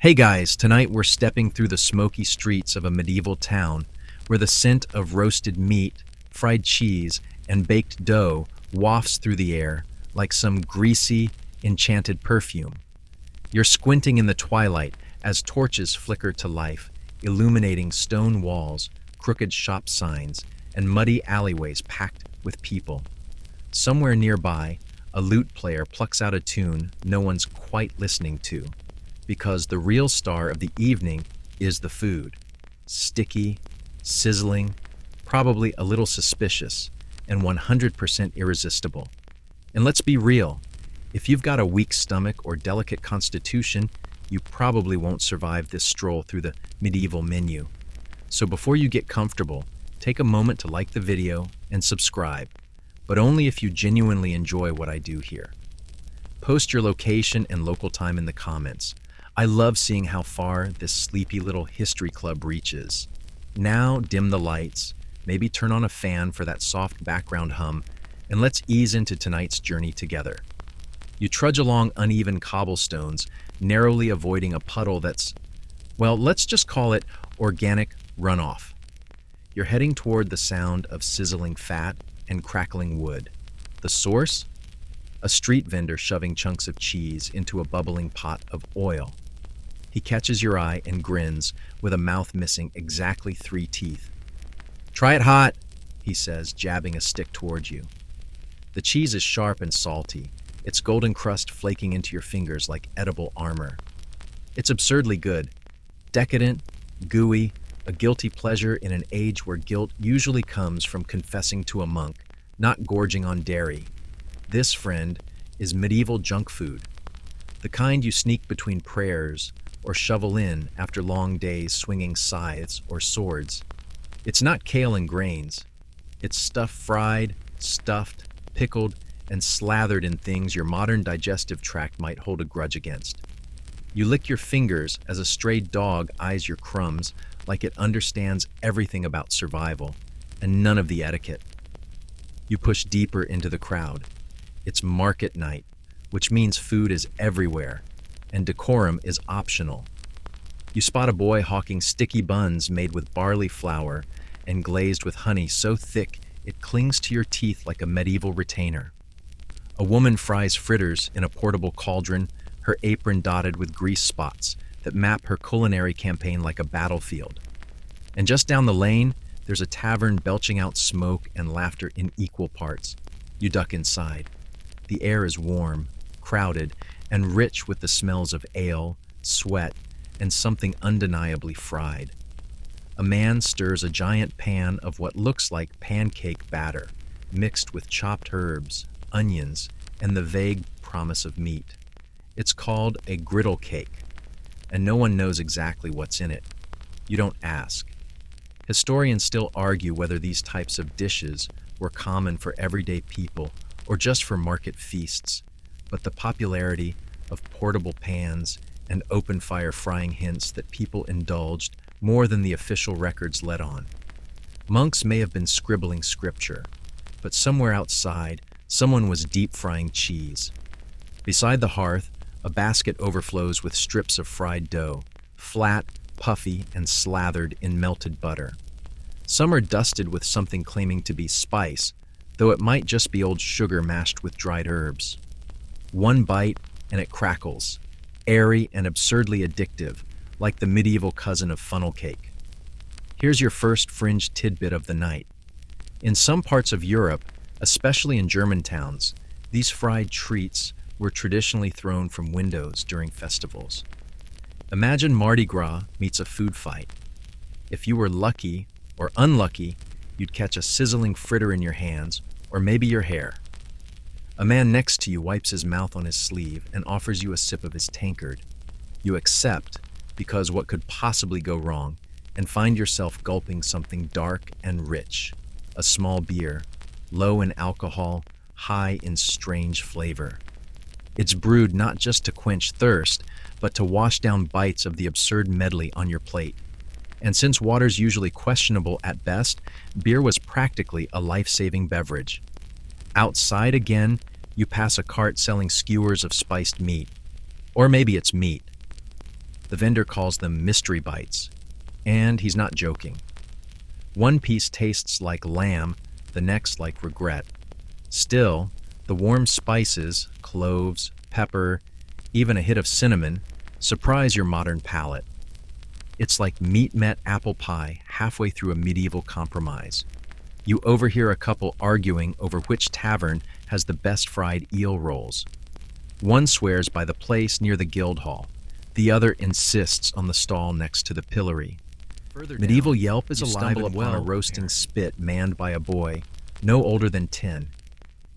Hey guys, tonight we're stepping through the smoky streets of a medieval town where the scent of roasted meat, fried cheese, and baked dough wafts through the air like some greasy, enchanted perfume. You're squinting in the twilight as torches flicker to life, illuminating stone walls, crooked shop signs, and muddy alleyways packed with people. Somewhere nearby, a lute player plucks out a tune no one's quite listening to, because the real star of the evening is the food. Sticky, sizzling, probably a little suspicious, and 100% irresistible. And let's be real, if you've got a weak stomach or delicate constitution, you probably won't survive this stroll through the medieval menu. So before you get comfortable, take a moment to like the video and subscribe, but only if you genuinely enjoy what I do here. Post your location and local time in the comments. I love seeing how far this sleepy little history club reaches. Now dim the lights, maybe turn on a fan for that soft background hum, and let's ease into tonight's journey together. You trudge along uneven cobblestones, narrowly avoiding a puddle that's, well, let's just call it organic runoff. You're heading toward the sound of sizzling fat and crackling wood. The source? A street vendor shoving chunks of cheese into a bubbling pot of oil. He catches your eye and grins with a mouth missing exactly 3 teeth. "Try it hot," he says, jabbing a stick towards you. The cheese is sharp and salty, its golden crust flaking into your fingers like edible armor. It's absurdly good, decadent, gooey, a guilty pleasure in an age where guilt usually comes from confessing to a monk, not gorging on dairy. This, friend, is medieval junk food, the kind you sneak between prayers or shovel in after long days swinging scythes or swords. It's not kale and grains. It's stuff fried, stuffed, pickled, and slathered in things your modern digestive tract might hold a grudge against. You lick your fingers as a stray dog eyes your crumbs like it understands everything about survival and none of the etiquette. You push deeper into the crowd. It's market night, which means food is everywhere, and decorum is optional. You spot a boy hawking sticky buns made with barley flour and glazed with honey so thick it clings to your teeth like a medieval retainer. A woman fries fritters in a portable cauldron, her apron dotted with grease spots that map her culinary campaign like a battlefield. And just down the lane, there's a tavern belching out smoke and laughter in equal parts. You duck inside. The air is warm, crowded, and rich with the smells of ale, sweat, and something undeniably fried. A man stirs a giant pan of what looks like pancake batter, mixed with chopped herbs, onions, and the vague promise of meat. It's called a griddle cake, and no one knows exactly what's in it. You don't ask. Historians still argue whether these types of dishes were common for everyday people or just for market feasts, but the popularity of portable pans and open-fire frying hints that people indulged more than the official records let on. Monks may have been scribbling scripture, but somewhere outside, someone was deep-frying cheese. Beside the hearth, a basket overflows with strips of fried dough, flat, puffy, and slathered in melted butter. Some are dusted with something claiming to be spice, though it might just be old sugar mashed with dried herbs. One bite, and it crackles, airy and absurdly addictive, like the medieval cousin of funnel cake. Here's your first fringe tidbit of the night. In some parts of Europe, especially in German towns, these fried treats were traditionally thrown from windows during festivals. Imagine Mardi Gras meets a food fight. If you were lucky or unlucky, you'd catch a sizzling fritter in your hands, or maybe your hair. A man next to you wipes his mouth on his sleeve and offers you a sip of his tankard. You accept, because what could possibly go wrong, and find yourself gulping something dark and rich, a small beer, low in alcohol, high in strange flavor. It's brewed not just to quench thirst, but to wash down bites of the absurd medley on your plate. And since water's usually questionable at best, beer was practically a life-saving beverage. Outside again, you pass a cart selling skewers of spiced meat. Or maybe it's meat. The vendor calls them mystery bites, and he's not joking. One piece tastes like lamb, the next like regret. Still, the warm spices, cloves, pepper, even a hit of cinnamon, surprise your modern palate. It's like meat met apple pie halfway through a medieval compromise. You overhear a couple arguing over which tavern has the best fried eel rolls. One swears by the place near the Guildhall. The other insists on the stall next to the pillory. Medieval Yelp is alive and well. A roasting spit manned by a boy, no older than 10.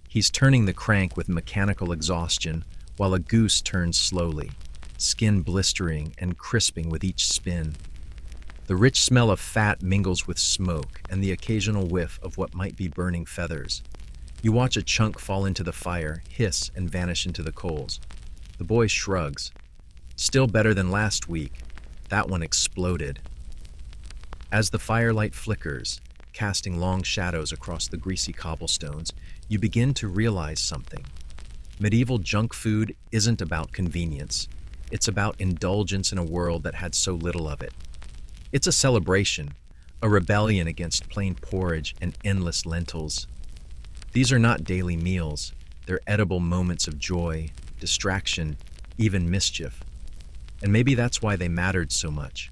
He's turning the crank with mechanical exhaustion while a goose turns slowly, skin blistering and crisping with each spin. The rich smell of fat mingles with smoke and the occasional whiff of what might be burning feathers. You watch a chunk fall into the fire, hiss, and vanish into the coals. The boy shrugs. Still better than last week. That one exploded. As the firelight flickers, casting long shadows across the greasy cobblestones, you begin to realize something. Medieval junk food isn't about convenience. It's about indulgence in a world that had so little of it. It's a celebration, a rebellion against plain porridge and endless lentils. These are not daily meals. They're edible moments of joy, distraction, even mischief. And maybe that's why they mattered so much.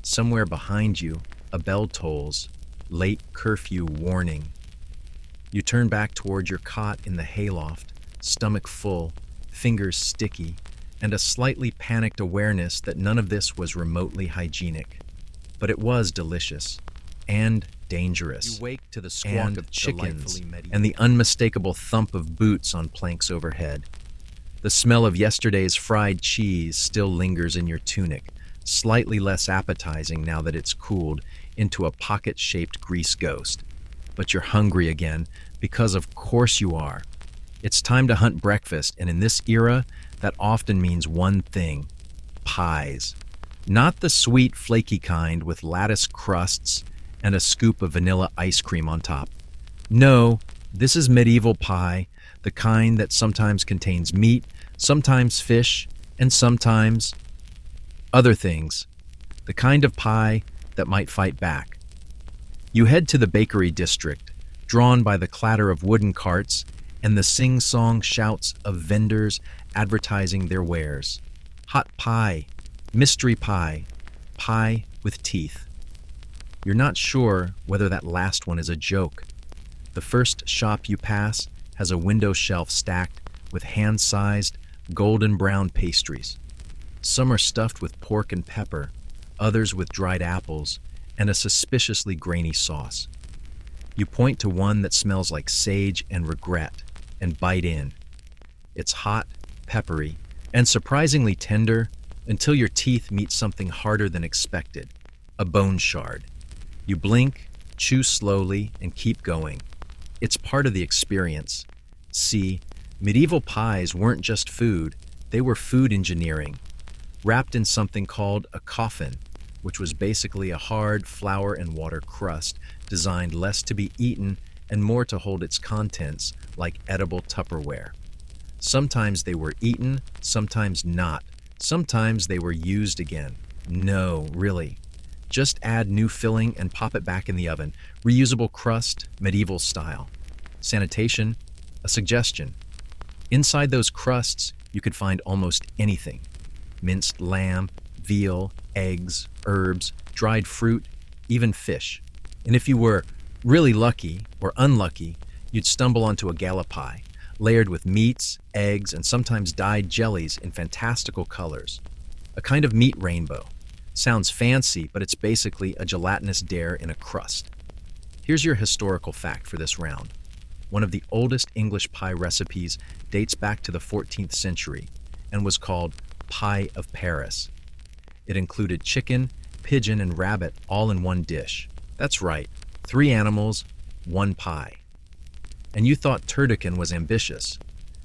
Somewhere behind you, a bell tolls, late curfew warning. You turn back toward your cot in the hayloft, stomach full, fingers sticky, and a slightly panicked awareness that none of this was remotely hygienic. But it was delicious and dangerous. You wake to the squawk of chickens and the unmistakable thump of boots on planks overhead. The smell of yesterday's fried cheese still lingers in your tunic, slightly less appetizing now that it's cooled into a pocket-shaped grease ghost. But you're hungry again, because of course you are. It's time to hunt breakfast, and in this era, that often means one thing: pies. Not the sweet, flaky kind with lattice crusts and a scoop of vanilla ice cream on top. No, this is medieval pie, the kind that sometimes contains meat, sometimes fish, and sometimes other things. The kind of pie that might fight back. You head to the bakery district, drawn by the clatter of wooden carts and the sing-song shouts of vendors advertising their wares. Hot pie, mystery pie, pie with teeth. You're not sure whether that last one is a joke. The first shop you pass has a window shelf stacked with hand-sized, golden brown pastries. Some are stuffed with pork and pepper, others with dried apples, and a suspiciously grainy sauce. You point to one that smells like sage and regret, and bite in. It's hot, peppery, and surprisingly tender until your teeth meet something harder than expected, a bone shard. You blink, chew slowly, and keep going. It's part of the experience. See, medieval pies weren't just food, they were food engineering, wrapped in something called a coffin, which was basically a hard flour and water crust designed less to be eaten and more to hold its contents like edible Tupperware. Sometimes they were eaten, sometimes not. Sometimes they were used again. No, really. Just add new filling and pop it back in the oven. Reusable crust, medieval style. Sanitation, a suggestion. Inside those crusts, you could find almost anything. Minced lamb, veal, eggs, herbs, dried fruit, even fish. And if you were really lucky or unlucky, you'd stumble onto a gala pie, layered with meats, eggs, and sometimes dyed jellies in fantastical colors. A kind of meat rainbow. Sounds fancy, but it's basically a gelatinous dare in a crust. Here's your historical fact for this round. One of the oldest English pie recipes dates back to the 14th century and was called Pie of Paris. It included chicken, pigeon, and rabbit all in one dish. That's right, 3 animals, 1 pie. And you thought turducken was ambitious.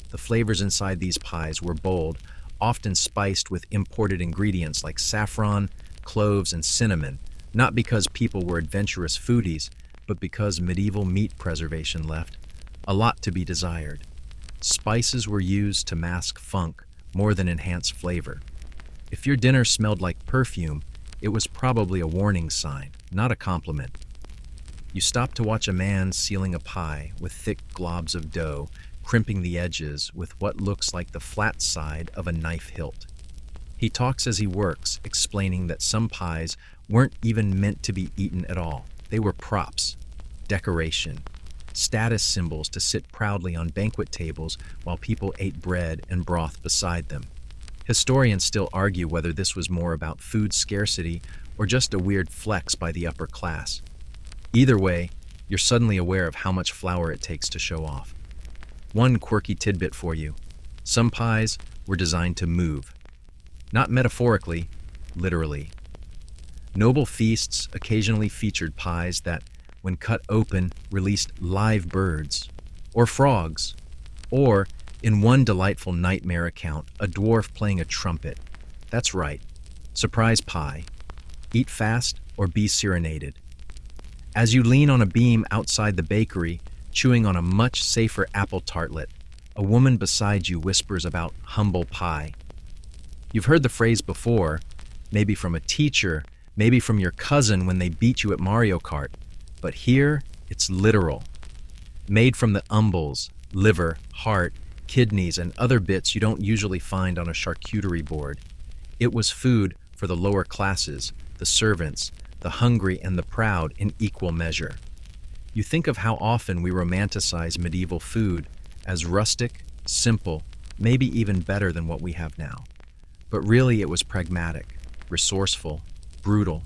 The flavors inside these pies were bold, often spiced with imported ingredients like saffron, cloves, and cinnamon, not because people were adventurous foodies, but because medieval meat preservation left a lot to be desired. Spices were used to mask funk more than enhance flavor. If your dinner smelled like perfume, it was probably a warning sign, not a compliment. You stop to watch a man sealing a pie with thick globs of dough, crimping the edges with what looks like the flat side of a knife hilt. He talks as he works, explaining that some pies weren't even meant to be eaten at all. They were props, decoration, status symbols to sit proudly on banquet tables while people ate bread and broth beside them. Historians still argue whether this was more about food scarcity or just a weird flex by the upper class. Either way, you're suddenly aware of how much flour it takes to show off. One quirky tidbit for you: some pies were designed to move. Not metaphorically, literally. Noble feasts occasionally featured pies that, when cut open, released live birds, or frogs, or, in one delightful nightmare account, a dwarf playing a trumpet. That's right, surprise pie. Eat fast or be serenaded. As you lean on a beam outside the bakery, chewing on a much safer apple tartlet, a woman beside you whispers about humble pie. You've heard the phrase before, maybe from a teacher, maybe from your cousin when they beat you at Mario Kart, but here it's literal. Made from the umbels, liver, heart, kidneys, and other bits you don't usually find on a charcuterie board. It was food for the lower classes, the servants, the hungry, and the proud in equal measure. You think of how often we romanticize medieval food as rustic, simple, maybe even better than what we have now. But really it was pragmatic, resourceful, brutal.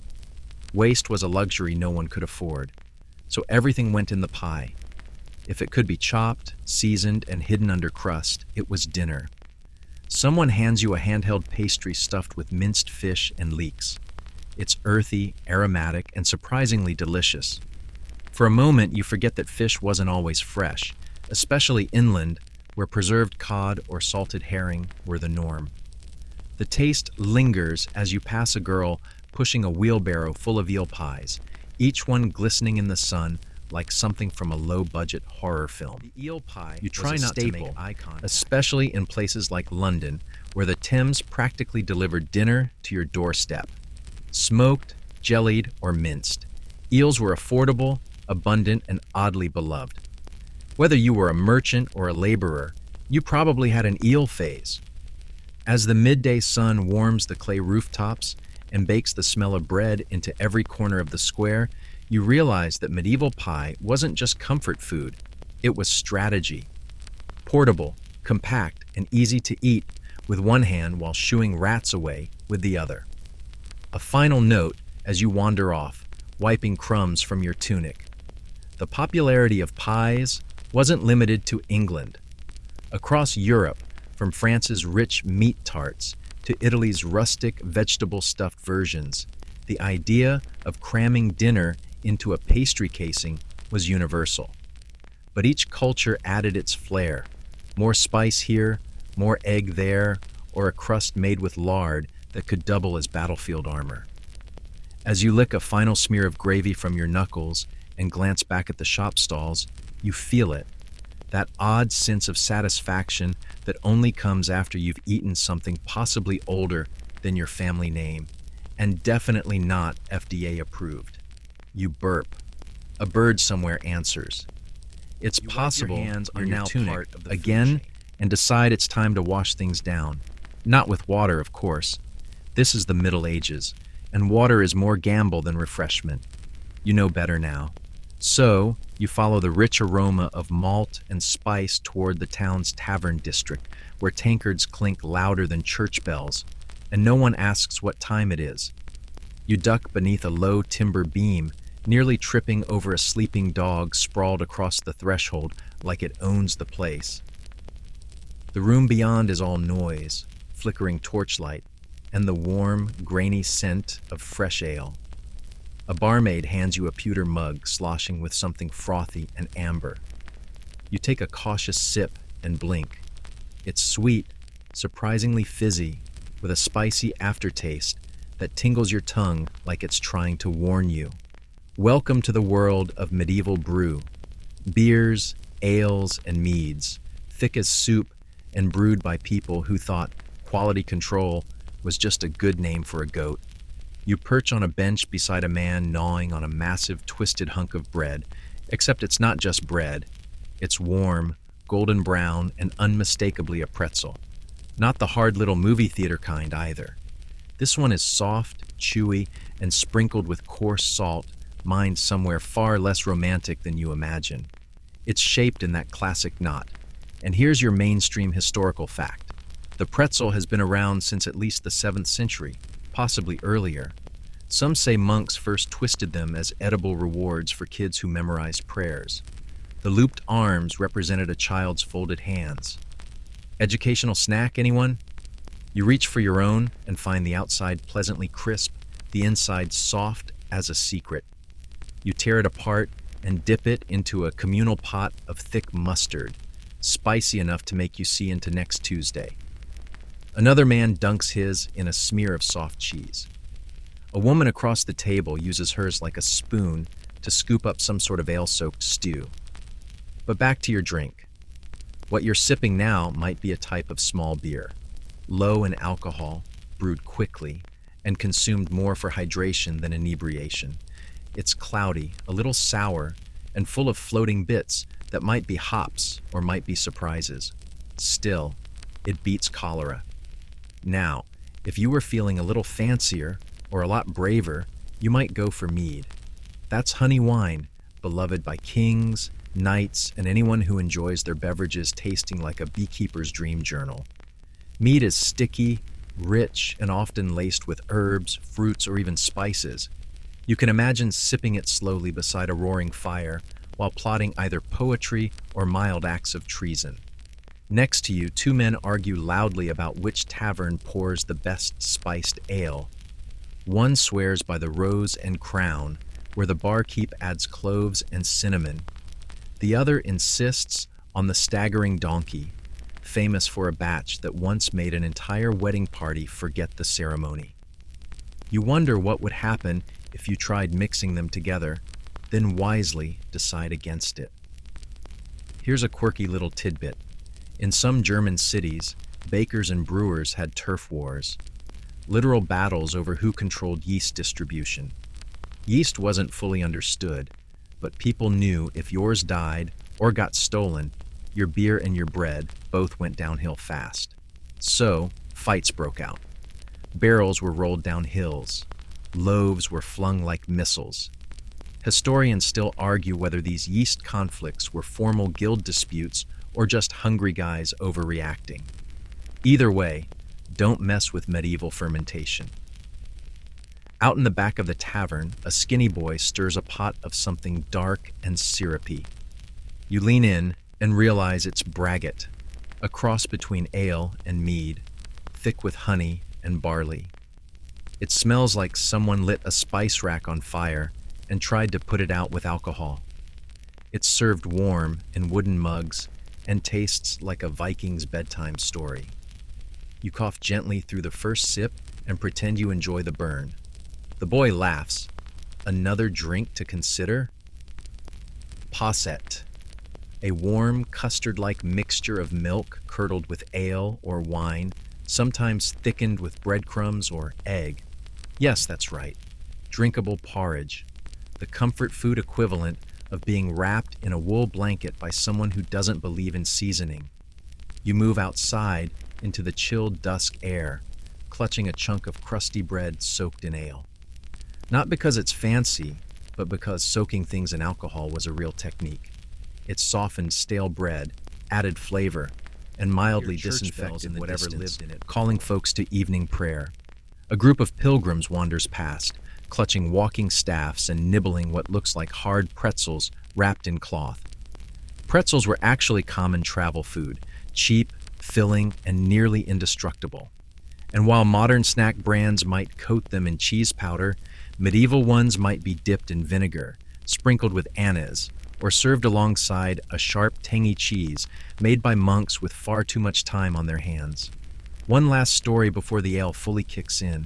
Waste was a luxury no one could afford, so everything went in the pie. If it could be chopped, seasoned, and hidden under crust, it was dinner. Someone hands you a handheld pastry stuffed with minced fish and leeks. It's earthy, aromatic, and surprisingly delicious. For a moment, you forget that fish wasn't always fresh, especially inland, where preserved cod or salted herring were the norm. The taste lingers as you pass a girl pushing a wheelbarrow full of eel pies, each one glistening in the sun like something from a low-budget horror film. The eel pie you try not to make eye contact, especially in places like London, where the Thames practically delivered dinner to your doorstep. Smoked, jellied, or minced, eels were affordable, abundant, and oddly beloved. Whether you were a merchant or a laborer, you probably had an eel phase. As the midday sun warms the clay rooftops and bakes the smell of bread into every corner of the square, you realize that medieval pie wasn't just comfort food, it was strategy. Portable, compact, and easy to eat with one hand while shooing rats away with the other. A final note as you wander off, wiping crumbs from your tunic. The popularity of pies wasn't limited to England. Across Europe, from France's rich meat tarts to Italy's rustic vegetable-stuffed versions, the idea of cramming dinner into a pastry casing was universal. But each culture added its flair. More spice here, more egg there, or a crust made with lard that could double as battlefield armor. As you lick a final smear of gravy from your knuckles and glance back at the shop stalls, you feel it. That odd sense of satisfaction that only comes after you've eaten something possibly older than your family name, and definitely not FDA approved. You burp. A bird somewhere answers. It's possible you're now part of the again and decide it's time to wash things down. Not with water, of course. This is the Middle Ages, and water is more gamble than refreshment. You know better now. So, you follow the rich aroma of malt and spice toward the town's tavern district, where tankards clink louder than church bells, and no one asks what time it is. You duck beneath a low timber beam, nearly tripping over a sleeping dog sprawled across the threshold like it owns the place. The room beyond is all noise, flickering torchlight, and the warm, grainy scent of fresh ale. A barmaid hands you a pewter mug sloshing with something frothy and amber. You take a cautious sip and blink. It's sweet, surprisingly fizzy, with a spicy aftertaste that tingles your tongue like it's trying to warn you. Welcome to the world of medieval brew. Beers, ales, and meads, thick as soup and brewed by people who thought quality control was just a good name for a goat. You perch on a bench beside a man gnawing on a massive twisted hunk of bread, except it's not just bread. It's warm, golden brown, and unmistakably a pretzel. Not the hard little movie theater kind either. This one is soft, chewy, and sprinkled with coarse salt, mined somewhere far less romantic than you imagine. It's shaped in that classic knot. And here's your mainstream historical fact. The pretzel has been around since at least the 7th century, possibly earlier. Some say monks first twisted them as edible rewards for kids who memorized prayers. The looped arms represented a child's folded hands. Educational snack, anyone? You reach for your own and find the outside pleasantly crisp, the inside soft as a secret. You tear it apart and dip it into a communal pot of thick mustard, spicy enough to make you see into next Tuesday. Another man dunks his in a smear of soft cheese. A woman across the table uses hers like a spoon to scoop up some sort of ale-soaked stew. But back to your drink. What you're sipping now might be a type of small beer, low in alcohol, brewed quickly, and consumed more for hydration than inebriation. It's cloudy, a little sour, and full of floating bits that might be hops or might be surprises. Still, it beats cholera. Now, if you were feeling a little fancier or a lot braver, you might go for mead. That's honey wine, beloved by kings, knights, and anyone who enjoys their beverages tasting like a beekeeper's dream journal. Mead is sticky, rich, and often laced with herbs, fruits, or even spices. You can imagine sipping it slowly beside a roaring fire while plotting either poetry or mild acts of treason. Next to you, two men argue loudly about which tavern pours the best spiced ale. One swears by the Rose and Crown, where the barkeep adds cloves and cinnamon. The other insists on the Staggering Donkey, famous for a batch that once made an entire wedding party forget the ceremony. You wonder what would happen if you tried mixing them together, then wisely decide against it. Here's a quirky little tidbit. In some German cities, bakers and brewers had turf wars, literal battles over who controlled yeast distribution. Yeast wasn't fully understood, but people knew if yours died or got stolen, your beer and your bread both went downhill fast. So, fights broke out. Barrels were rolled down hills. Loaves were flung like missiles. Historians still argue whether these yeast conflicts were formal guild disputes or just hungry guys overreacting. Either way, don't mess with medieval fermentation. Out in the back of the tavern, a skinny boy stirs a pot of something dark and syrupy. You lean in and realize it's braggot, a cross between ale and mead, thick with honey and barley. It smells like someone lit a spice rack on fire and tried to put it out with alcohol. It's served warm in wooden mugs and tastes like a Viking's bedtime story. You cough gently through the first sip and pretend you enjoy the burn. The boy laughs. Another drink to consider? Posset, a warm, custard-like mixture of milk curdled with ale or wine, sometimes thickened with breadcrumbs or egg. Yes, that's right. Drinkable porridge, the comfort food equivalent of being wrapped in a wool blanket by someone who doesn't believe in seasoning. You move outside into the chilled dusk air, clutching a chunk of crusty bread soaked in ale. Not because it's fancy, but because soaking things in alcohol was a real technique. It softened stale bread, added flavor, and mildly disinfected whatever lived in it, calling folks to evening prayer. A group of pilgrims wanders past, clutching walking staffs and nibbling what looks like hard pretzels wrapped in cloth. Pretzels were actually common travel food, cheap, filling, and nearly indestructible. And while modern snack brands might coat them in cheese powder, medieval ones might be dipped in vinegar, sprinkled with anise, or served alongside a sharp, tangy cheese made by monks with far too much time on their hands. One last story before the ale fully kicks in.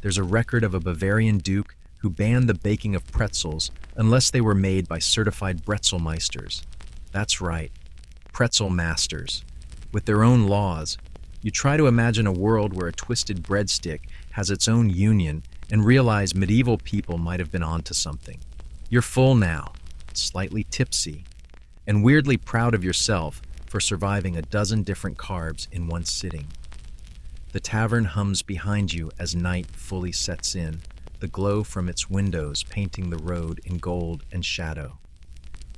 There's a record of a Bavarian duke who banned the baking of pretzels unless they were made by certified Brezelmeisters. That's right, pretzel masters. With their own laws, You try to imagine a world where a twisted breadstick has its own union and realize medieval people might have been onto something. You're full now, slightly tipsy, and weirdly proud of yourself for surviving a dozen different carbs in one sitting. The tavern hums behind you as night fully sets in, the glow from its windows painting the road in gold and shadow.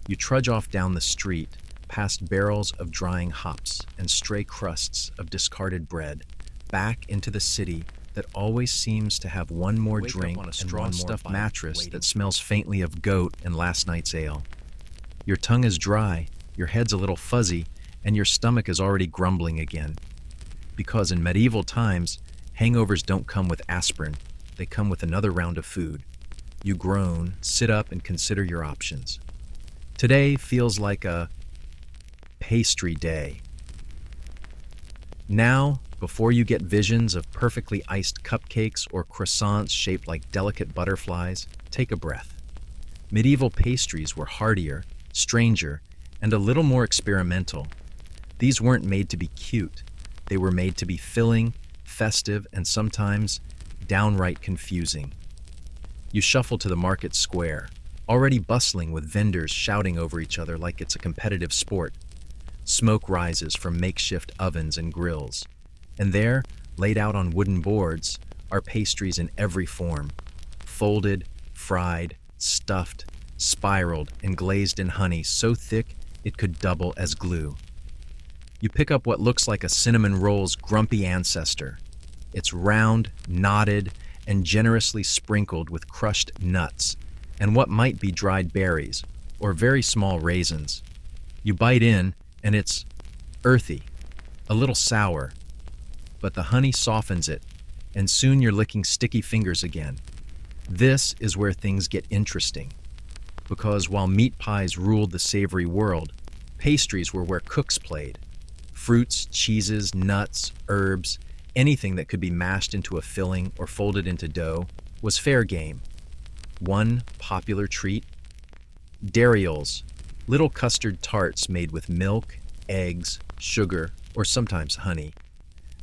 You trudge off down the street, past barrels of drying hops and stray crusts of discarded bread, back into the city that always seems to have one more drink on a straw-stuffed mattress that smells faintly of goat and last night's ale. Your tongue is dry, your head's a little fuzzy, and your stomach is already grumbling again. Because in medieval times, hangovers don't come with aspirin, they come with another round of food. You groan, sit up, and consider your options. Today feels like a pastry day. Now, before you get visions of perfectly iced cupcakes or croissants shaped like delicate butterflies, take a breath. Medieval pastries were heartier, stranger, and a little more experimental. These weren't made to be cute. They were made to be filling, festive, and sometimes downright confusing. You shuffle to the market square, already bustling with vendors shouting over each other like it's a competitive sport. Smoke rises from makeshift ovens and grills. And there, laid out on wooden boards, are pastries in every form. Folded, fried, stuffed, spiraled, and glazed in honey so thick it could double as glue. You pick up what looks like a cinnamon roll's grumpy ancestor. It's round, knotted, and generously sprinkled with crushed nuts and what might be dried berries or very small raisins. You bite in, and it's earthy, a little sour, but the honey softens it, and soon you're licking sticky fingers again. This is where things get interesting, because while meat pies ruled the savory world, pastries were where cooks played. Fruits, cheeses, nuts, herbs, anything that could be mashed into a filling or folded into dough was fair game. One popular treat? Darioles, little custard tarts made with milk, eggs, sugar, or sometimes honey,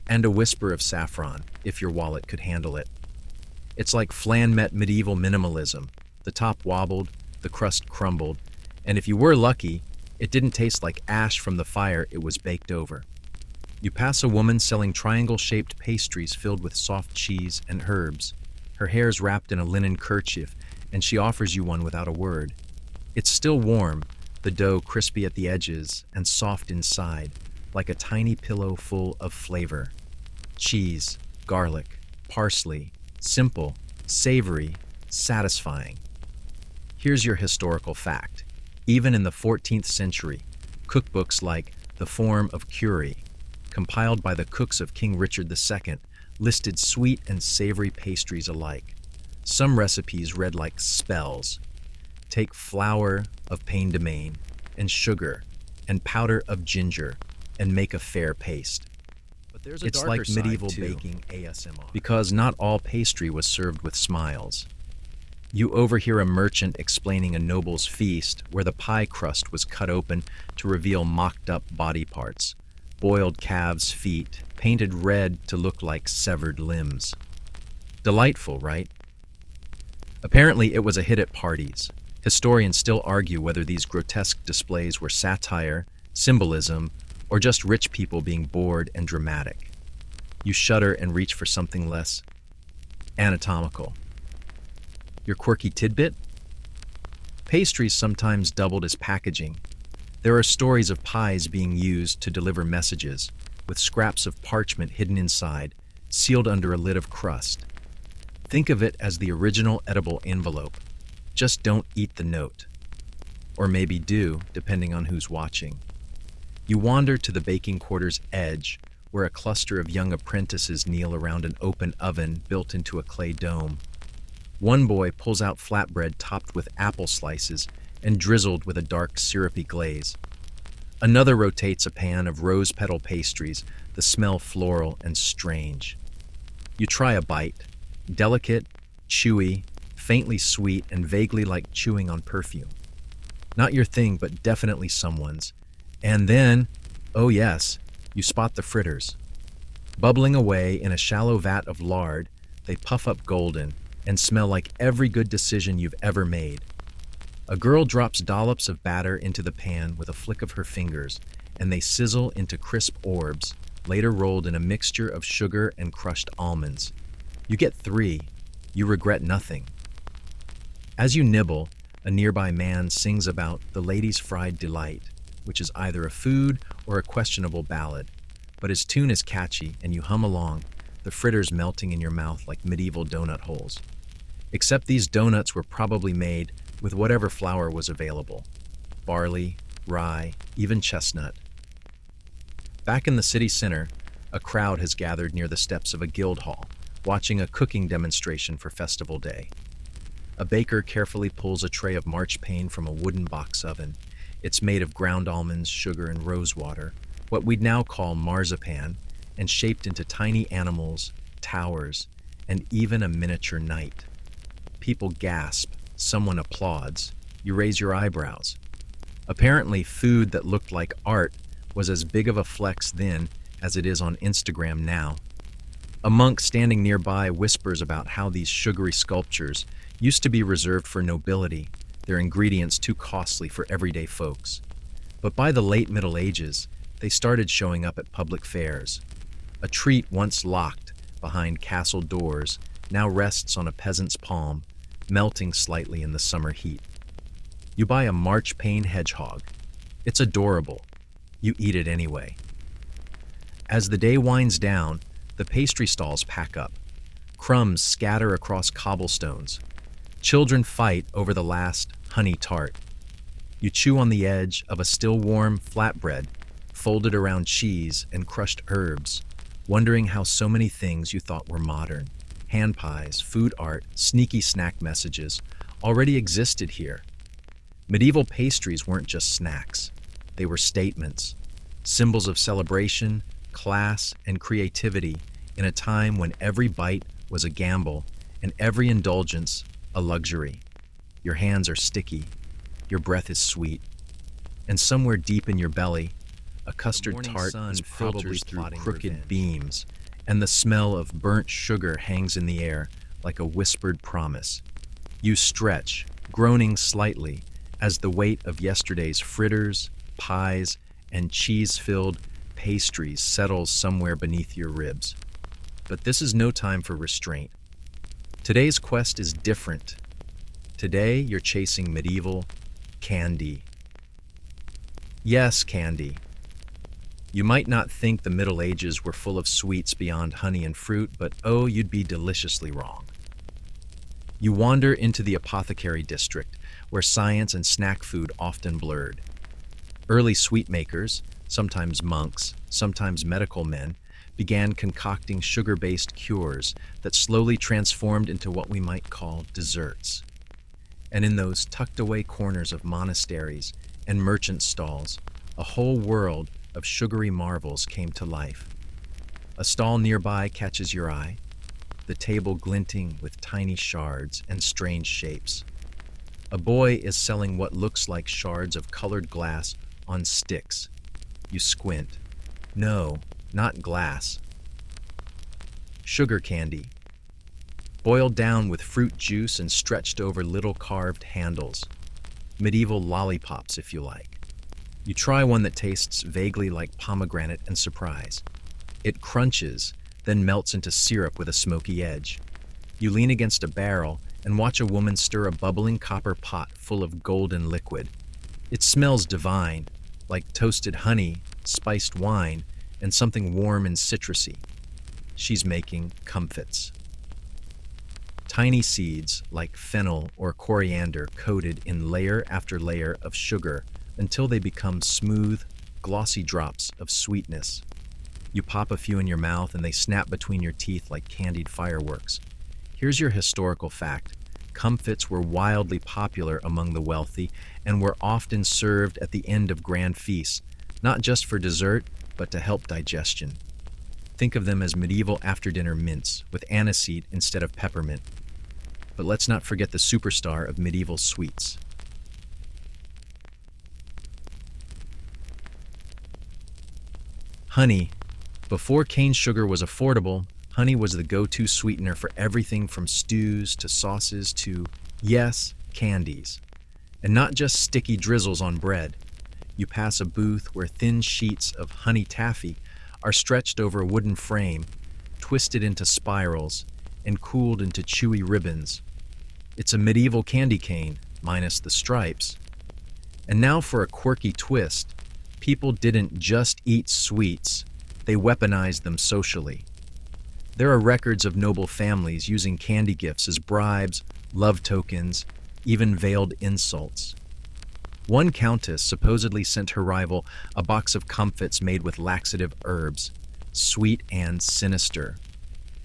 and a whisper of saffron, if your wallet could handle it. It's like flan met medieval minimalism. The top wobbled, the crust crumbled, and if you were lucky, it didn't taste like ash from the fire it was baked over. You pass a woman selling triangle-shaped pastries filled with soft cheese and herbs. Her hair's wrapped in a linen kerchief, and she offers you one without a word. It's still warm, the dough crispy at the edges and soft inside, like a tiny pillow full of flavor. Cheese, garlic, parsley, simple, savory, satisfying. Here's your historical fact. Even in the 14th century, cookbooks like The Form of Cury, compiled by the cooks of King Richard II, listed sweet and savory pastries alike. Some recipes read like spells. Take flour of pain de main and sugar and powder of ginger and make a fair paste. But there's it's like medieval baking ASMR. Because not all pastry was served with smiles. You overhear a merchant explaining a noble's feast where the pie crust was cut open to reveal mocked-up body parts. Boiled calves' feet, painted red to look like severed limbs. Delightful, right? Apparently, it was a hit at parties. Historians still argue whether these grotesque displays were satire, symbolism, or just rich people being bored and dramatic. You shudder and reach for something less anatomical. Your quirky tidbit? Pastries sometimes doubled as packaging. There are stories of pies being used to deliver messages, with scraps of parchment hidden inside, sealed under a lid of crust. Think of it as the original edible envelope. Just don't eat the note. Or maybe do, depending on who's watching. You wander to the baking quarter's edge, where a cluster of young apprentices kneel around an open oven built into a clay dome. One boy pulls out flatbread topped with apple slices and drizzled with a dark syrupy glaze. Another rotates a pan of rose petal pastries, the smell floral and strange. You try a bite, delicate, chewy, faintly sweet, and vaguely like chewing on perfume. Not your thing, but definitely someone's. And then, oh yes, you spot the fritters. Bubbling away in a shallow vat of lard, they puff up golden and smell like every good decision you've ever made. A girl drops dollops of batter into the pan with a flick of her fingers, and they sizzle into crisp orbs, later rolled in a mixture of sugar and crushed almonds. You get three. You regret nothing. As you nibble, a nearby man sings about the lady's fried delight, which is either a food or a questionable ballad. But his tune is catchy, and you hum along, the fritters melting in your mouth like medieval donut holes. Except these donuts were probably made with whatever flour was available: barley, rye, even chestnut. Back in the city center, a crowd has gathered near the steps of a guild hall, watching a cooking demonstration for festival day. A baker carefully pulls a tray of marchpane from a wooden box oven. It's made of ground almonds, sugar, and rose water, what we'd now call marzipan, and shaped into tiny animals, towers, and even a miniature knight. People gasp, someone applauds, you raise your eyebrows. Apparently, food that looked like art was as big of a flex then as it is on Instagram now. A monk standing nearby whispers about how these sugary sculptures used to be reserved for nobility, their ingredients too costly for everyday folks. But by the late Middle Ages, they started showing up at public fairs. A treat once locked behind castle doors now rests on a peasant's palm, melting slightly in the summer heat. You buy a marchpane hedgehog. It's adorable. You eat it anyway. As the day winds down, the pastry stalls pack up. Crumbs scatter across cobblestones. Children fight over the last honey tart. You chew on the edge of a still warm flatbread, folded around cheese and crushed herbs, wondering how so many things you thought were modern, hand pies, food art, sneaky snack messages, already existed here. Medieval pastries weren't just snacks. They were statements, symbols of celebration, class, and creativity in a time when every bite was a gamble and every indulgence a luxury. Your hands are sticky, your breath is sweet, and somewhere deep in your belly, a custard tart is probably through crooked beams, and the smell of burnt sugar hangs in the air like a whispered promise. You stretch, groaning slightly, as the weight of yesterday's fritters, pies, and cheese-filled pastries settles somewhere beneath your ribs. But this is no time for restraint. Today's quest is different. Today, you're chasing medieval candy. Yes, candy. You might not think the Middle Ages were full of sweets beyond honey and fruit, but oh, you'd be deliciously wrong. You wander into the apothecary district, where science and snack food often blurred. Early sweet makers, sometimes monks, sometimes medical men, began concocting sugar-based cures that slowly transformed into what we might call desserts. And in those tucked-away corners of monasteries and merchant stalls, a whole world of sugary marvels came to life. A stall nearby catches your eye, the table glinting with tiny shards and strange shapes. A boy is selling what looks like shards of colored glass on sticks. You squint. No, not glass. Sugar candy. Boiled down with fruit juice and stretched over little carved handles. Medieval lollipops, if you like. You try one that tastes vaguely like pomegranate and surprise. It crunches, then melts into syrup with a smoky edge. You lean against a barrel and watch a woman stir a bubbling copper pot full of golden liquid. It smells divine, like toasted honey, spiced wine, and something warm and citrusy. She's making comfits. Tiny seeds, like fennel or coriander, coated in layer after layer of sugar until they become smooth, glossy drops of sweetness. You pop a few in your mouth and they snap between your teeth like candied fireworks. Here's your historical fact. Comfits were wildly popular among the wealthy and were often served at the end of grand feasts, not just for dessert, but to help digestion. Think of them as medieval after-dinner mints with aniseed instead of peppermint. But let's not forget the superstar of medieval sweets. Honey, Before cane sugar was affordable, honey was the go-to sweetener for everything from stews to sauces to, yes, candies. And not just sticky drizzles on bread. You pass a booth where thin sheets of honey taffy are stretched over a wooden frame, twisted into spirals, and cooled into chewy ribbons. It's a medieval candy cane, minus the stripes. And now for a quirky twist, people didn't just eat sweets, they weaponized them socially. There are records of noble families using candy gifts as bribes, love tokens, even veiled insults. One countess supposedly sent her rival a box of comfits made with laxative herbs, sweet and sinister.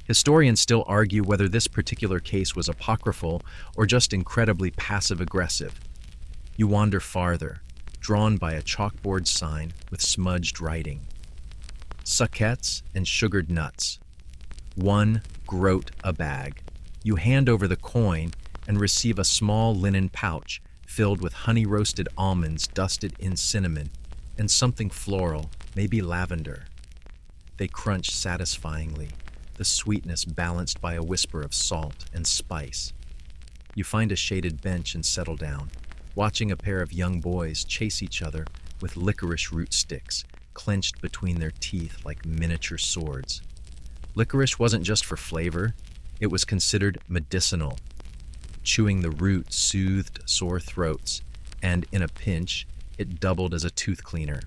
Historians still argue whether this particular case was apocryphal or just incredibly passive-aggressive. You wander farther, drawn by a chalkboard sign with smudged writing. Suckettes and sugared nuts. 1 groat a bag. You hand over the coin and receive a small linen pouch filled with honey-roasted almonds dusted in cinnamon and something floral, maybe lavender. They crunch satisfyingly, the sweetness balanced by a whisper of salt and spice. You find a shaded bench and settle down, watching a pair of young boys chase each other with licorice root sticks clenched between their teeth like miniature swords. Licorice wasn't just for flavor, it was considered medicinal. Chewing the root soothed sore throats, and in a pinch, it doubled as a tooth cleaner.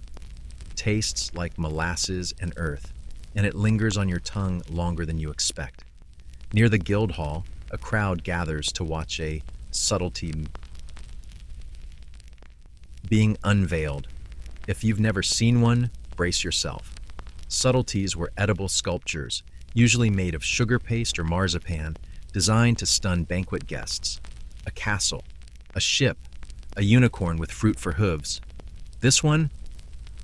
Tastes like molasses and earth, and it lingers on your tongue longer than you expect. Near the guild hall, a crowd gathers to watch a subtlety being unveiled. If you've never seen one, brace yourself. Subtleties were edible sculptures, usually made of sugar paste or marzipan, designed to stun banquet guests. A castle, a ship, a unicorn with fruit for hooves. This one?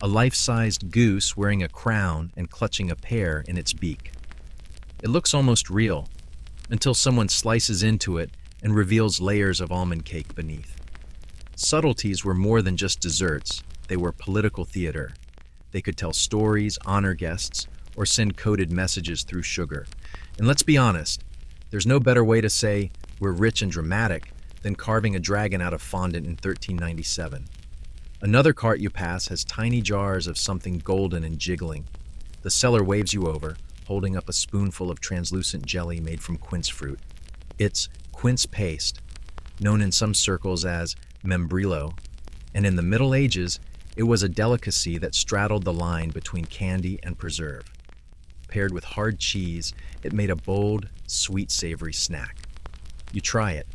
A life-sized goose wearing a crown and clutching a pear in its beak. It looks almost real, until someone slices into it and reveals layers of almond cake beneath. Subtleties were more than just desserts, they were political theater. They could tell stories, honor guests, or send coded messages through sugar. And let's be honest, there's no better way to say we're rich and dramatic than carving a dragon out of fondant in 1397. Another cart you pass has tiny jars of something golden and jiggling. The seller waves you over, holding up a spoonful of translucent jelly made from quince fruit. It's quince paste, known in some circles as membrillo, and in the Middle Ages, it was a delicacy that straddled the line between candy and preserve. Paired with hard cheese, it made a bold, sweet, savory snack. You try it.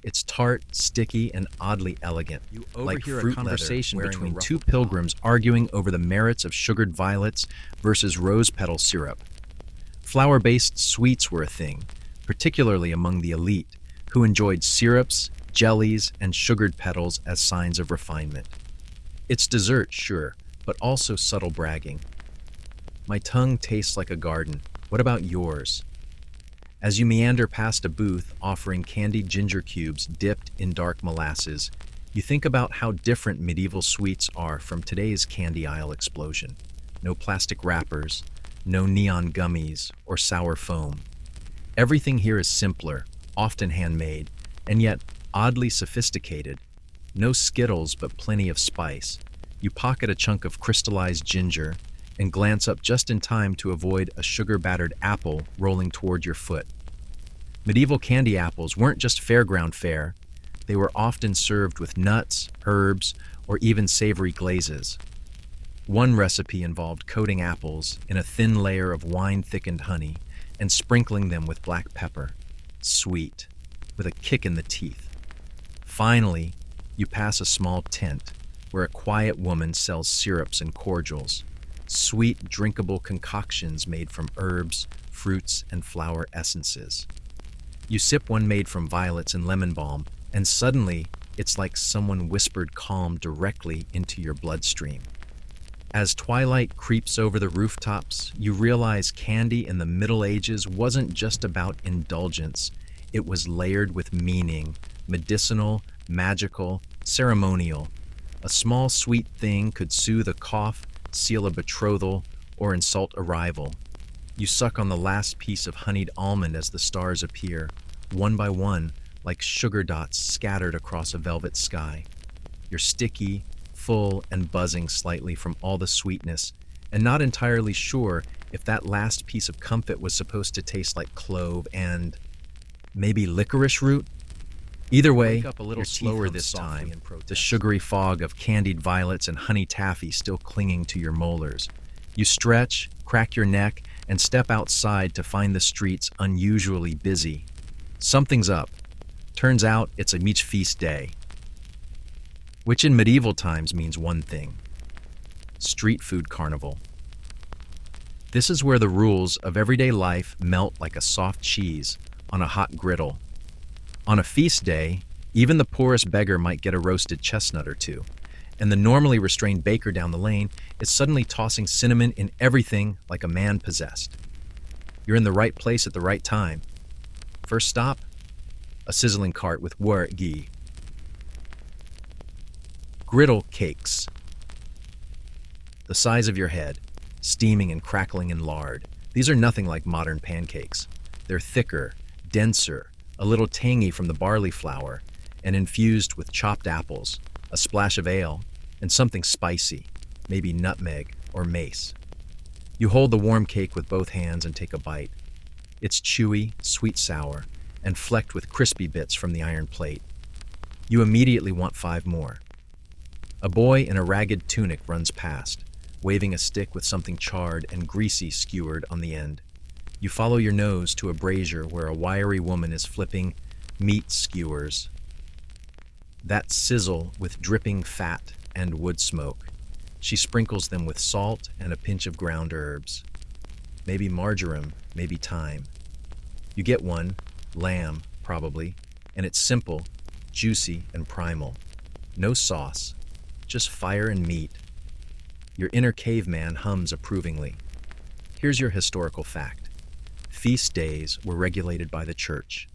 It's tart, sticky, and oddly elegant, like fruit conversation between two pilgrims arguing over the merits of sugared violets versus rose petal syrup. Flour-based sweets were a thing, particularly among the elite, who enjoyed syrups, jellies, and sugared petals as signs of refinement. It's dessert, sure, but also subtle bragging. My tongue tastes like a garden. What about yours? As you meander past a booth offering candied ginger cubes dipped in dark molasses, you think about how different medieval sweets are from today's candy aisle explosion. No plastic wrappers, no neon gummies, or sour foam. Everything here is simpler, often handmade, and yet oddly sophisticated. No Skittles, but plenty of spice. You pocket a chunk of crystallized ginger and glance up just in time to avoid a sugar-battered apple rolling toward your foot. Medieval candy apples weren't just fairground fare. They were often served with nuts, herbs, or even savory glazes. One recipe involved coating apples in a thin layer of wine-thickened honey and sprinkling them with black pepper. Sweet, with a kick in the teeth. Finally, you pass a small tent where a quiet woman sells syrups and cordials, sweet, drinkable concoctions made from herbs, fruits, and flower essences. You sip one made from violets and lemon balm, and suddenly, it's like someone whispered calm directly into your bloodstream. As twilight creeps over the rooftops, you realize candy in the Middle Ages wasn't just about indulgence. It was layered with meaning, medicinal, magical, ceremonial. A small sweet thing could soothe a cough, seal a betrothal, or insult a rival. You suck on the last piece of honeyed almond as the stars appear, one by one, like sugar dots scattered across a velvet sky. You're sticky, full, and buzzing slightly from all the sweetness, and not entirely sure if that last piece of comfit was supposed to taste like clove and maybe licorice root. Either way, you're slower this time, the sugary fog of candied violets and honey taffy still clinging to your molars. You stretch, crack your neck, and step outside to find the streets unusually busy. Something's up. Turns out it's a meat feast day, which in medieval times means one thing: street food carnival. This is where the rules of everyday life melt like a soft cheese on a hot griddle. On a feast day, even the poorest beggar might get a roasted chestnut or two, and the normally restrained baker down the lane is suddenly tossing cinnamon in everything like a man possessed. You're in the right place at the right time. First stop, a sizzling cart with ghee. Griddle cakes. The size of your head, steaming and crackling in lard. These are nothing like modern pancakes. They're thicker, denser, a little tangy from the barley flour, and infused with chopped apples, a splash of ale, and something spicy, maybe nutmeg or mace. You hold the warm cake with both hands and take a bite. It's chewy, sweet-sour, and flecked with crispy bits from the iron plate. You immediately want 5 more. A boy in a ragged tunic runs past, waving a stick with something charred and greasy skewered on the end. You follow your nose to a brazier where a wiry woman is flipping meat skewers that sizzle with dripping fat and wood smoke. She sprinkles them with salt and a pinch of ground herbs. Maybe marjoram, maybe thyme. You get one, lamb, probably, and it's simple, juicy, and primal. No sauce, just fire and meat. Your inner caveman hums approvingly. Here's your historical fact. Feast days were regulated by the church,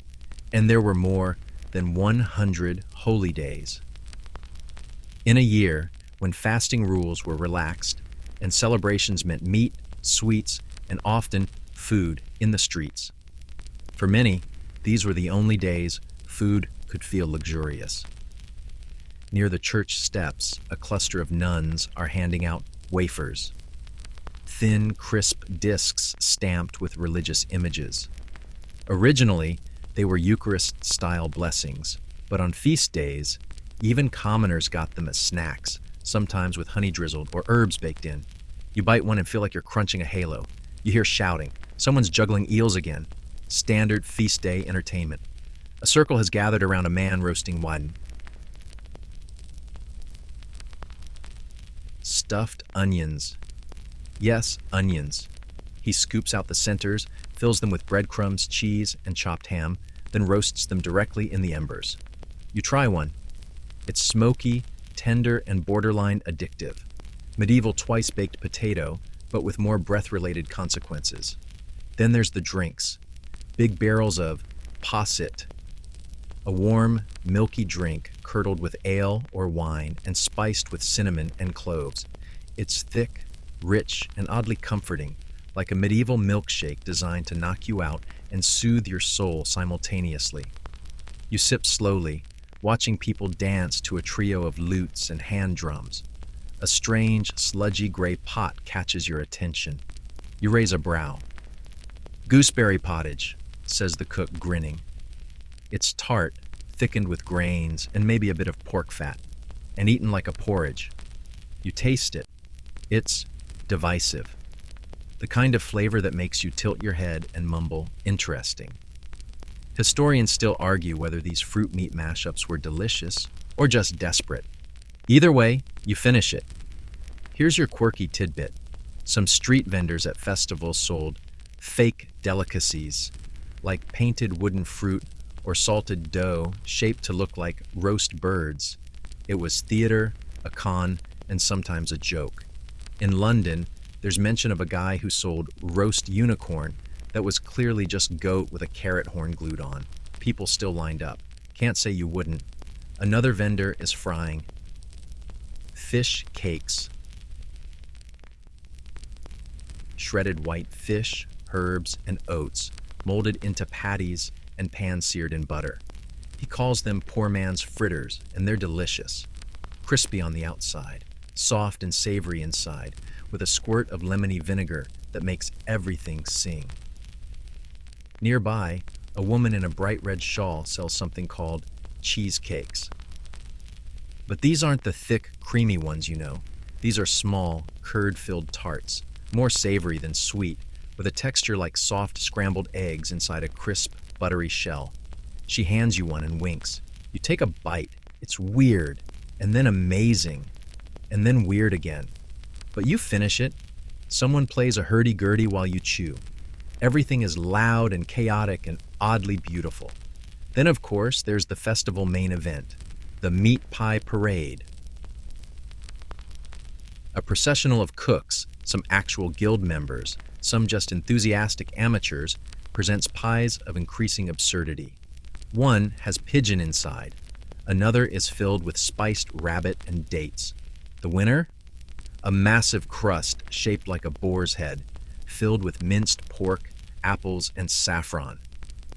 and there were more than 100 holy days. In a year, when fasting rules were relaxed and celebrations meant meat, sweets, and often food in the streets. For many, these were the only days food could feel luxurious. Near the church steps, a cluster of nuns are handing out wafers. Thin, crisp discs stamped with religious images. Originally, they were Eucharist-style blessings, but on feast days, even commoners got them as snacks, sometimes with honey drizzled or herbs baked in. You bite one and feel like you're crunching a halo. You hear shouting. Someone's juggling eels again. Standard feast day entertainment. A circle has gathered around a man roasting wine. Stuffed onions. Yes, onions. He scoops out the centers, fills them with breadcrumbs, cheese, and chopped ham, then roasts them directly in the embers. You try one. It's smoky, tender, and borderline addictive. Medieval twice-baked potato, but with more breath-related consequences. Then there's the drinks. Big barrels of posset, a warm, milky drink curdled with ale or wine and spiced with cinnamon and cloves. It's thick, rich, and oddly comforting, like a medieval milkshake designed to knock you out and soothe your soul simultaneously. You sip slowly, watching people dance to a trio of lutes and hand drums. A strange, sludgy gray pot catches your attention. You raise a brow. "Gooseberry pottage," says the cook, grinning. It's tart, thickened with grains and maybe a bit of pork fat, and eaten like a porridge. You taste it. It's divisive. The kind of flavor that makes you tilt your head and mumble, "Interesting." Historians still argue whether these fruit-meat mashups were delicious or just desperate. Either way, you finish it. Here's your quirky tidbit. Some street vendors at festivals sold fake delicacies, like painted wooden fruit or salted dough shaped to look like roast birds. It was theater, a con, and sometimes a joke. In London, there's mention of a guy who sold roast unicorn that was clearly just goat with a carrot horn glued on. People still lined up. Can't say you wouldn't. Another vendor is frying fish cakes. shredded white fish, herbs, and oats, molded into patties and pan-seared in butter. He calls them poor man's fritters, and they're delicious. Crispy on the outside, soft and savory inside, with a squirt of lemony vinegar that makes everything sing. Nearby, a woman in a bright red shawl sells something called cheesecakes. But these aren't the thick, creamy ones, you know. These are small, curd-filled tarts, more savory than sweet, with a texture like soft scrambled eggs inside a crisp, buttery shell. She hands you one and winks. You take a bite. It's weird, and then amazing, and then weird again. But you finish it. Someone plays a hurdy-gurdy while you chew. Everything is loud and chaotic and oddly beautiful. Then, of course, there's the festival main event, the meat pie parade. A processional of cooks, some actual guild members, some just enthusiastic amateurs, presents pies of increasing absurdity. One has pigeon inside. Another is filled with spiced rabbit and dates. The winner? A massive crust shaped like a boar's head, filled with minced pork, apples, and saffron.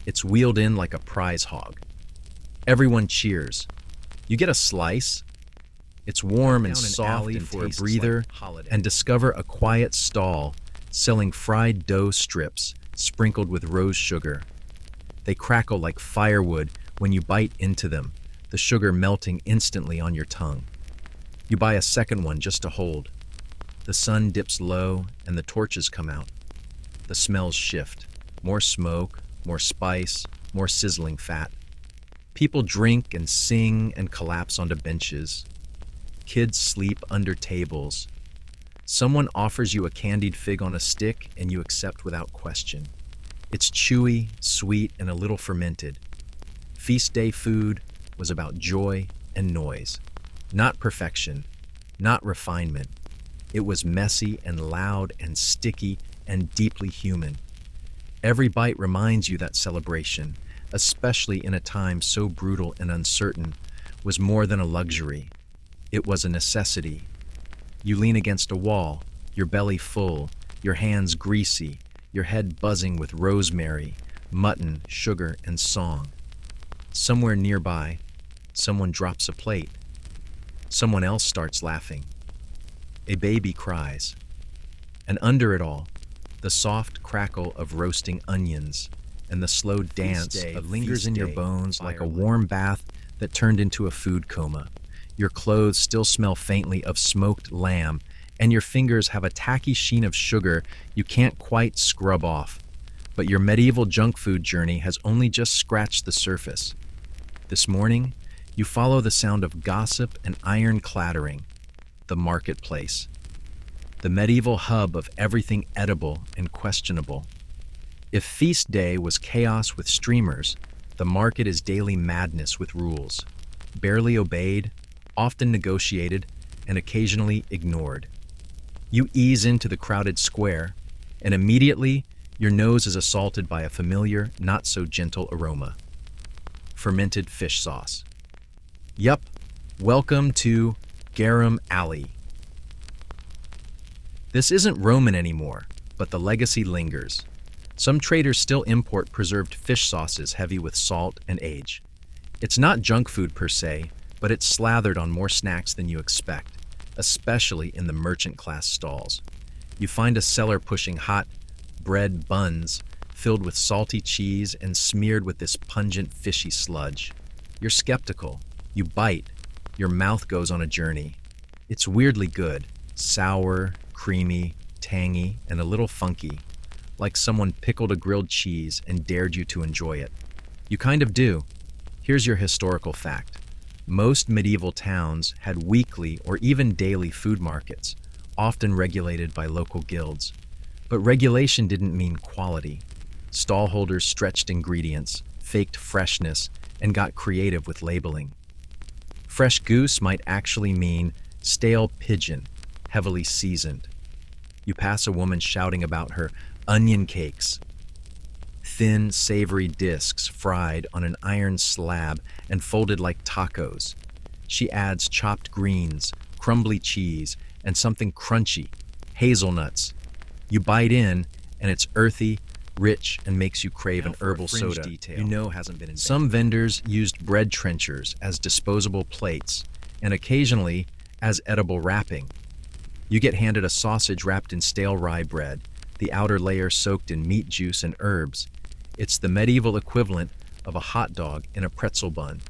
It's wheeled in like a prize hog. Everyone cheers. You get a slice. It's warm and soft and for a breather, and discover a quiet stall selling fried dough strips sprinkled with rose sugar. They crackle like firewood when you bite into them, the sugar melting instantly on your tongue. You buy a second one just to hold. The sun dips low and the torches come out. The smells shift. More smoke, more spice, more sizzling fat. People drink and sing and collapse onto benches. Kids sleep under tables. Someone offers you a candied fig on a stick and you accept without question. It's chewy, sweet, and a little fermented. Feast day food was about joy and noise. Not perfection, not refinement. It was messy and loud and sticky and deeply human. Every bite reminds you that celebration, especially in a time so brutal and uncertain, was more than a luxury. It was a necessity. You lean against a wall, your belly full, your hands greasy, your head buzzing with rosemary, mutton, sugar, and song. Somewhere nearby, someone drops a plate. Someone else starts laughing. A baby cries. And under it all, the soft crackle of roasting onions and the slow dance that lingers in your bones like a warm bath that turned into a food coma. Your clothes still smell faintly of smoked lamb, and your fingers have a tacky sheen of sugar you can't quite scrub off. But your medieval junk food journey has only just scratched the surface. This morning, you follow the sound of gossip and iron clattering, the marketplace, the medieval hub of everything edible and questionable. If feast day was chaos with streamers, the market is daily madness with rules, barely obeyed, often negotiated, and occasionally ignored. You ease into the crowded square, and immediately your nose is assaulted by a familiar, not-so-gentle aroma. Fermented fish sauce. Yup, welcome to Garum Alley. This isn't Roman anymore, but the legacy lingers. Some traders still import preserved fish sauces heavy with salt and age. It's not junk food per se, but it's slathered on more snacks than you expect, especially in the merchant class stalls. You find a seller pushing hot bread buns filled with salty cheese and smeared with this pungent fishy sludge. You're skeptical. You bite. Your mouth goes on a journey. It's weirdly good, sour, creamy, tangy, and a little funky, like someone pickled a grilled cheese and dared you to enjoy it. You kind of do. Here's your historical fact. Most medieval towns had weekly or even daily food markets, often regulated by local guilds. But regulation didn't mean quality. Stallholders stretched ingredients, faked freshness, and got creative with labeling. Fresh goose might actually mean stale pigeon, heavily seasoned. You pass a woman shouting about her onion cakes, thin, savory discs fried on an iron slab and folded like tacos. She adds chopped greens, crumbly cheese, and something crunchy, hazelnuts. You bite in, and it's earthy, rich, and makes you crave an herbal soda detail. you know hasn't been invented. Some vendors used bread trenchers as disposable plates, and occasionally as edible wrapping. You get handed a sausage wrapped in stale rye bread, the outer layer soaked in meat juice and herbs. It's the medieval equivalent of a hot dog in a pretzel bun.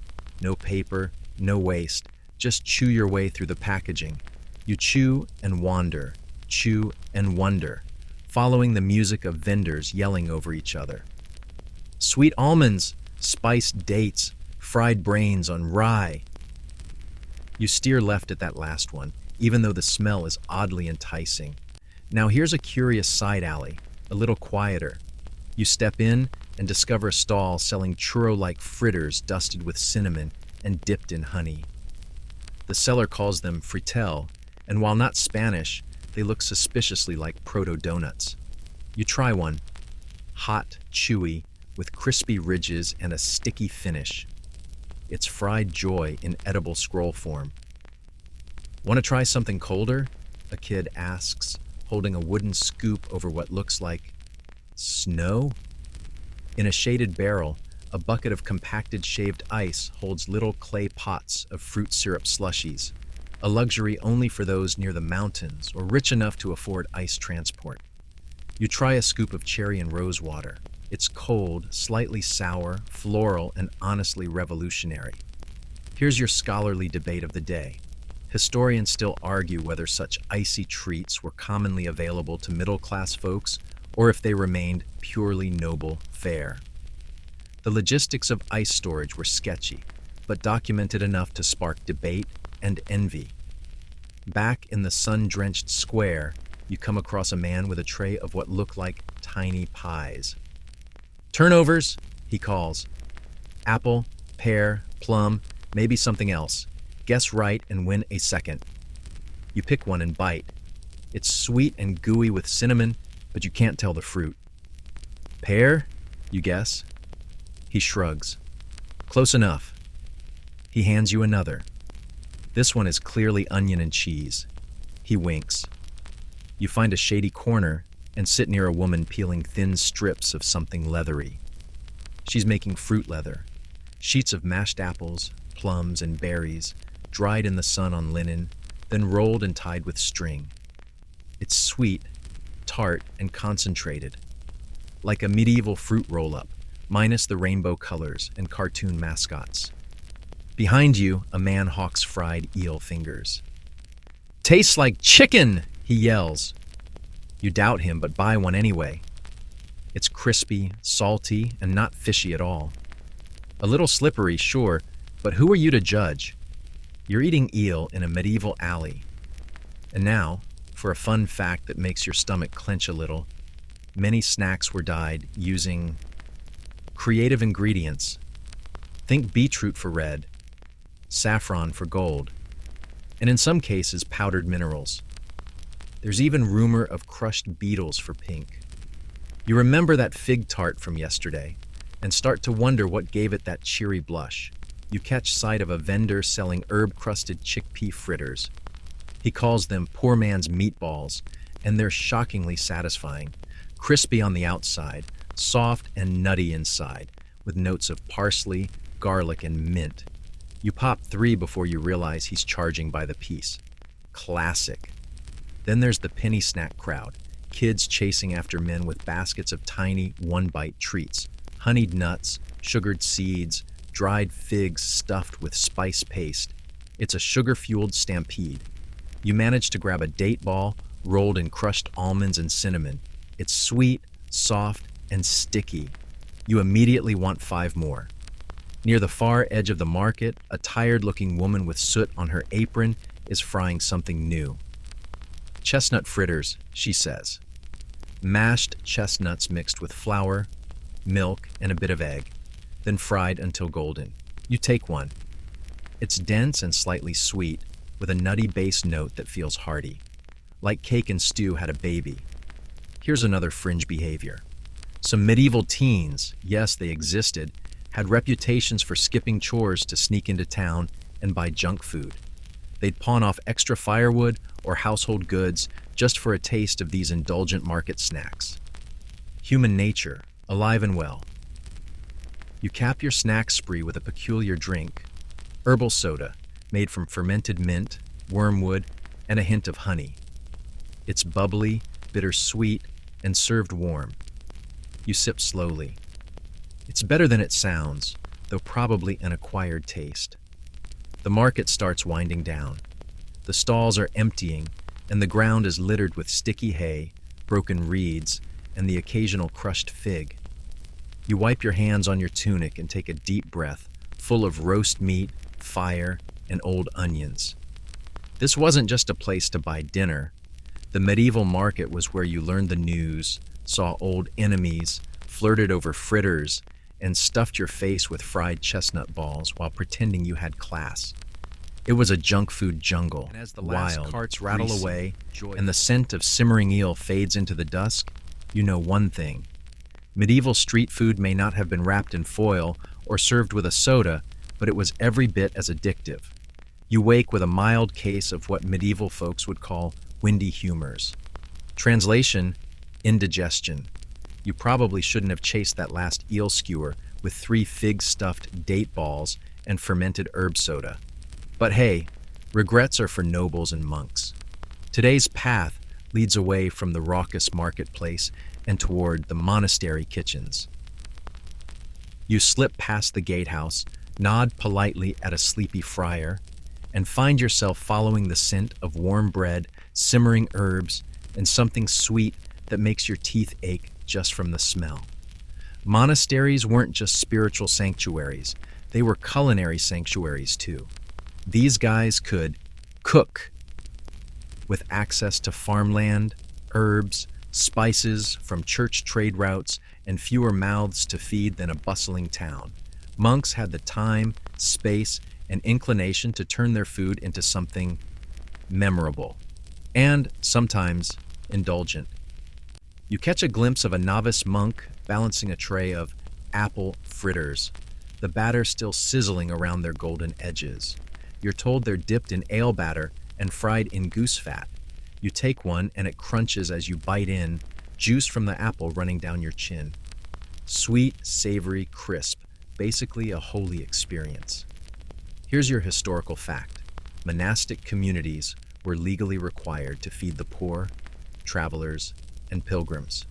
No paper, no waste, just chew your way through the packaging. You chew and wander, chew and wonder, following the music of vendors yelling over each other. Sweet almonds, spiced dates, fried brains on rye. You steer left at that last one, even though the smell is oddly enticing. Now here's a curious side alley, a little quieter. You step in and discover a stall selling churro-like fritters dusted with cinnamon and dipped in honey. The seller calls them fritel, and while not Spanish, they look suspiciously like proto-donuts. You try one. Hot, chewy, with crispy ridges and a sticky finish. It's fried joy in edible scroll form. Want to try something colder? A kid asks, holding a wooden scoop over what looks like snow. In a shaded barrel, a bucket of compacted shaved ice holds little clay pots of fruit syrup slushies, a luxury only for those near the mountains or rich enough to afford ice transport. You try a scoop of cherry and rose water. It's cold, slightly sour, floral, and honestly revolutionary. Here's your scholarly debate of the day. Historians still argue whether such icy treats were commonly available to middle-class folks or if they remained purely noble fare. The logistics of ice storage were sketchy, but documented enough to spark debate and envy. Back in the sun-drenched square, you come across a man with a tray of what look like tiny pies. Turnovers, he calls. Apple, pear, plum, maybe something else. Guess right and win a second. You pick one and bite. It's sweet and gooey with cinnamon, but you can't tell the fruit. Pear, you guess? He shrugs. Close enough. He hands you another. This one is clearly onion and cheese. He winks. You find a shady corner and sit near a woman peeling thin strips of something leathery. She's making fruit leather. Sheets of mashed apples, plums, and berries, dried in the sun on linen, then rolled and tied with string. It's sweet, tart, and concentrated, like a medieval fruit roll-up, minus the rainbow colors and cartoon mascots. Behind you, a man hawks fried eel fingers. Tastes like chicken, he yells. You doubt him, but buy one anyway. It's crispy, salty, and not fishy at all. A little slippery, sure, but who are you to judge? You're eating eel in a medieval alley. And now, for a fun fact that makes your stomach clench a little, many snacks were dyed using creative ingredients. Think beetroot for red, saffron for gold, and in some cases powdered minerals. There's even rumor of crushed beetles for pink. You remember that fig tart from yesterday and start to wonder what gave it that cheery blush. You catch sight of a vendor selling herb-crusted chickpea fritters. He calls them poor man's meatballs, and they're shockingly satisfying. Crispy on the outside, soft and nutty inside, with notes of parsley, garlic, and mint. You pop 3 before you realize he's charging by the piece. Classic. Then there's the penny snack crowd, kids chasing after men with baskets of tiny, one-bite treats, honeyed nuts, sugared seeds, dried figs stuffed with spice paste. It's a sugar-fueled stampede. You manage to grab a date ball rolled in crushed almonds and cinnamon. It's sweet, soft, and sticky. You immediately want 5 more. Near the far edge of the market, a tired-looking woman with soot on her apron is frying something new. Chestnut fritters, she says. Mashed chestnuts mixed with flour, milk, and a bit of egg, then fried until golden. You take one. It's dense and slightly sweet, with a nutty base note that feels hearty. Like cake and stew had a baby. Here's another fringe behavior. Some medieval teens, yes, they existed, had reputations for skipping chores to sneak into town and buy junk food. They'd pawn off extra firewood or household goods just for a taste of these indulgent market snacks. Human nature, alive and well. You cap your snack spree with a peculiar drink, herbal soda, made from fermented mint, wormwood, and a hint of honey. It's bubbly, bittersweet, and served warm. You sip slowly. It's better than it sounds, though probably an acquired taste. The market starts winding down. The stalls are emptying, and the ground is littered with sticky hay, broken reeds, and the occasional crushed fig. You wipe your hands on your tunic and take a deep breath, full of roast meat, fire, and old onions. This wasn't just a place to buy dinner. The medieval market was where you learned the news, saw old enemies, flirted over fritters, and stuffed your face with fried chestnut balls while pretending you had class. It was a junk food jungle, And as the last wild, carts rattle greasy, away, and the scent of simmering eel fades into the dusk. You know one thing. Medieval street food may not have been wrapped in foil or served with a soda, but it was every bit as addictive. You wake with a mild case of what medieval folks would call windy humors. Translation: indigestion. You probably shouldn't have chased that last eel skewer with 3 fig-stuffed date balls and fermented herb soda. But hey, regrets are for nobles and monks. Today's path leads away from the raucous marketplace and toward the monastery kitchens. You slip past the gatehouse, nod politely at a sleepy friar, and find yourself following the scent of warm bread, simmering herbs, and something sweet that makes your teeth ache just from the smell. Monasteries weren't just spiritual sanctuaries, they were culinary sanctuaries too. These guys could cook with access to farmland, herbs, spices from church trade routes, and fewer mouths to feed than a bustling town. Monks had the time, space, and inclination to turn their food into something memorable, and sometimes indulgent. You catch a glimpse of a novice monk balancing a tray of apple fritters, the batter still sizzling around their golden edges. You're told they're dipped in ale batter and fried in goose fat. You take one and it crunches as you bite in, juice from the apple running down your chin. Sweet, savory, crisp, basically a holy experience. Here's your historical fact. Monastic communities were legally required to feed the poor, travelers, and pilgrims.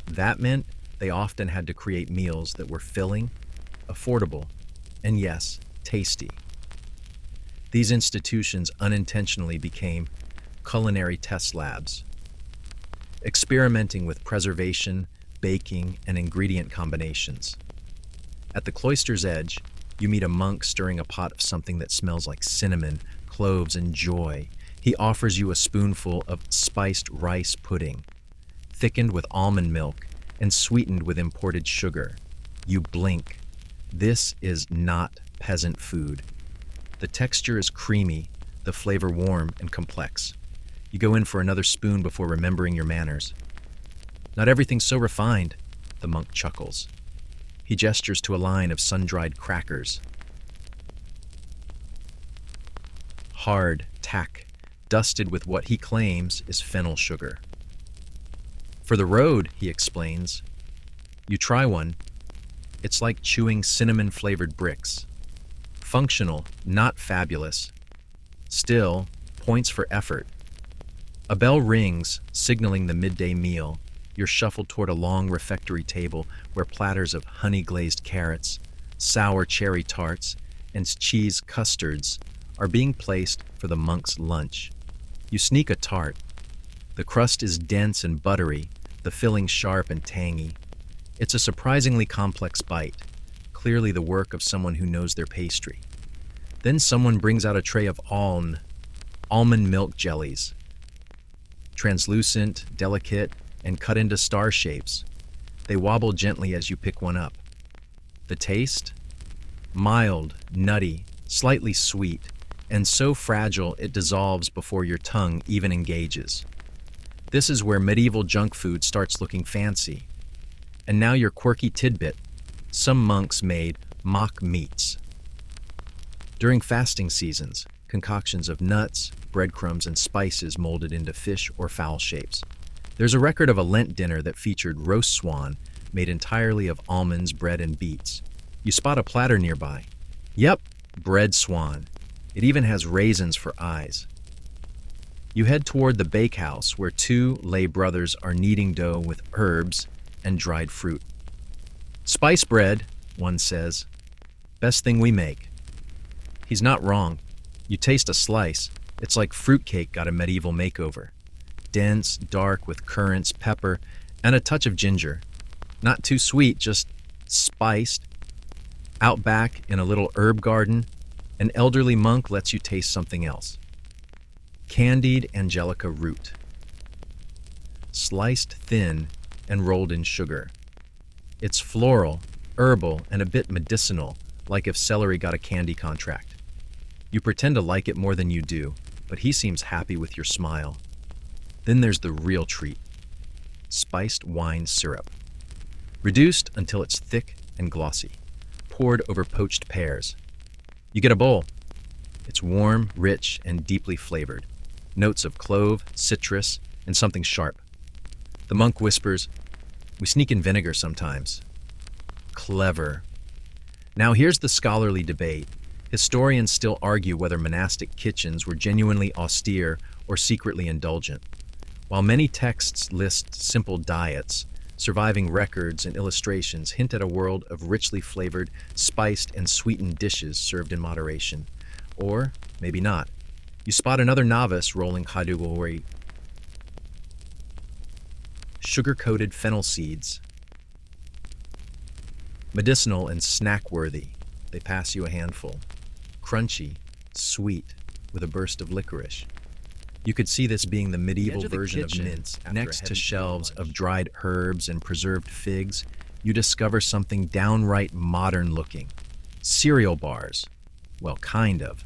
That meant they often had to create meals that were filling, affordable, and yes, tasty. These institutions unintentionally became culinary test labs, experimenting with preservation, baking, and ingredient combinations. At the cloister's edge, you meet a monk stirring a pot of something that smells like cinnamon, cloves, and joy. He offers you a spoonful of spiced rice pudding, thickened with almond milk and sweetened with imported sugar. You blink. This is not peasant food. The texture is creamy, the flavor warm and complex. You go in for another spoon before remembering your manners. Not everything's so refined, the monk chuckles. He gestures to a line of sun-dried crackers. Hard tack, dusted with what he claims is fennel sugar. For the road, he explains. You try one. It's like chewing cinnamon-flavored bricks. Functional, not fabulous. Still, points for effort. A bell rings, signaling the midday meal. You're shuffled toward a long refectory table where platters of honey-glazed carrots, sour cherry tarts, and cheese custards are being placed for the monk's lunch. You sneak a tart. The crust is dense and buttery, the filling sharp and tangy. It's a surprisingly complex bite, clearly the work of someone who knows their pastry. Then someone brings out a tray of almond milk jellies. Translucent, delicate, and cut into star shapes. They wobble gently as you pick one up. The taste? Mild, nutty, slightly sweet, and so fragile it dissolves before your tongue even engages. This is where medieval junk food starts looking fancy. And now your quirky tidbit. Some monks made mock meats. During fasting seasons, concoctions of nuts, breadcrumbs, and spices molded into fish or fowl shapes. There's a record of a Lent dinner that featured roast swan made entirely of almonds, bread, and beets. You spot a platter nearby. Yep, bread swan. It even has raisins for eyes. You head toward the bakehouse where two lay brothers are kneading dough with herbs and dried fruit. Spice bread, one says. Best thing we make. He's not wrong. You taste a slice. It's like fruitcake got a medieval makeover. Dense, dark, with currants, pepper, and a touch of ginger. Not too sweet, just spiced. Out back in a little herb garden, an elderly monk lets you taste something else. Candied angelica root. Sliced thin and rolled in sugar. It's floral, herbal, and a bit medicinal, like if celery got a candy contract. You pretend to like it more than you do, but he seems happy with your smile. Then there's the real treat. Spiced wine syrup. Reduced until it's thick and glossy. Poured over poached pears. You get a bowl. It's warm, rich, and deeply flavored. Notes of clove, citrus, and something sharp. The monk whispers, "We sneak in vinegar sometimes." Clever. Now here's the scholarly debate. Historians still argue whether monastic kitchens were genuinely austere or secretly indulgent. While many texts list simple diets, surviving records and illustrations hint at a world of richly flavored, spiced, and sweetened dishes served in moderation. Or maybe not. You spot another novice rolling hadugori, sugar-coated fennel seeds. Medicinal and snack-worthy, they pass you a handful. Crunchy, sweet, with a burst of licorice. You could see this being the medieval version of mince. Next to shelves of dried herbs and preserved figs, you discover something downright modern-looking. Cereal bars. Well, kind of.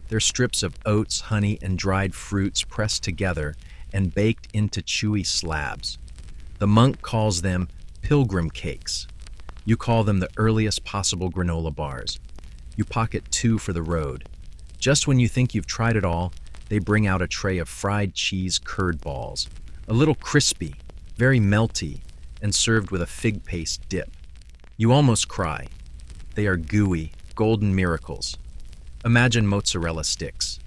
They're strips of oats, honey, and dried fruits pressed together and baked into chewy slabs. The monk calls them pilgrim cakes. You call them the earliest possible granola bars. You pocket 2 for the road. Just when you think you've tried it all, they bring out a tray of fried cheese curd balls, a little crispy, very melty, and served with a fig paste dip. You almost cry. They are gooey, golden miracles. Imagine mozzarella sticks,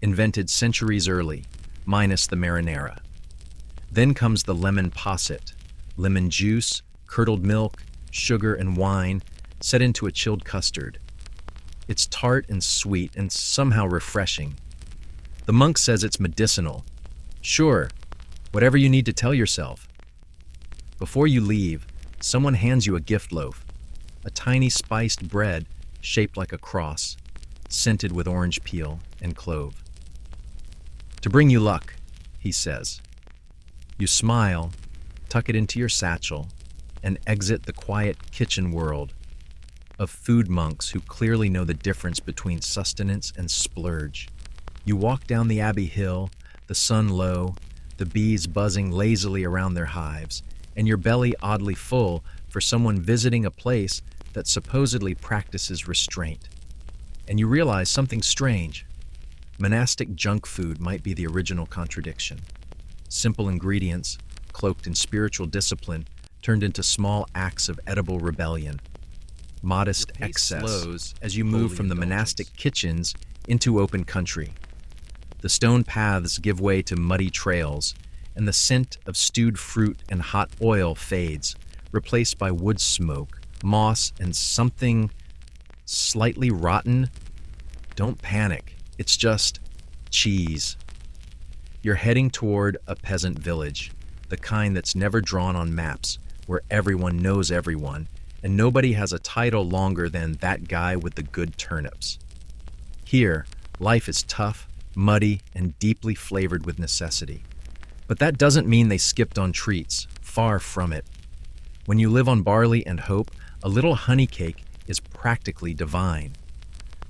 invented centuries early, minus the marinara. Then comes the lemon posset, lemon juice, curdled milk, sugar, and wine set into a chilled custard. It's tart and sweet and somehow refreshing. The monk says it's medicinal. Sure, whatever you need to tell yourself. Before you leave, someone hands you a gift loaf, a tiny spiced bread shaped like a cross, scented with orange peel and clove. To bring you luck, he says. You smile, tuck it into your satchel, and exit the quiet kitchen world of food monks who clearly know the difference between sustenance and splurge. You walk down the Abbey Hill, the sun low, the bees buzzing lazily around their hives, and your belly oddly full for someone visiting a place that supposedly practices restraint. And you realize something strange. Monastic junk food might be the original contradiction. Simple ingredients, cloaked in spiritual discipline, turned into small acts of edible rebellion. Modest excess slows as you move from the monastic kitchens into open country. The stone paths give way to muddy trails, and the scent of stewed fruit and hot oil fades, replaced by wood smoke, moss, and something slightly rotten. Don't panic, it's just cheese. You're heading toward a peasant village, the kind that's never drawn on maps, where everyone knows everyone, and nobody has a title longer than that guy with the good turnips. Here, life is tough, muddy, and deeply flavored with necessity. But that doesn't mean they skipped on treats, far from it. When you live on barley and hope, a little honey cake is practically divine.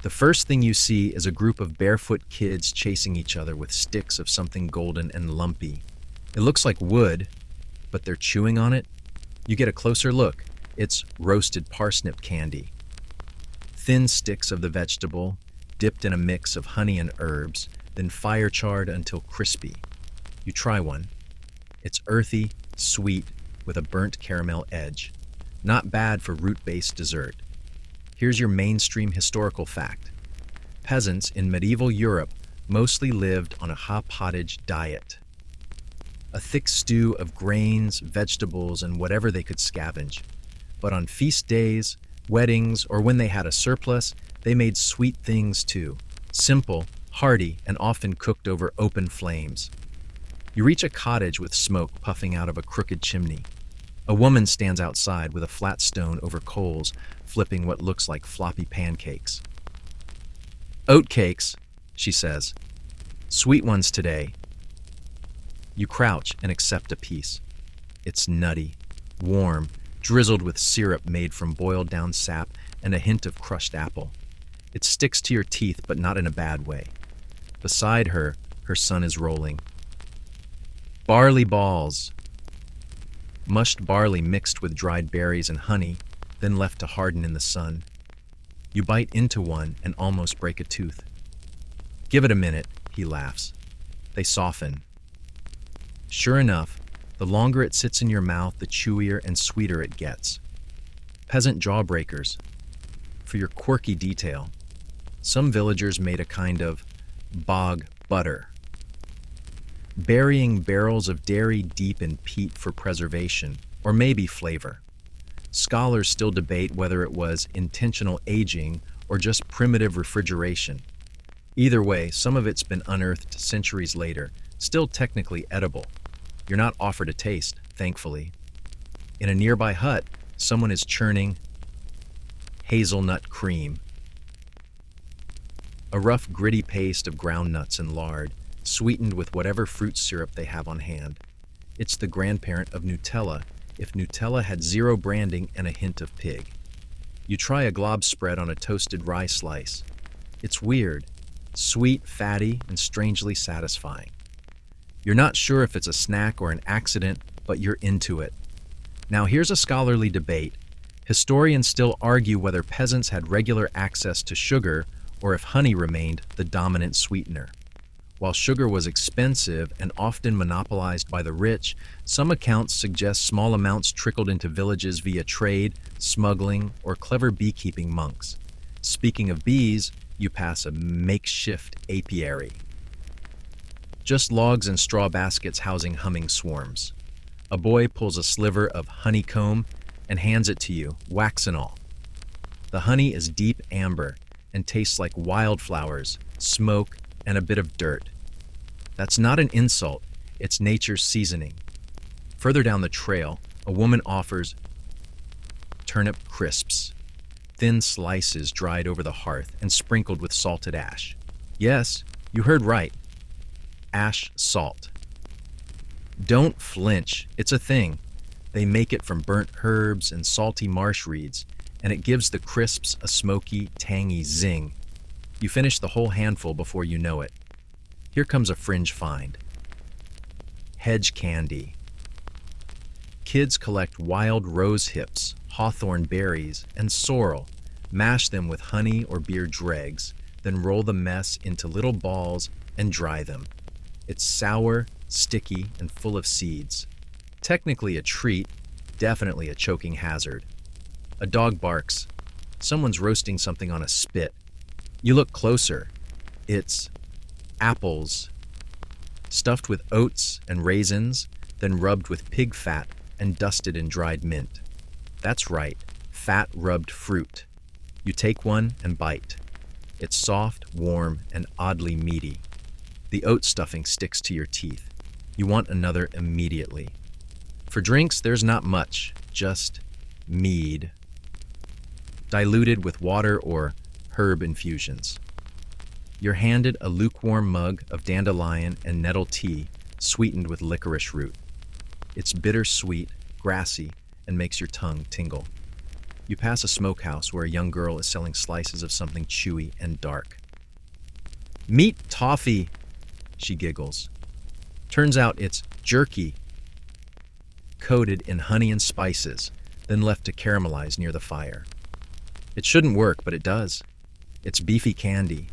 The first thing you see is a group of barefoot kids chasing each other with sticks of something golden and lumpy. It looks like wood, but they're chewing on it. You get a closer look. It's roasted parsnip candy. Thin sticks of the vegetable, dipped in a mix of honey and herbs, then fire charred until crispy. You try one. It's earthy, sweet, with a burnt caramel edge. Not bad for root-based dessert. Here's your mainstream historical fact. Peasants in medieval Europe mostly lived on a hot pottage diet. A thick stew of grains, vegetables, and whatever they could scavenge. But on feast days, weddings, or when they had a surplus, they made sweet things too. Simple, hearty, and often cooked over open flames. You reach a cottage with smoke puffing out of a crooked chimney. A woman stands outside with a flat stone over coals, flipping what looks like floppy pancakes. "Oat cakes," she says. "Sweet ones today." You crouch and accept a piece. It's nutty, warm, drizzled with syrup made from boiled down sap and a hint of crushed apple. It sticks to your teeth, but not in a bad way. Beside her, her son is rolling. Barley balls. Mushed barley mixed with dried berries and honey, then left to harden in the sun. You bite into one and almost break a tooth. "Give it a minute," he laughs. They soften. Sure enough, the longer it sits in your mouth, the chewier and sweeter it gets. Peasant jawbreakers. For your quirky detail, some villagers made a kind of bog butter, burying barrels of dairy deep in peat for preservation, or maybe flavor. Scholars still debate whether it was intentional aging or just primitive refrigeration. Either way, some of it's been unearthed centuries later, still technically edible. You're not offered a taste, thankfully. In a nearby hut, someone is churning hazelnut cream. A rough, gritty paste of ground nuts and lard, sweetened with whatever fruit syrup they have on hand. It's the grandparent of Nutella, if Nutella had zero branding and a hint of pig. You try a glob spread on a toasted rye slice. It's weird, sweet, fatty, and strangely satisfying. You're not sure if it's a snack or an accident, but you're into it. Now here's a scholarly debate. Historians still argue whether peasants had regular access to sugar or if honey remained the dominant sweetener. While sugar was expensive and often monopolized by the rich, some accounts suggest small amounts trickled into villages via trade, smuggling, or clever beekeeping monks. Speaking of bees, you pass a makeshift apiary. Just logs and straw baskets housing humming swarms. A boy pulls a sliver of honeycomb and hands it to you, wax and all. The honey is deep amber and tastes like wildflowers, smoke, and a bit of dirt. That's not an insult, it's nature's seasoning. Further down the trail, a woman offers turnip crisps, thin slices dried over the hearth and sprinkled with salted ash. Yes, you heard right. Ash salt. Don't flinch, it's a thing. They make it from burnt herbs and salty marsh reeds, and it gives the crisps a smoky, tangy zing. You finish the whole handful before you know it. Here comes a fringe find. Hedge candy. Kids collect wild rose hips, hawthorn berries, and sorrel, mash them with honey or beer dregs, then roll the mess into little balls and dry them. It's sour, sticky, and full of seeds. Technically a treat, definitely a choking hazard. A dog barks. Someone's roasting something on a spit. You look closer. It's apples, stuffed with oats and raisins, then rubbed with pig fat and dusted in dried mint. That's right, fat-rubbed fruit. You take one and bite. It's soft, warm, and oddly meaty. The oat stuffing sticks to your teeth. You want another immediately. For drinks, there's not much, just mead, diluted with water or herb infusions. You're handed a lukewarm mug of dandelion and nettle tea sweetened with licorice root. It's bittersweet, grassy, and makes your tongue tingle. You pass a smokehouse where a young girl is selling slices of something chewy and dark. "Meat toffee," she giggles. Turns out it's jerky, coated in honey and spices, then left to caramelize near the fire. It shouldn't work, but it does. It's beefy candy,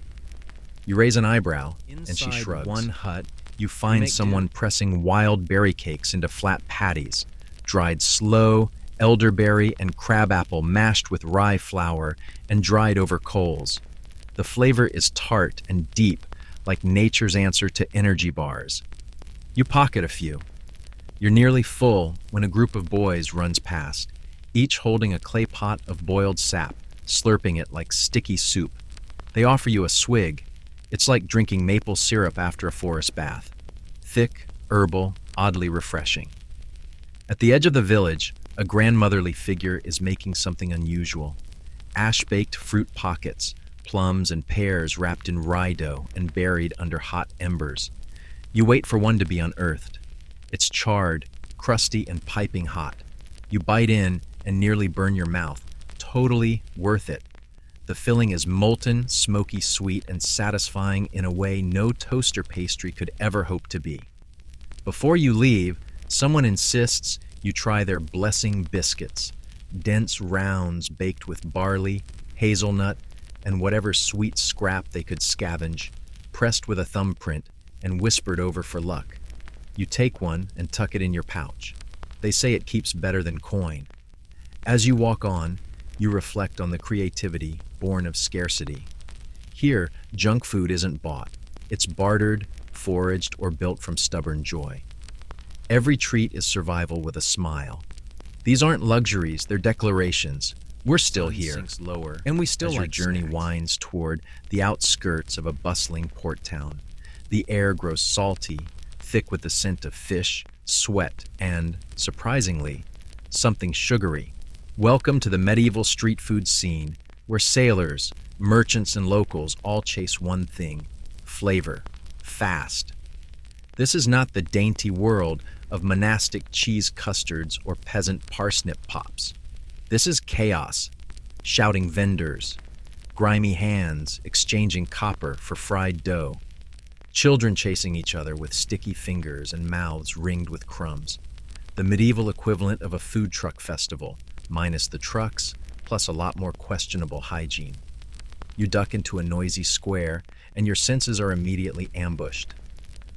You raise an eyebrow, and she Inside shrugs. one Hut, you find make someone pressing wild berry cakes into flat patties, dried sloe, elderberry, and crabapple mashed with rye flour and dried over coals. The flavor is tart and deep, like nature's answer to energy bars. You pocket a few. You're nearly full when a group of boys runs past, each holding a clay pot of boiled sap, slurping it like sticky soup. They offer you a swig. It's like drinking maple syrup after a forest bath. Thick, herbal, oddly refreshing. At the edge of the village, a grandmotherly figure is making something unusual. Ash-baked fruit pockets, plums and pears wrapped in rye dough and buried under hot embers. You wait for one to be unearthed. It's charred, crusty, and piping hot. You bite in and nearly burn your mouth. Totally worth it. The filling is molten, smoky sweet, and satisfying in a way no toaster pastry could ever hope to be. Before you leave, someone insists you try their blessing biscuits, dense rounds baked with barley, hazelnut, and whatever sweet scrap they could scavenge, pressed with a thumbprint and whispered over for luck. You take one and tuck it in your pouch. They say it keeps better than coin. As you walk on, you reflect on the creativity born of scarcity. Here, junk food isn't bought. It's bartered, foraged, or built from stubborn joy. Every treat is survival with a smile. These aren't luxuries, they're declarations. We're still here, sinks lower, and we still like journey snacks. Winds toward the outskirts of a bustling port town. The air grows salty, thick with the scent of fish, sweat, and, surprisingly, something sugary. Welcome to the medieval street food scene, where sailors, merchants, and locals all chase one thing: flavor, fast. This is not the dainty world of monastic cheese custards or peasant parsnip pops. This is chaos, shouting vendors, grimy hands exchanging copper for fried dough, children chasing each other with sticky fingers and mouths ringed with crumbs. The medieval equivalent of a food truck festival, minus the trucks, plus a lot more questionable hygiene. You duck into a noisy square, and your senses are immediately ambushed.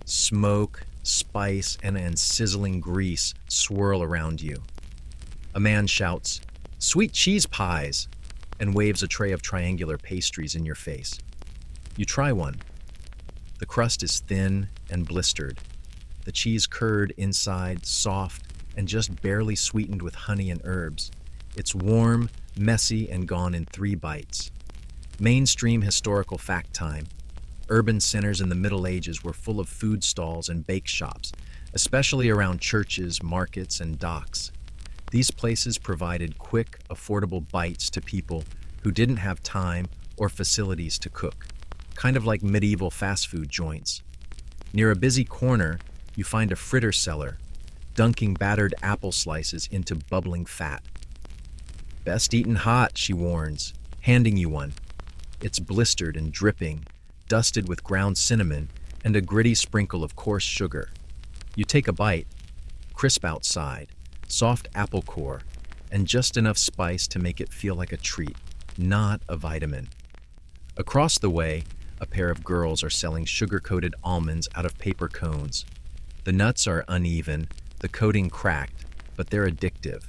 Smoke, spice, and sizzling grease swirl around you. A man shouts, "Sweet cheese pies!" and waves a tray of triangular pastries in your face. You try one. The crust is thin and blistered. The cheese curd inside, soft, and just barely sweetened with honey and herbs. It's warm, messy, and gone in 3 bites. Mainstream historical fact time. Urban centers in the Middle Ages were full of food stalls and bake shops, especially around churches, markets, and docks. These places provided quick, affordable bites to people who didn't have time or facilities to cook, kind of like medieval fast food joints. Near a busy corner, you find a fritter seller, dunking battered apple slices into bubbling fat. "Best eaten hot," she warns, handing you one. It's blistered and dripping, dusted with ground cinnamon and a gritty sprinkle of coarse sugar. You take a bite, crisp outside, soft apple core, and just enough spice to make it feel like a treat, not a vitamin. Across the way, a pair of girls are selling sugar-coated almonds out of paper cones. The nuts are uneven, the coating cracked, but they're addictive.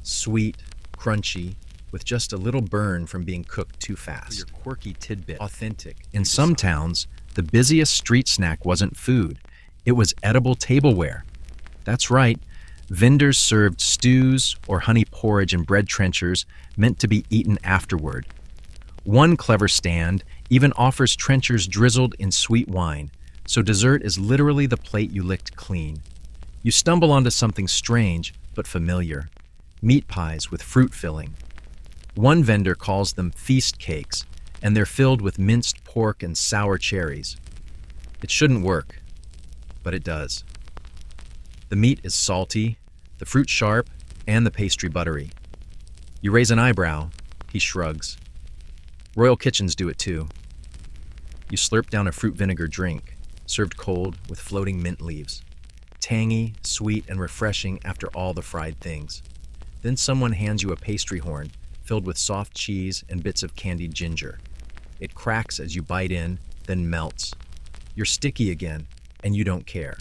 Sweet, crunchy, with just a little burn from being cooked too fast. Your quirky tidbit. Authentic. In some towns, the busiest street snack wasn't food. It was edible tableware. That's right. Vendors served stews or honey porridge in bread trenchers meant to be eaten afterward. One clever stand even offers trenchers drizzled in sweet wine, so dessert is literally the plate you licked clean. You stumble onto something strange but familiar: meat pies with fruit filling. One vendor calls them feast cakes, and they're filled with minced pork and sour cherries. It shouldn't work, but it does. The meat is salty, the fruit sharp, and the pastry buttery. You raise an eyebrow, he shrugs. Royal kitchens do it too. You slurp down a fruit vinegar drink, served cold with floating mint leaves. Tangy, sweet, and refreshing after all the fried things. Then someone hands you a pastry horn filled with soft cheese and bits of candied ginger. It cracks as you bite in, then melts. You're sticky again, and you don't care.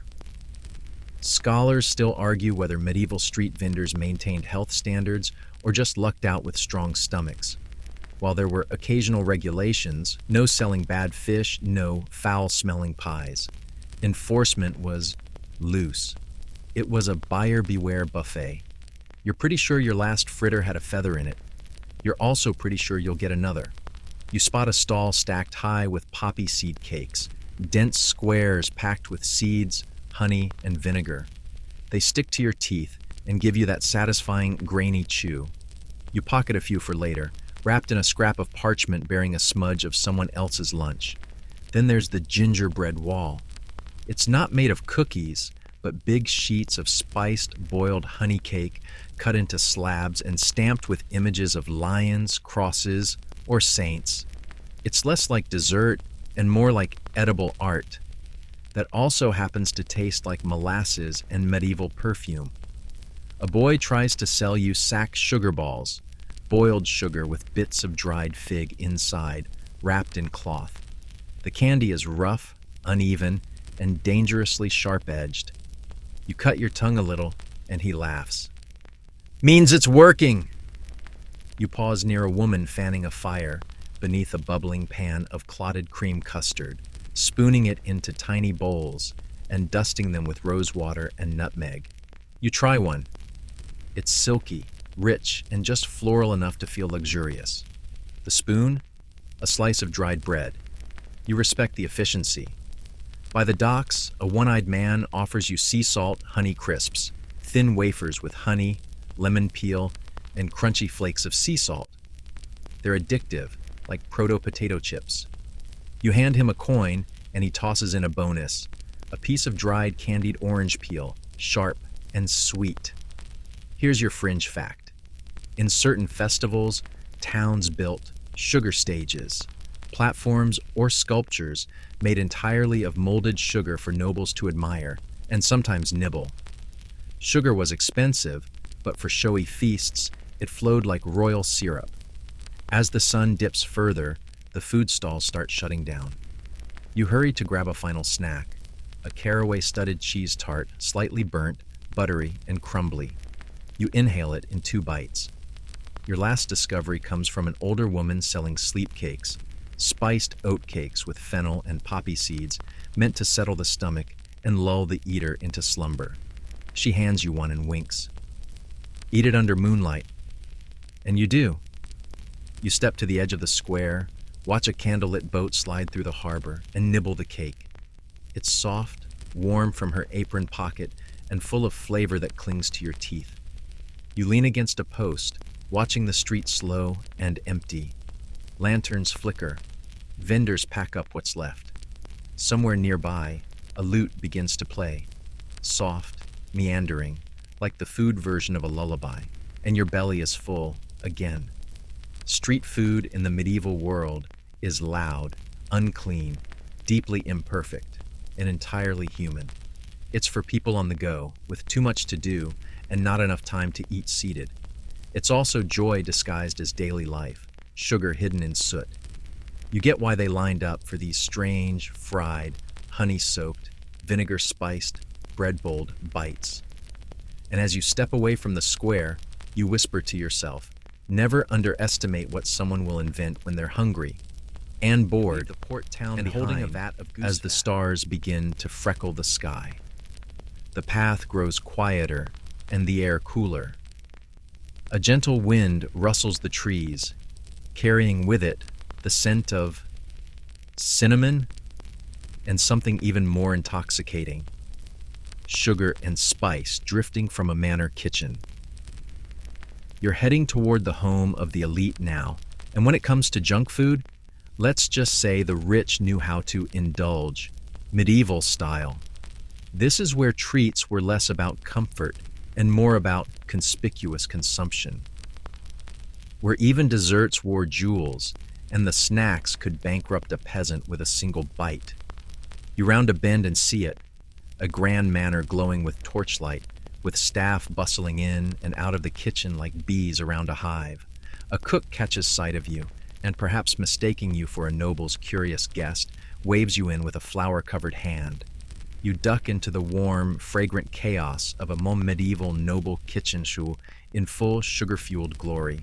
Scholars still argue whether medieval street vendors maintained health standards or just lucked out with strong stomachs. While there were occasional regulations, no selling bad fish, no foul-smelling pies. Enforcement was loose. It was a buyer beware buffet. You're pretty sure your last fritter had a feather in it. You're also pretty sure you'll get another. You spot a stall stacked high with poppy seed cakes, dense squares packed with seeds, honey, and vinegar. They stick to your teeth and give you that satisfying, grainy chew. You pocket a few for later, wrapped in a scrap of parchment bearing a smudge of someone else's lunch. Then there's the gingerbread wall. It's not made of cookies, but big sheets of spiced, boiled honey cake cut into slabs and stamped with images of lions, crosses, or saints. It's less like dessert and more like edible art that also happens to taste like molasses and medieval perfume. A boy tries to sell you sack sugar balls, boiled sugar with bits of dried fig inside, wrapped in cloth. The candy is rough, uneven, and dangerously sharp-edged. You cut your tongue a little, and he laughs. "Means it's working!" You pause near a woman fanning a fire beneath a bubbling pan of clotted cream custard, spooning it into tiny bowls and dusting them with rose water and nutmeg. You try one. It's silky, rich, and just floral enough to feel luxurious. The spoon? A slice of dried bread. You respect the efficiency. By the docks, a one-eyed man offers you sea salt honey crisps, thin wafers with honey, lemon peel, and crunchy flakes of sea salt. They're addictive, like proto-potato chips. You hand him a coin, and he tosses in a bonus, a piece of dried candied orange peel, sharp and sweet. Here's your fringe fact. In certain festivals, towns built sugar stages, platforms or sculptures made entirely of molded sugar for nobles to admire and sometimes nibble. Sugar was expensive, but for showy feasts, it flowed like royal syrup. As the sun dips further, the food stalls start shutting down. You hurry to grab a final snack, a caraway-studded cheese tart, slightly burnt, buttery, and crumbly. You inhale it in 2 bites. Your last discovery comes from an older woman selling sleep cakes, spiced oat cakes with fennel and poppy seeds meant to settle the stomach and lull the eater into slumber. She hands you one and winks. Eat it under moonlight. And you do. You step to the edge of the square, watch a candlelit boat slide through the harbor, and nibble the cake. It's soft, warm from her apron pocket, and full of flavor that clings to your teeth. You lean against a post, watching the street slow and empty. Lanterns flicker. Vendors pack up what's left. Somewhere nearby, a lute begins to play. Soft, meandering, like the food version of a lullaby, and your belly is full again. Street food in the medieval world is loud, unclean, deeply imperfect, and entirely human. It's for people on the go, with too much to do and not enough time to eat seated. It's also joy disguised as daily life, sugar hidden in soot. You get why they lined up for these strange, fried, honey-soaked, vinegar-spiced, bread-bowled bites. And as you step away from the square, you whisper to yourself, never underestimate what someone will invent when they're hungry and bored and holding a vat of goose as the stars begin to freckle the sky. The path grows quieter and the air cooler. A gentle wind rustles the trees, carrying with it the scent of cinnamon and something even more intoxicating, sugar and spice drifting from a manor kitchen. You're heading toward the home of the elite now, and when it comes to junk food, let's just say the rich knew how to indulge, medieval style. This is where treats were less about comfort and more about conspicuous consumption, where even desserts wore jewels and the snacks could bankrupt a peasant with a single bite. You round a bend and see it, a grand manor glowing with torchlight, with staff bustling in and out of the kitchen like bees around a hive. A cook catches sight of you and perhaps mistaking you for a noble's curious guest, waves you in with a flower-covered hand. You duck into the warm, fragrant chaos of a medieval noble kitchen show in full sugar-fueled glory.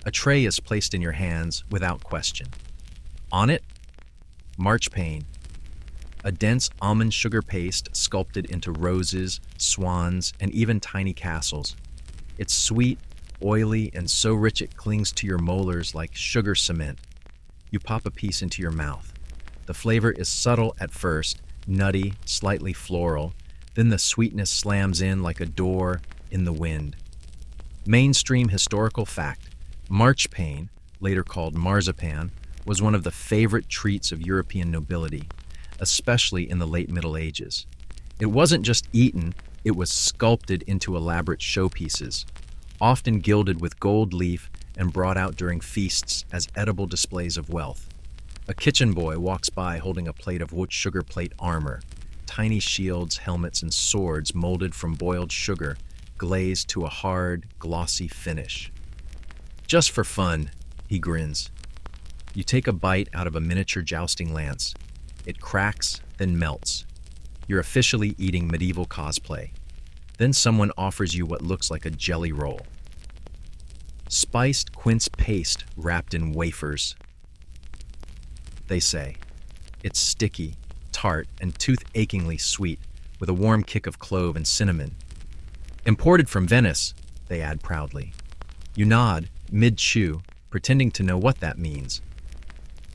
A tray is placed in your hands without question. On it, marchpane, a dense almond sugar paste sculpted into roses, swans, and even tiny castles. It's sweet, oily, and so rich it clings to your molars like sugar cement. You pop a piece into your mouth. The flavor is subtle at first, nutty, slightly floral, then the sweetness slams in like a door in the wind. Mainstream historical fact: marchpane, later called marzipan, was one of the favorite treats of European nobility, especially in the late Middle Ages. It wasn't just eaten, it was sculpted into elaborate showpieces, often gilded with gold leaf and brought out during feasts as edible displays of wealth. A kitchen boy walks by holding a plate of wood sugar plate armor, tiny shields, helmets, and swords molded from boiled sugar, glazed to a hard, glossy finish. Just for fun, he grins. You take a bite out of a miniature jousting lance. It cracks, then melts. You're officially eating medieval cosplay. Then someone offers you what looks like a jelly roll. Spiced quince paste wrapped in wafers, they say. It's sticky, tart, and tooth-achingly sweet, with a warm kick of clove and cinnamon. Imported from Venice, they add proudly. You nod, mid-chew, pretending to know what that means.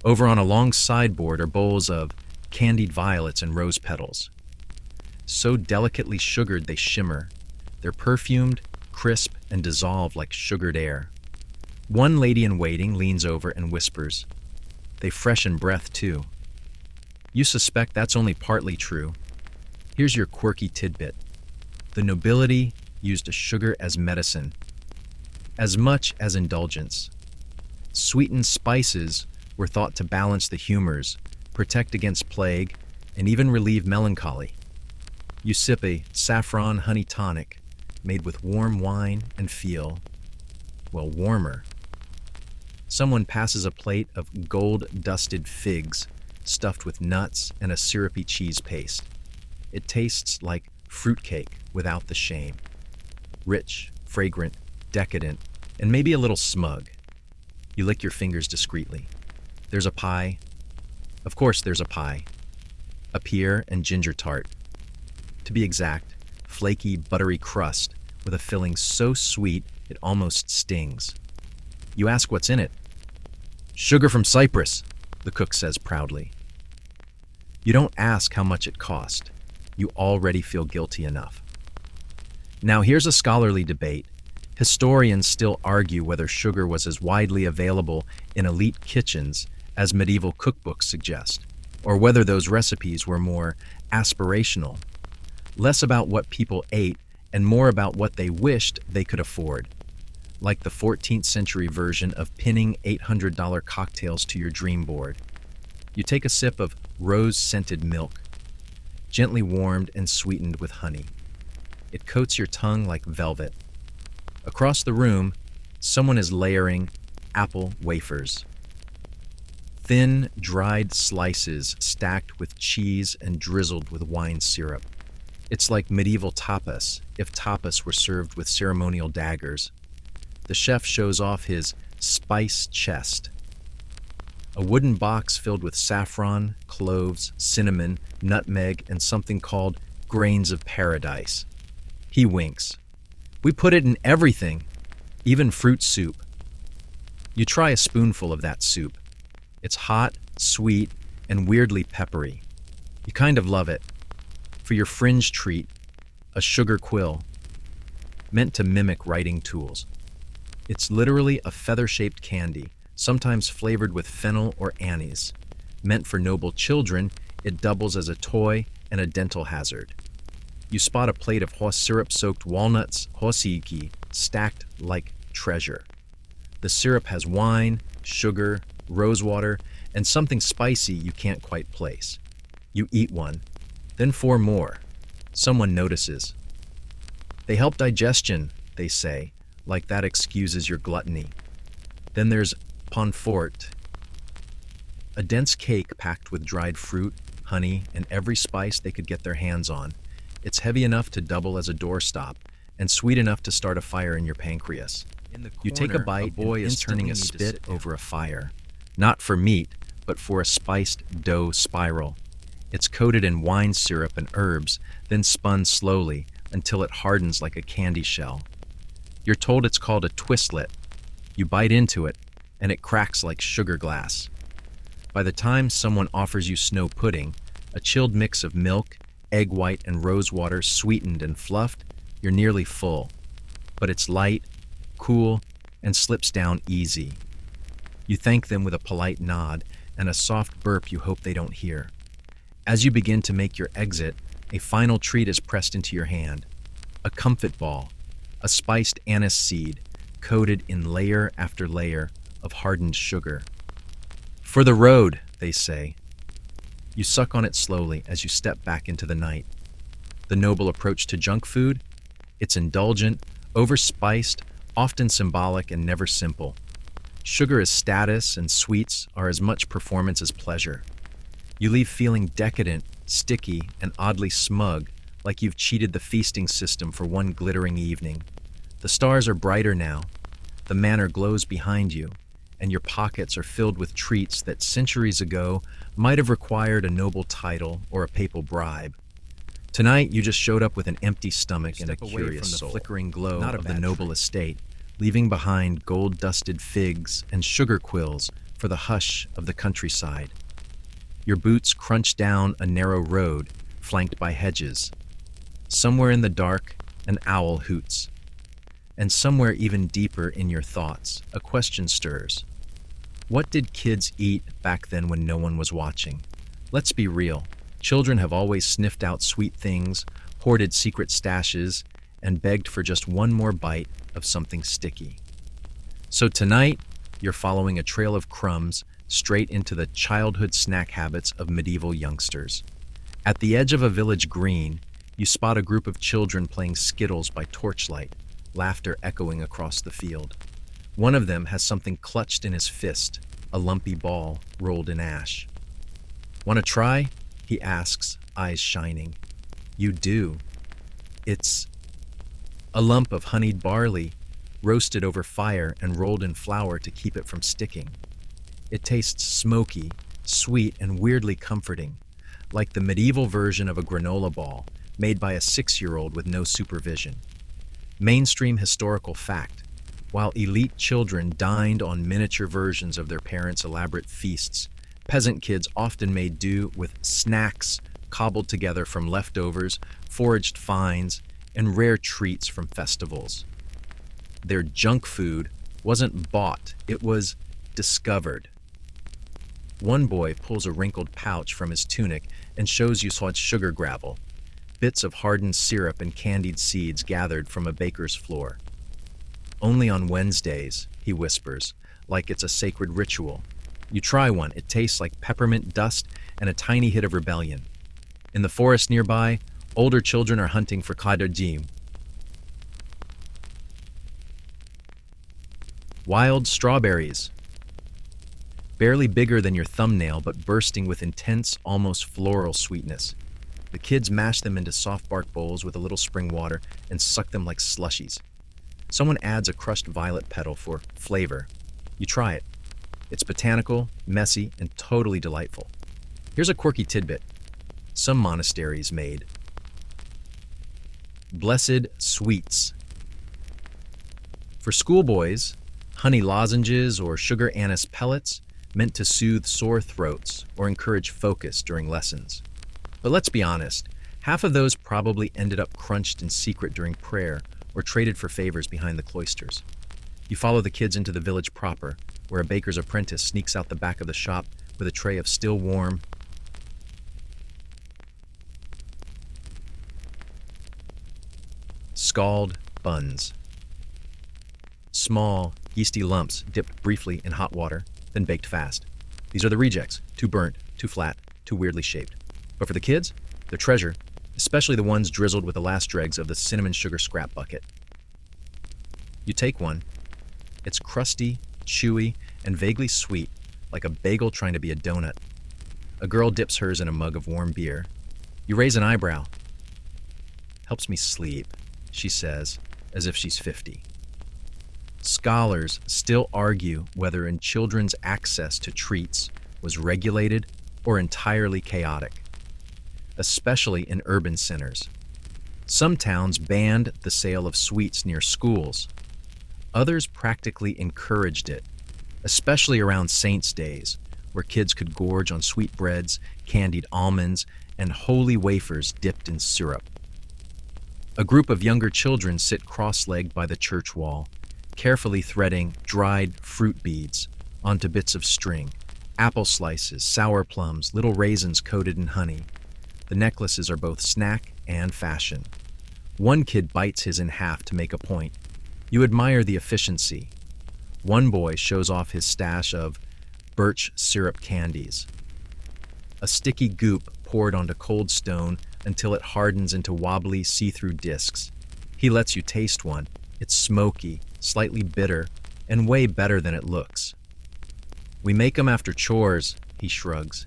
Over on a long sideboard are bowls of candied violets and rose petals. So delicately sugared they shimmer. They're perfumed, crisp, and dissolved like sugared air. One lady-in-waiting leans over and whispers. They freshen breath, too. You suspect that's only partly true. Here's your quirky tidbit. The nobility used sugar as medicine, as much as indulgence. Sweetened spices were thought to balance the humors, protect against plague, and even relieve melancholy. You sip a saffron honey tonic made with warm wine and feel, well, warmer. Someone passes a plate of gold-dusted figs stuffed with nuts and a syrupy cheese paste. It tastes like fruitcake without the shame. Rich, fragrant, decadent, and maybe a little smug. You lick your fingers discreetly. There's a pie. Of course there's a pie. A pear and ginger tart. To be exact, flaky, buttery crust with a filling so sweet it almost stings. You ask what's in it. Sugar from Cyprus, the cook says proudly. You don't ask how much it cost. You already feel guilty enough. Now here's a scholarly debate. Historians still argue whether sugar was as widely available in elite kitchens as medieval cookbooks suggest, or whether those recipes were more aspirational, less about what people ate and more about what they wished they could afford, like the 14th century version of pinning $800 cocktails to your dream board. You take a sip of rose-scented milk, gently warmed and sweetened with honey. It coats your tongue like velvet. Across the room, someone is layering apple wafers. Thin, dried slices stacked with cheese and drizzled with wine syrup. It's like medieval tapas, if tapas were served with ceremonial daggers. The chef shows off his spice chest. A wooden box filled with saffron, cloves, cinnamon, nutmeg, and something called grains of paradise. He winks. We put it in everything, even fruit soup. You try a spoonful of that soup. It's hot, sweet, and weirdly peppery. You kind of love it. For your fringe treat, a sugar quill, meant to mimic writing tools. It's literally a feather-shaped candy, sometimes flavored with fennel or anise. Meant for noble children, it doubles as a toy and a dental hazard. You spot a plate of horse syrup-soaked walnuts, hosiki, stacked like treasure. The syrup has wine, sugar, rosewater, and something spicy you can't quite place. You eat one, then 4 more. Someone notices. They help digestion, they say, like that excuses your gluttony. Then there's Ponfort, a dense cake packed with dried fruit, honey, and every spice they could get their hands on. It's heavy enough to double as a doorstop, and sweet enough to start a fire in your pancreas. You take a bite, a boy is turning a spit over a fire. Not for meat, but for a spiced dough spiral. It's coated in wine syrup and herbs, then spun slowly until it hardens like a candy shell. You're told it's called a twistlet. You bite into it, and it cracks like sugar glass. By the time someone offers you snow pudding, a chilled mix of milk, egg white, and rose water sweetened and fluffed, you're nearly full. But it's light, cool, and slips down easy. You thank them with a polite nod and a soft burp you hope they don't hear. As you begin to make your exit, a final treat is pressed into your hand. A comfit ball, a spiced anise seed, coated in layer after layer of hardened sugar. For the road, they say. You suck on it slowly as you step back into the night. The noble approach to junk food? It's indulgent, overspiced, often symbolic, and never simple. Sugar is status, and sweets are as much performance as pleasure. You leave feeling decadent, sticky, and oddly smug, like you've cheated the feasting system for one glittering evening. The stars are brighter now. The manor glows behind you, and your pockets are filled with treats that centuries ago might have required a noble title or a papal bribe. Tonight, you just showed up with an empty stomach and a curious soul, flickering glow of the noble estate, leaving behind gold-dusted figs and sugar quills for the hush of the countryside. Your boots crunch down a narrow road flanked by hedges. Somewhere in the dark, an owl hoots. And somewhere even deeper in your thoughts, a question stirs. What did kids eat back then when no one was watching? Let's be real. Children have always sniffed out sweet things, hoarded secret stashes, and begged for just one more bite of something sticky. So tonight, you're following a trail of crumbs straight into the childhood snack habits of medieval youngsters. At the edge of a village green, you spot a group of children playing Skittles by torchlight, laughter echoing across the field. One of them has something clutched in his fist, a lumpy ball rolled in ash. "Want to try?" he asks, eyes shining. You do. It's a lump of honeyed barley, roasted over fire and rolled in flour to keep it from sticking. It tastes smoky, sweet, and weirdly comforting, like the medieval version of a granola ball made by a 6-year-old with no supervision. Mainstream historical fact: while elite children dined on miniature versions of their parents' elaborate feasts, peasant kids often made do with snacks cobbled together from leftovers, foraged finds, and rare treats from festivals. Their junk food wasn't bought, it was discovered. One boy pulls a wrinkled pouch from his tunic and shows you such sugar gravel, bits of hardened syrup and candied seeds gathered from a baker's floor. "Only on Wednesdays," he whispers, like it's a sacred ritual. You try one, it tastes like peppermint dust and a tiny hit of rebellion. In the forest nearby, older children are hunting for kaderdim, wild strawberries, barely bigger than your thumbnail but bursting with intense, almost floral sweetness. The kids mash them into soft bark bowls with a little spring water and suck them like slushies. Someone adds a crushed violet petal for flavor. You try it. It's botanical, messy, and totally delightful. Here's a quirky tidbit. Some monasteries made blessed sweets. For schoolboys, honey lozenges or sugar anise pellets meant to soothe sore throats or encourage focus during lessons. But let's be honest, half of those probably ended up crunched in secret during prayer or traded for favors behind the cloisters. You follow the kids into the village proper, where a baker's apprentice sneaks out the back of the shop with a tray of still warm, scald buns. Small, yeasty lumps dipped briefly in hot water, then baked fast. These are the rejects, too burnt, too flat, too weirdly shaped. But for the kids, they're treasure, especially the ones drizzled with the last dregs of the cinnamon sugar scrap bucket. You take one. It's crusty, chewy, and vaguely sweet, like a bagel trying to be a donut. A girl dips hers in a mug of warm beer. You raise an eyebrow. Helps me sleep, she says, as if she's 50. Scholars still argue whether children's access to treats was regulated or entirely chaotic, especially in urban centers. Some towns banned the sale of sweets near schools. Others practically encouraged it, especially around Saints' Days, where kids could gorge on sweetbreads, candied almonds, and holy wafers dipped in syrup. A group of younger children sit cross-legged by the church wall, carefully threading dried fruit beads onto bits of string, apple slices, sour plums, little raisins coated in honey. The necklaces are both snack and fashion. One kid bites his in half to make a point. You admire the efficiency. One boy shows off his stash of birch syrup candies, a sticky goop poured onto cold stone until it hardens into wobbly, see-through discs. He lets you taste one. It's smoky, slightly bitter, and way better than it looks. We make 'em after chores, he shrugs.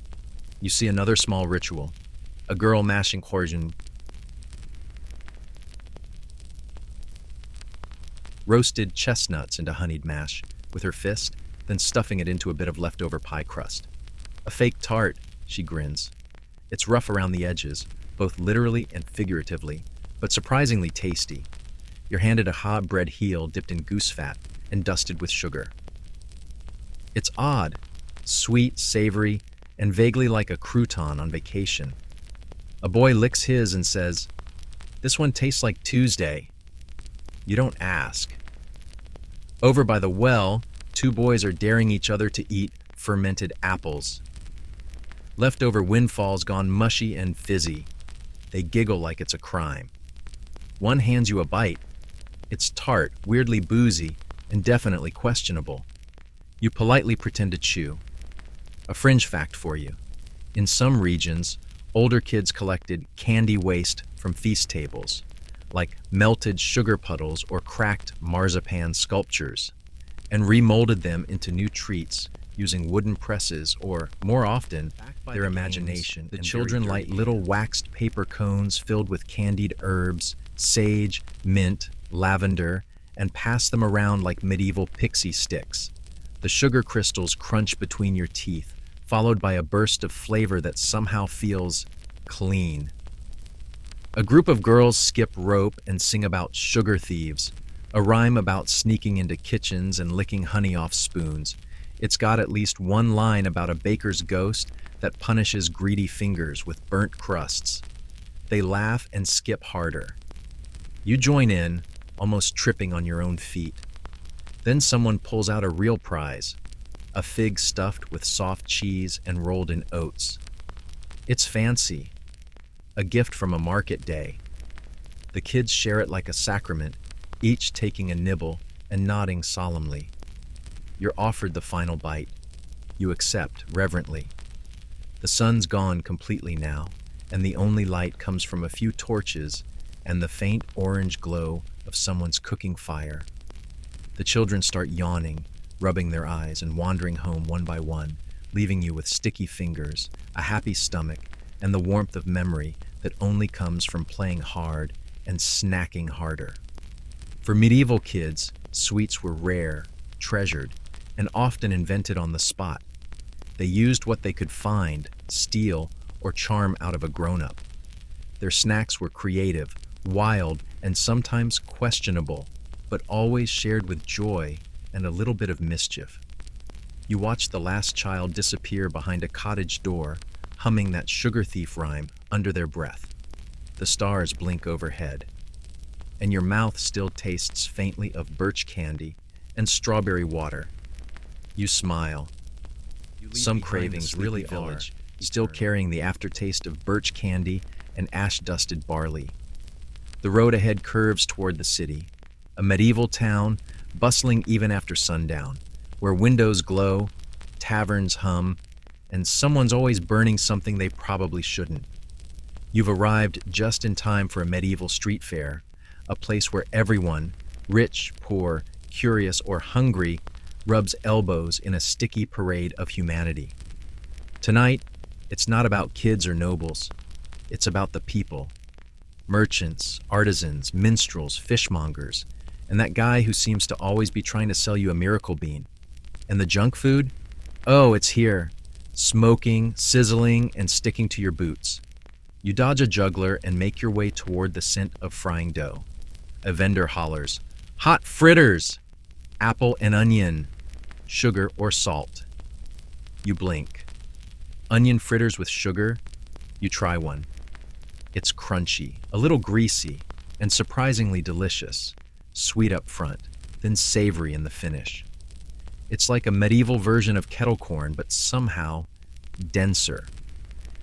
You see another small ritual. A girl mashing horjan, roasted chestnuts into honeyed mash with her fist, then stuffing it into a bit of leftover pie crust. A fake tart, she grins. It's rough around the edges, both literally and figuratively, but surprisingly tasty. You're handed a hot bread heel dipped in goose fat and dusted with sugar. It's odd, sweet, savory, and vaguely like a crouton on vacation. A boy licks his and says, "This one tastes like Tuesday." You don't ask. Over by the well, two boys are daring each other to eat fermented apples. Leftover windfalls gone mushy and fizzy. They giggle like it's a crime. One hands you a bite. It's tart, weirdly boozy, and definitely questionable. You politely pretend to chew. A fringe fact for you. In some regions, older kids collected candy waste from feast tables, like melted sugar puddles or cracked marzipan sculptures, and remolded them into new treats using wooden presses or, more often, their imagination. The children light little waxed paper cones filled with candied herbs, sage, mint, lavender, and pass them around like medieval pixie sticks. The sugar crystals crunch between your teeth, followed by a burst of flavor that somehow feels clean. A group of girls skip rope and sing about sugar thieves, a rhyme about sneaking into kitchens and licking honey off spoons. It's got at least one line about a baker's ghost that punishes greedy fingers with burnt crusts. They laugh and skip harder. You join in, almost tripping on your own feet. Then someone pulls out a real prize, a fig stuffed with soft cheese and rolled in oats. It's fancy, a gift from a market day. The kids share it like a sacrament, each taking a nibble and nodding solemnly. You're offered the final bite. You accept reverently. The sun's gone completely now, and the only light comes from a few torches and the faint orange glow of someone's cooking fire. The children start yawning, rubbing their eyes and wandering home one by one, leaving you with sticky fingers, a happy stomach, and the warmth of memory that only comes from playing hard and snacking harder. For medieval kids, sweets were rare, treasured, and often invented on the spot. They used what they could find, steal, or charm out of a grown-up. Their snacks were creative, wild, and sometimes questionable, but always shared with joy and a little bit of mischief. You watch the last child disappear behind a cottage door, humming that sugar thief rhyme under their breath. The stars blink overhead, and your mouth still tastes faintly of birch candy and strawberry water. You smile. Some cravings really are, still carrying the aftertaste of birch candy and ash-dusted barley. The road ahead curves toward the city, a medieval town bustling even after sundown, where windows glow, taverns hum, and someone's always burning something they probably shouldn't. You've arrived just in time for a medieval street fair, a place where everyone, rich, poor, curious, or hungry, rubs elbows in a sticky parade of humanity. Tonight, it's not about kids or nobles. It's about the people. Merchants, artisans, minstrels, fishmongers, and that guy who seems to always be trying to sell you a miracle bean. And the junk food? Oh, it's here. Smoking, sizzling, and sticking to your boots. You dodge a juggler and make your way toward the scent of frying dough. A vendor hollers, "Hot fritters! Apple and onion, sugar or salt." You blink. Onion fritters with sugar? You try one. It's crunchy, a little greasy, and surprisingly delicious. Sweet up front, then savory in the finish. It's like a medieval version of kettle corn, but somehow denser.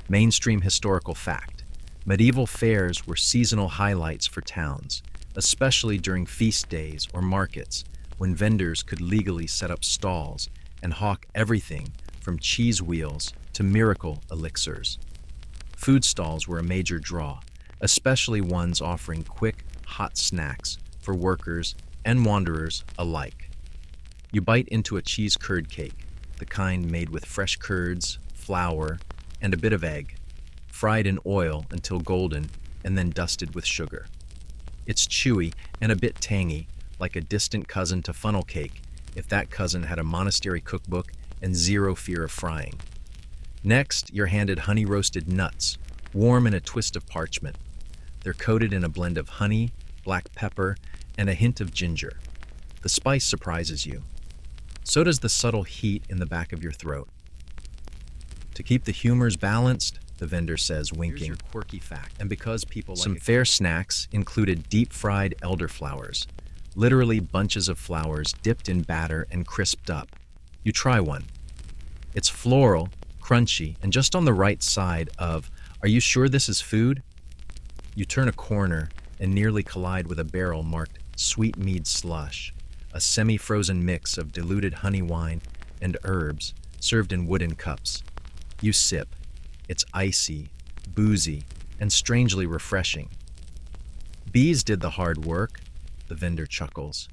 Mainstream historical fact. Medieval fairs were seasonal highlights for towns, especially during feast days or markets, when vendors could legally set up stalls and hawk everything from cheese wheels to miracle elixirs. Food stalls were a major draw, especially ones offering quick, hot snacks for workers and wanderers alike. You bite into a cheese curd cake, the kind made with fresh curds, flour, and a bit of egg, fried in oil until golden and then dusted with sugar. It's chewy and a bit tangy, like a distant cousin to funnel cake, if that cousin had a monastery cookbook and zero fear of frying. Next, you're handed honey-roasted nuts, warm in a twist of parchment. They're coated in a blend of honey, black pepper, and a hint of ginger. The spice surprises you. So does the subtle heat in the back of your throat. To keep the humors balanced, the vendor says, winking. Here's your quirky fact. And because people like some fair snacks included deep-fried elderflowers, literally bunches of flowers dipped in batter and crisped up. You try one. It's floral, crunchy, and just on the right side of, "Are you sure this is food?" You turn a corner and nearly collide with a barrel marked sweet mead slush, a semi-frozen mix of diluted honey wine and herbs served in wooden cups. You sip. It's icy, boozy, and strangely refreshing. Bees did the hard work, the vendor chuckles.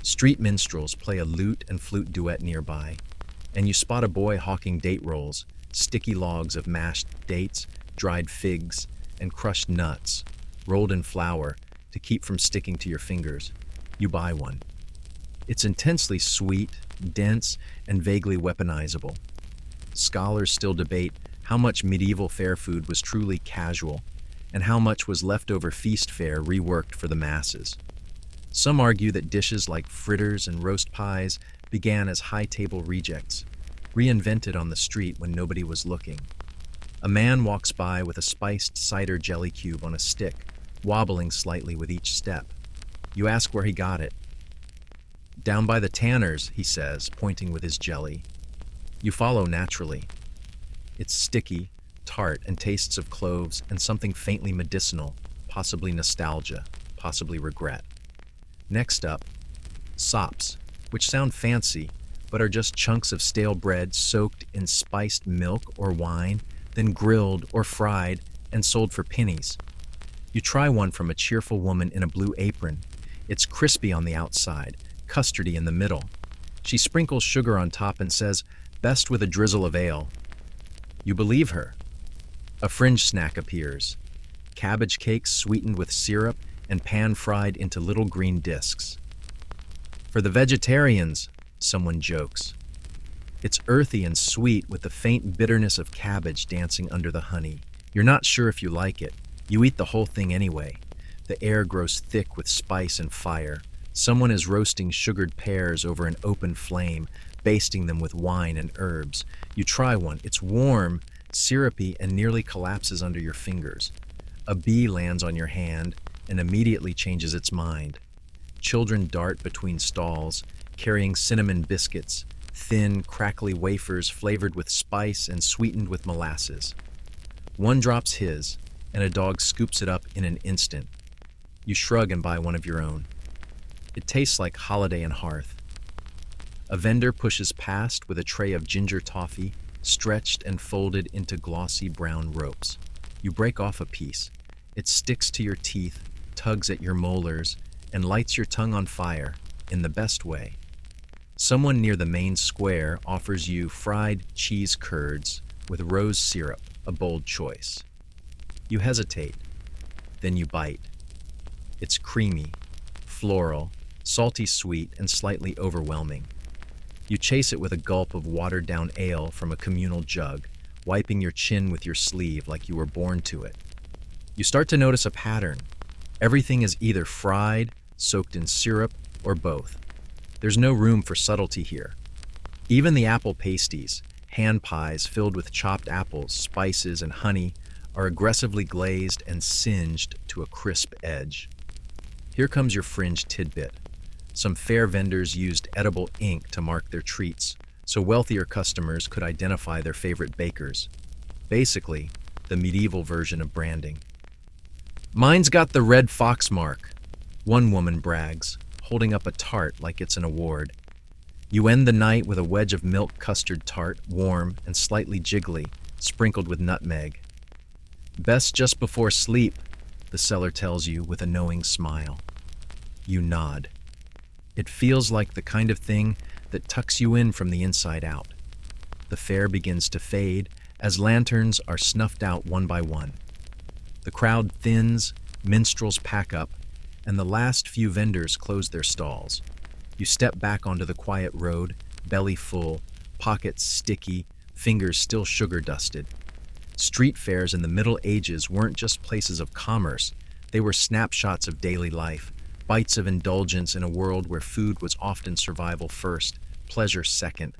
Street minstrels play a lute and flute duet nearby, and you spot a boy hawking date rolls, sticky logs of mashed dates, dried figs, and crushed nuts, rolled in flour to keep from sticking to your fingers. You buy one. It's intensely sweet, dense, and vaguely weaponizable. Scholars still debate how much medieval fair food was truly casual and how much was leftover feast fare reworked for the masses. Some argue that dishes like fritters and roast pies began as high-table rejects, reinvented on the street when nobody was looking. A man walks by with a spiced cider jelly cube on a stick, wobbling slightly with each step. You ask where he got it. "Down by the tanner's," he says, pointing with his jelly. You follow naturally. It's sticky, tart, and tastes of cloves and something faintly medicinal, possibly nostalgia, possibly regret. Next up, sops, which sound fancy, but are just chunks of stale bread soaked in spiced milk or wine, then grilled or fried and sold for pennies. You try one from a cheerful woman in a blue apron. It's crispy on the outside, custardy in the middle. She sprinkles sugar on top and says, "Best with a drizzle of ale." You believe her. A fringe snack appears. Cabbage cakes sweetened with syrup and pan-fried into little green discs. "For the vegetarians," someone jokes. It's earthy and sweet with the faint bitterness of cabbage dancing under the honey. You're not sure if you like it. You eat the whole thing anyway. The air grows thick with spice and fire. Someone is roasting sugared pears over an open flame, basting them with wine and herbs. You try one. It's warm, syrupy, and nearly collapses under your fingers. A bee lands on your hand and immediately changes its mind. Children dart between stalls, carrying cinnamon biscuits, thin, crackly wafers flavored with spice and sweetened with molasses. One drops his, and a dog scoops it up in an instant. You shrug and buy one of your own. It tastes like holiday and hearth. A vendor pushes past with a tray of ginger toffee, stretched and folded into glossy brown ropes. You break off a piece. It sticks to your teeth, tugs at your molars, and lights your tongue on fire, in the best way. Someone near the main square offers you fried cheese curds with rose syrup, a bold choice. You hesitate, then you bite. It's creamy, floral, salty sweet, and slightly overwhelming. You chase it with a gulp of watered-down ale from a communal jug, wiping your chin with your sleeve like you were born to it. You start to notice a pattern. Everything is either fried, soaked in syrup, or both. There's no room for subtlety here. Even the apple pasties, hand pies filled with chopped apples, spices, and honey, are aggressively glazed and singed to a crisp edge. Here comes your fringe tidbit. Some fair vendors used edible ink to mark their treats, so wealthier customers could identify their favorite bakers. Basically, the medieval version of branding. "Mine's got the red fox mark," one woman brags, holding up a tart like it's an award. You end the night with a wedge of milk custard tart, warm and slightly jiggly, sprinkled with nutmeg. "Best just before sleep," the seller tells you with a knowing smile. You nod. It feels like the kind of thing that tucks you in from the inside out. The fair begins to fade as lanterns are snuffed out one by one. The crowd thins, minstrels pack up, and the last few vendors close their stalls. You step back onto the quiet road, belly full, pockets sticky, fingers still sugar-dusted. Street fairs in the Middle Ages weren't just places of commerce, they were snapshots of daily life, bites of indulgence in a world where food was often survival first, pleasure second.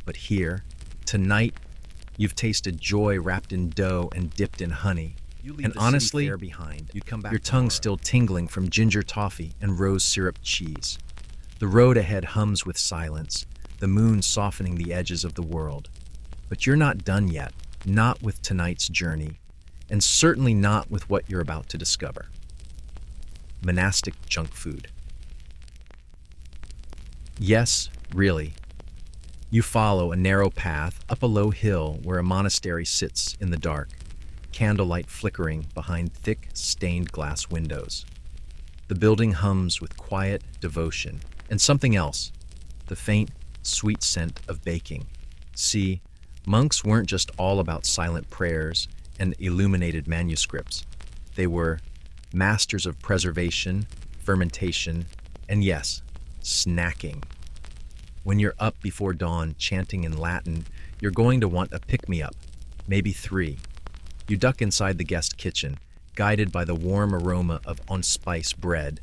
But here, tonight, you've tasted joy wrapped in dough and dipped in honey. And honestly, your tongue's still tingling from ginger toffee and rose syrup cheese. The road ahead hums with silence, the moon softening the edges of the world. But you're not done yet, not with tonight's journey, and certainly not with what you're about to discover. Monastic junk food. Yes, really. You follow a narrow path up a low hill where a monastery sits in the dark, candlelight flickering behind thick, stained glass windows. The building hums with quiet devotion, and something else, the faint, sweet scent of baking. See, monks weren't just all about silent prayers and illuminated manuscripts. They were masters of preservation, fermentation, and yes, snacking. When you're up before dawn chanting in Latin, you're going to want a pick-me-up, maybe 3. You duck inside the guest kitchen, guided by the warm aroma of on-spice bread,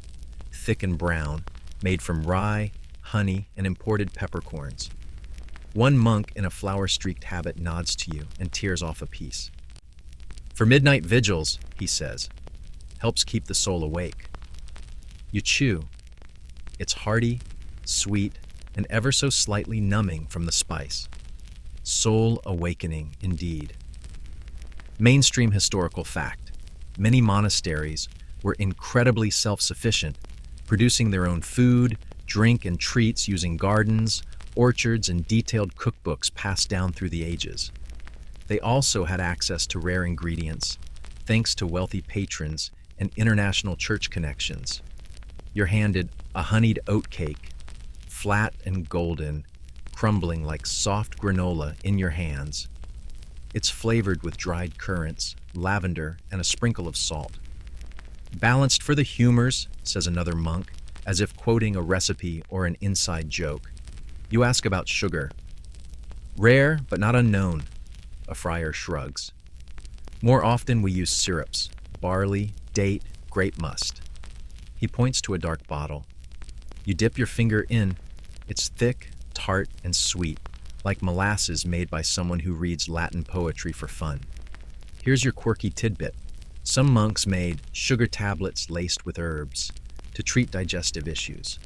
thick and brown, made from rye, honey, and imported peppercorns. One monk in a flower-streaked habit nods to you and tears off a piece. "For midnight vigils," he says, "helps keep the soul awake." You chew. It's hearty, sweet, and ever so slightly numbing from the spice. Soul awakening, indeed. Mainstream historical fact: many monasteries were incredibly self-sufficient, producing their own food, drink, and treats using gardens, orchards, and detailed cookbooks passed down through the ages. They also had access to rare ingredients, thanks to wealthy patrons and international church connections. You're handed a honeyed oat cake, flat and golden, crumbling like soft granola in your hands. It's flavored with dried currants, lavender, and a sprinkle of salt. "Balanced for the humors," says another monk, as if quoting a recipe or an inside joke. You ask about sugar. "Rare, but not unknown," a friar shrugs. "More often we use syrups, barley, date, grape must." He points to a dark bottle. You dip your finger in. It's thick, tart, and sweet, like molasses made by someone who reads Latin poetry for fun. Here's your quirky tidbit. Some monks made sugar tablets laced with herbs to treat digestive issues.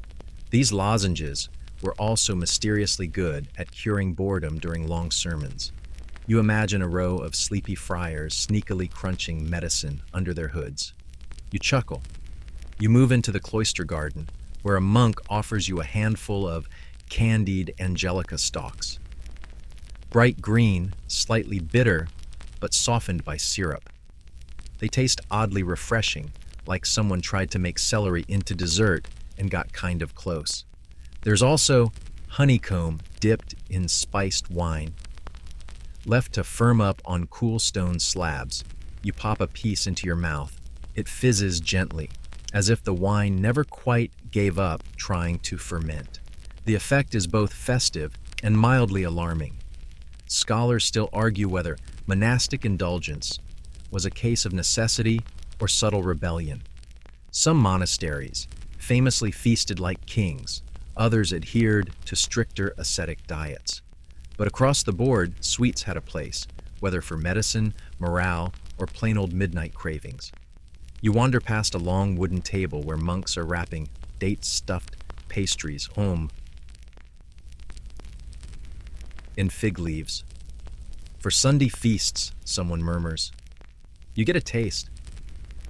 These lozenges were also mysteriously good at curing boredom during long sermons. You imagine a row of sleepy friars sneakily crunching medicine under their hoods. You chuckle. You move into the cloister garden, where a monk offers you a handful of candied angelica stalks. Bright green, slightly bitter, but softened by syrup. They taste oddly refreshing, like someone tried to make celery into dessert and got kind of close. There's also honeycomb dipped in spiced wine. Left to firm up on cool stone slabs, you pop a piece into your mouth. It fizzes gently, as if the wine never quite gave up trying to ferment. The effect is both festive and mildly alarming. Scholars still argue whether monastic indulgence was a case of necessity or subtle rebellion. Some monasteries famously feasted like kings, others adhered to stricter ascetic diets. But across the board, sweets had a place, whether for medicine, morale, or plain old midnight cravings. You wander past a long wooden table where monks are wrapping date-stuffed pastries in fig leaves. For Sunday feasts, someone murmurs. You get a taste.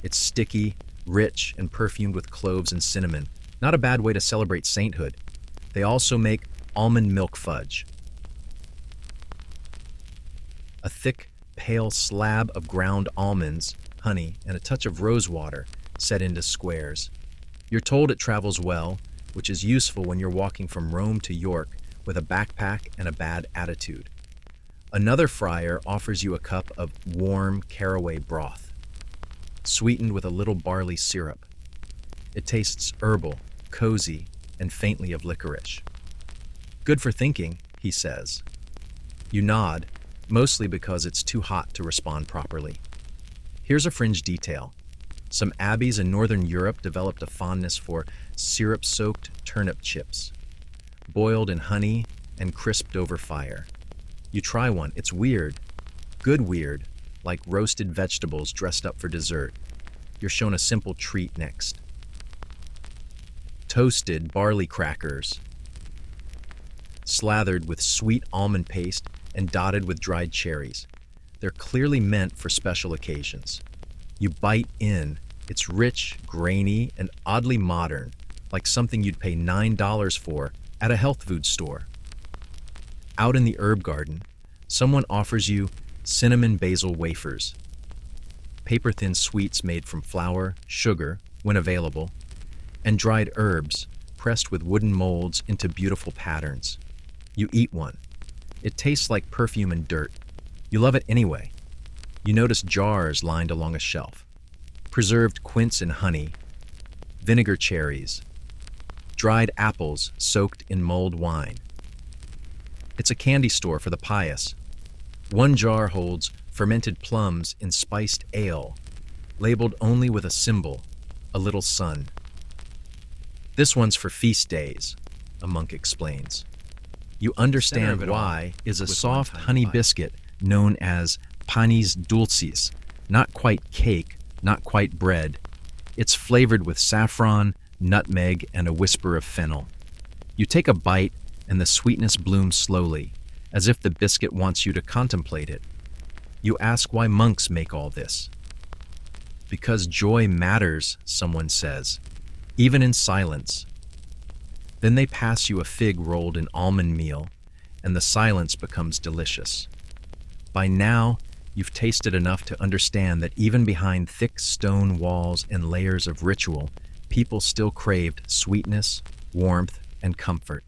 It's sticky, rich, and perfumed with cloves and cinnamon. Not a bad way to celebrate sainthood. They also make almond milk fudge. A thick, pale slab of ground almonds, honey, and a touch of rose water set into squares. You're told it travels well, which is useful when you're walking from Rome to York with a backpack and a bad attitude. Another friar offers you a cup of warm caraway broth, sweetened with a little barley syrup. It tastes herbal, cozy, and faintly of licorice. Good for thinking, he says. You nod, mostly because it's too hot to respond properly. Here's a fringe detail. Some abbeys in northern Europe developed a fondness for syrup-soaked turnip chips, boiled in honey and crisped over fire. You try one, it's weird, good weird, like roasted vegetables dressed up for dessert. You're shown a simple treat next. Toasted barley crackers, slathered with sweet almond paste and dotted with dried cherries. They're clearly meant for special occasions. You bite in. It's rich, grainy, and oddly modern, like something you'd pay $9 for at a health food store. Out in the herb garden, someone offers you cinnamon basil wafers, paper-thin sweets made from flour, sugar, when available, and dried herbs pressed with wooden molds into beautiful patterns. You eat one. It tastes like perfume and dirt. You love it anyway. You notice jars lined along a shelf. Preserved quince and honey, vinegar cherries, dried apples soaked in mulled wine. It's a candy store for the pious. One jar holds fermented plums in spiced ale, labeled only with a symbol, a little sun. This one's for feast days, a monk explains. You understand why is a soft honey biscuit known as panis dulcis, not quite cake, not quite bread. It's flavored with saffron, nutmeg, and a whisper of fennel. You take a bite, and the sweetness blooms slowly, as if the biscuit wants you to contemplate it. You ask why monks make all this. Because joy matters, someone says, even in silence. Then they pass you a fig rolled in almond meal, and the silence becomes delicious. By now, you've tasted enough to understand that even behind thick stone walls and layers of ritual, people still craved sweetness, warmth, and comfort.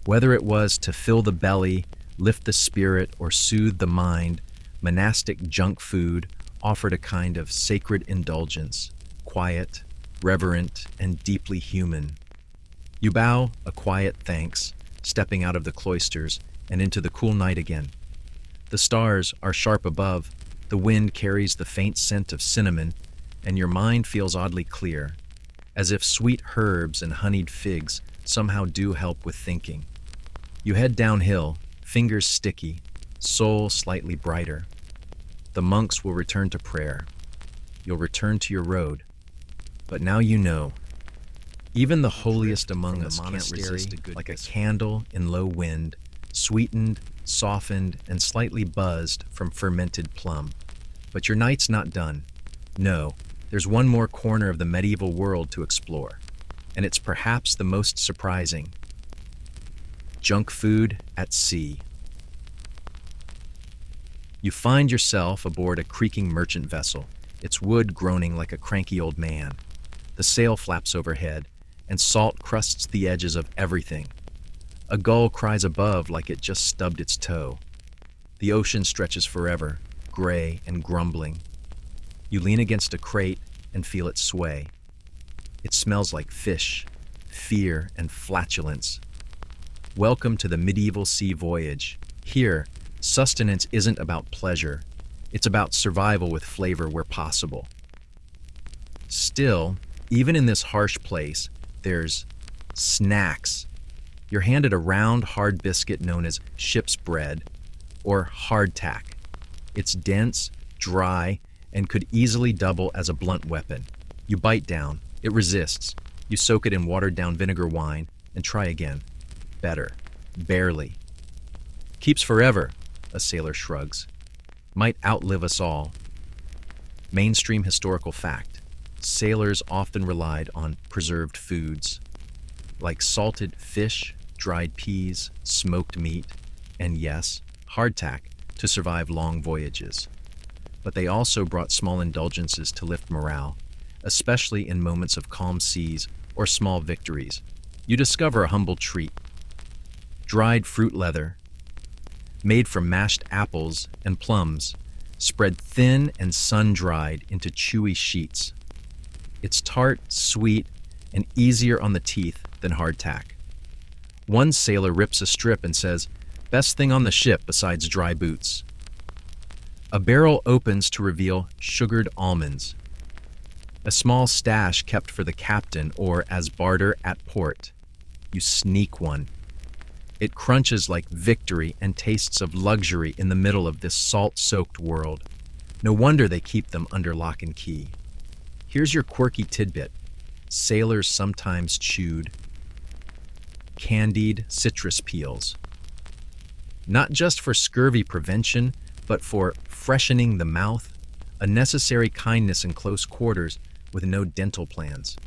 Whether it was to fill the belly, lift the spirit, or soothe the mind, monastic junk food offered a kind of sacred indulgence, quiet, reverent, and deeply human. You bow a quiet thanks, stepping out of the cloisters and into the cool night again. The stars are sharp above, the wind carries the faint scent of cinnamon, and your mind feels oddly clear, as if sweet herbs and honeyed figs somehow do help with thinking. You head downhill, fingers sticky, soul slightly brighter. The monks will return to prayer. You'll return to your road. But now you know. Even the holiest among us can't resist like a candle in low wind, sweetened, softened, and slightly buzzed from fermented plum. But your night's not done. No, there's one more corner of the medieval world to explore, and it's perhaps the most surprising. Junk food at sea. You find yourself aboard a creaking merchant vessel, its wood groaning like a cranky old man. The sail flaps overhead, and salt crusts the edges of everything. A gull cries above like it just stubbed its toe. The ocean stretches forever, gray and grumbling. You lean against a crate and feel it sway. It smells like fish, fear, and flatulence. Welcome to the medieval sea voyage. Here, sustenance isn't about pleasure. It's about survival with flavor where possible. Still, even in this harsh place, there's snacks. You're handed a round, hard biscuit known as ship's bread, or hardtack. It's dense, dry, and could easily double as a blunt weapon. You bite down, it resists. You soak it in watered-down vinegar wine, and try again. Better. Barely. Keeps forever, a sailor shrugs. Might outlive us all. Mainstream historical fact. Sailors often relied on preserved foods, like salted fish, dried peas, smoked meat, and yes, hardtack to survive long voyages. But they also brought small indulgences to lift morale, especially in moments of calm seas or small victories. You discover a humble treat. Dried fruit leather, made from mashed apples and plums, spread thin and sun-dried into chewy sheets. It's tart, sweet, and easier on the teeth than hardtack. One sailor rips a strip and says, "Best thing on the ship besides dry boots." A barrel opens to reveal sugared almonds, a small stash kept for the captain or as barter at port. You sneak one. It crunches like victory and tastes of luxury in the middle of this salt-soaked world. No wonder they keep them under lock and key. Here's your quirky tidbit. Sailors sometimes chewed candied citrus peels. Not just for scurvy prevention, but for freshening the mouth, a necessary kindness in close quarters with no dental plans.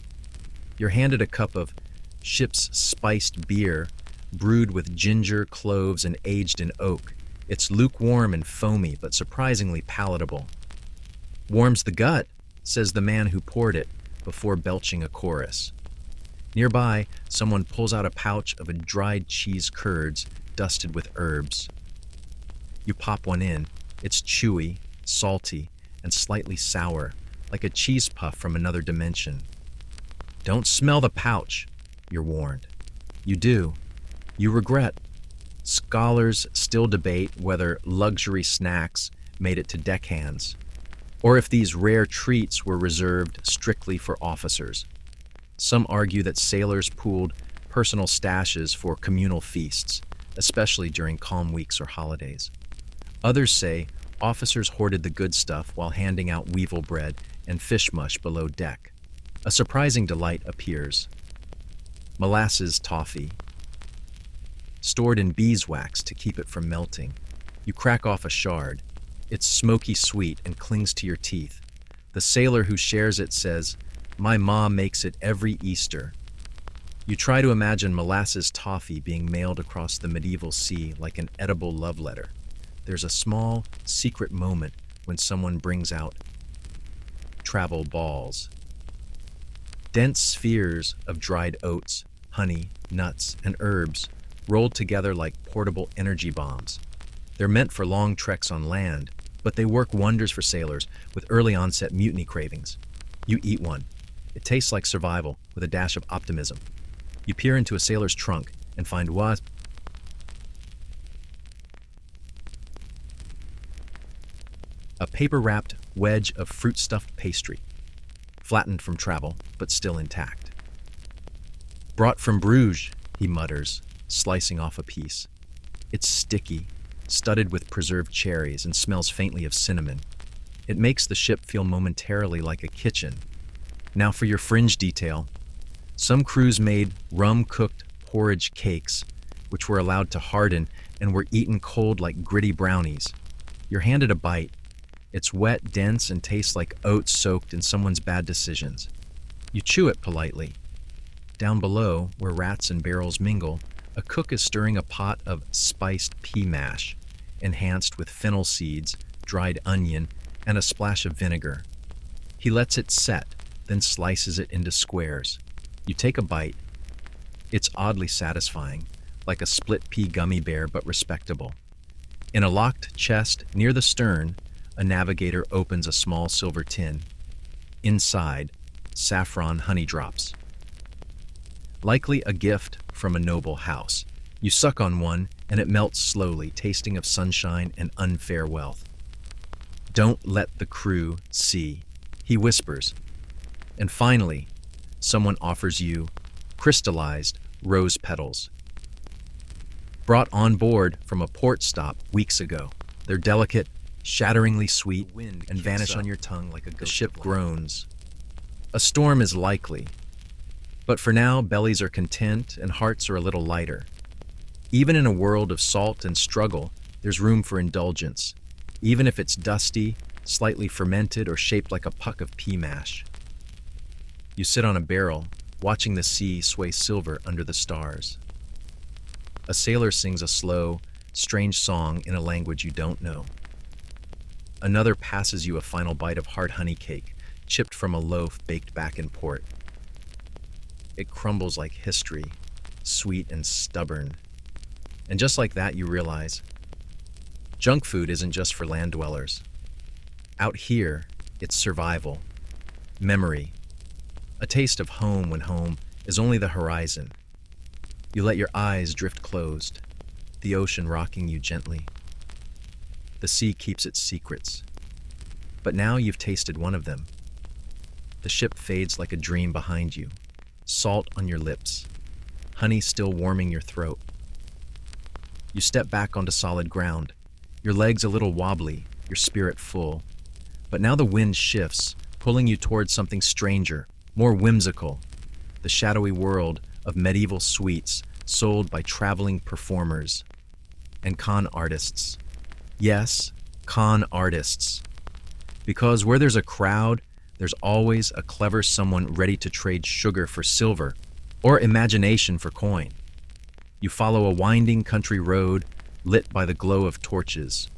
You're handed a cup of ship's spiced beer, brewed with ginger, cloves, and aged in oak. It's lukewarm and foamy, but surprisingly palatable. "Warms the gut," says the man who poured it, before belching a chorus. Nearby, someone pulls out a pouch of a dried cheese curds dusted with herbs. You pop one in. It's chewy, salty, and slightly sour, like a cheese puff from another dimension. "Don't smell the pouch," you're warned. You do. You regret. Scholars still debate whether luxury snacks made it to deckhands, or if these rare treats were reserved strictly for officers. Some argue that sailors pooled personal stashes for communal feasts, especially during calm weeks or holidays. Others say officers hoarded the good stuff while handing out weevil bread and fish mush below deck. A surprising delight appears. Molasses toffee, stored in beeswax to keep it from melting. You crack off a shard. It's smoky sweet and clings to your teeth. The sailor who shares it says, "My mom makes it every Easter." You try to imagine molasses toffee being mailed across the medieval sea like an edible love letter. There's a small, secret moment when someone brings out travel balls. Dense spheres of dried oats, honey, nuts, and herbs rolled together like portable energy bombs. They're meant for long treks on land, but they work wonders for sailors with early onset mutiny cravings. You eat one. It tastes like survival with a dash of optimism. You peer into a sailor's trunk and find what? A paper-wrapped wedge of fruit-stuffed pastry, flattened from travel, but still intact. "Brought from Bruges," he mutters, slicing off a piece. It's sticky, studded with preserved cherries, and smells faintly of cinnamon. It makes the ship feel momentarily like a kitchen. Now for your fringe detail. Some crews made rum-cooked porridge cakes, which were allowed to harden and were eaten cold like gritty brownies. You're handed a bite. It's wet, dense, and tastes like oats soaked in someone's bad decisions. You chew it politely. Down below, where rats and barrels mingle, a cook is stirring a pot of spiced pea mash, enhanced with fennel seeds, dried onion, and a splash of vinegar. He lets it set, then slices it into squares. You take a bite. It's oddly satisfying, like a split pea gummy bear but respectable. In a locked chest near the stern, a navigator opens a small silver tin. Inside, saffron honey drops. Likely a gift from a noble house. You suck on one, and it melts slowly, tasting of sunshine and unfair wealth. "Don't let the crew see," he whispers. And finally, someone offers you crystallized rose petals. Brought on board from a port stop weeks ago. They're delicate, shatteringly sweet, and vanish on your tongue like a ghost. The ship groans. A storm is likely. But for now, bellies are content and hearts are a little lighter. Even in a world of salt and struggle, there's room for indulgence, even if it's dusty, slightly fermented, or shaped like a puck of pea mash. You sit on a barrel, watching the sea sway silver under the stars. A sailor sings a slow, strange song in a language you don't know. Another passes you a final bite of hard honey cake, chipped from a loaf baked back in port. It crumbles like history, sweet and stubborn. And just like that, you realize, junk food isn't just for land dwellers. Out here, it's survival, memory, a taste of home when home is only the horizon. You let your eyes drift closed, the ocean rocking you gently. The sea keeps its secrets. But now you've tasted one of them. The ship fades like a dream behind you, salt on your lips, honey still warming your throat. You step back onto solid ground, your legs a little wobbly, your spirit full. But now the wind shifts, pulling you towards something stranger, more whimsical, the shadowy world of medieval sweets sold by traveling performers and con artists. Yes, con artists. Because where there's a crowd, there's always a clever someone ready to trade sugar for silver or imagination for coin. You follow a winding country road lit by the glow of torches.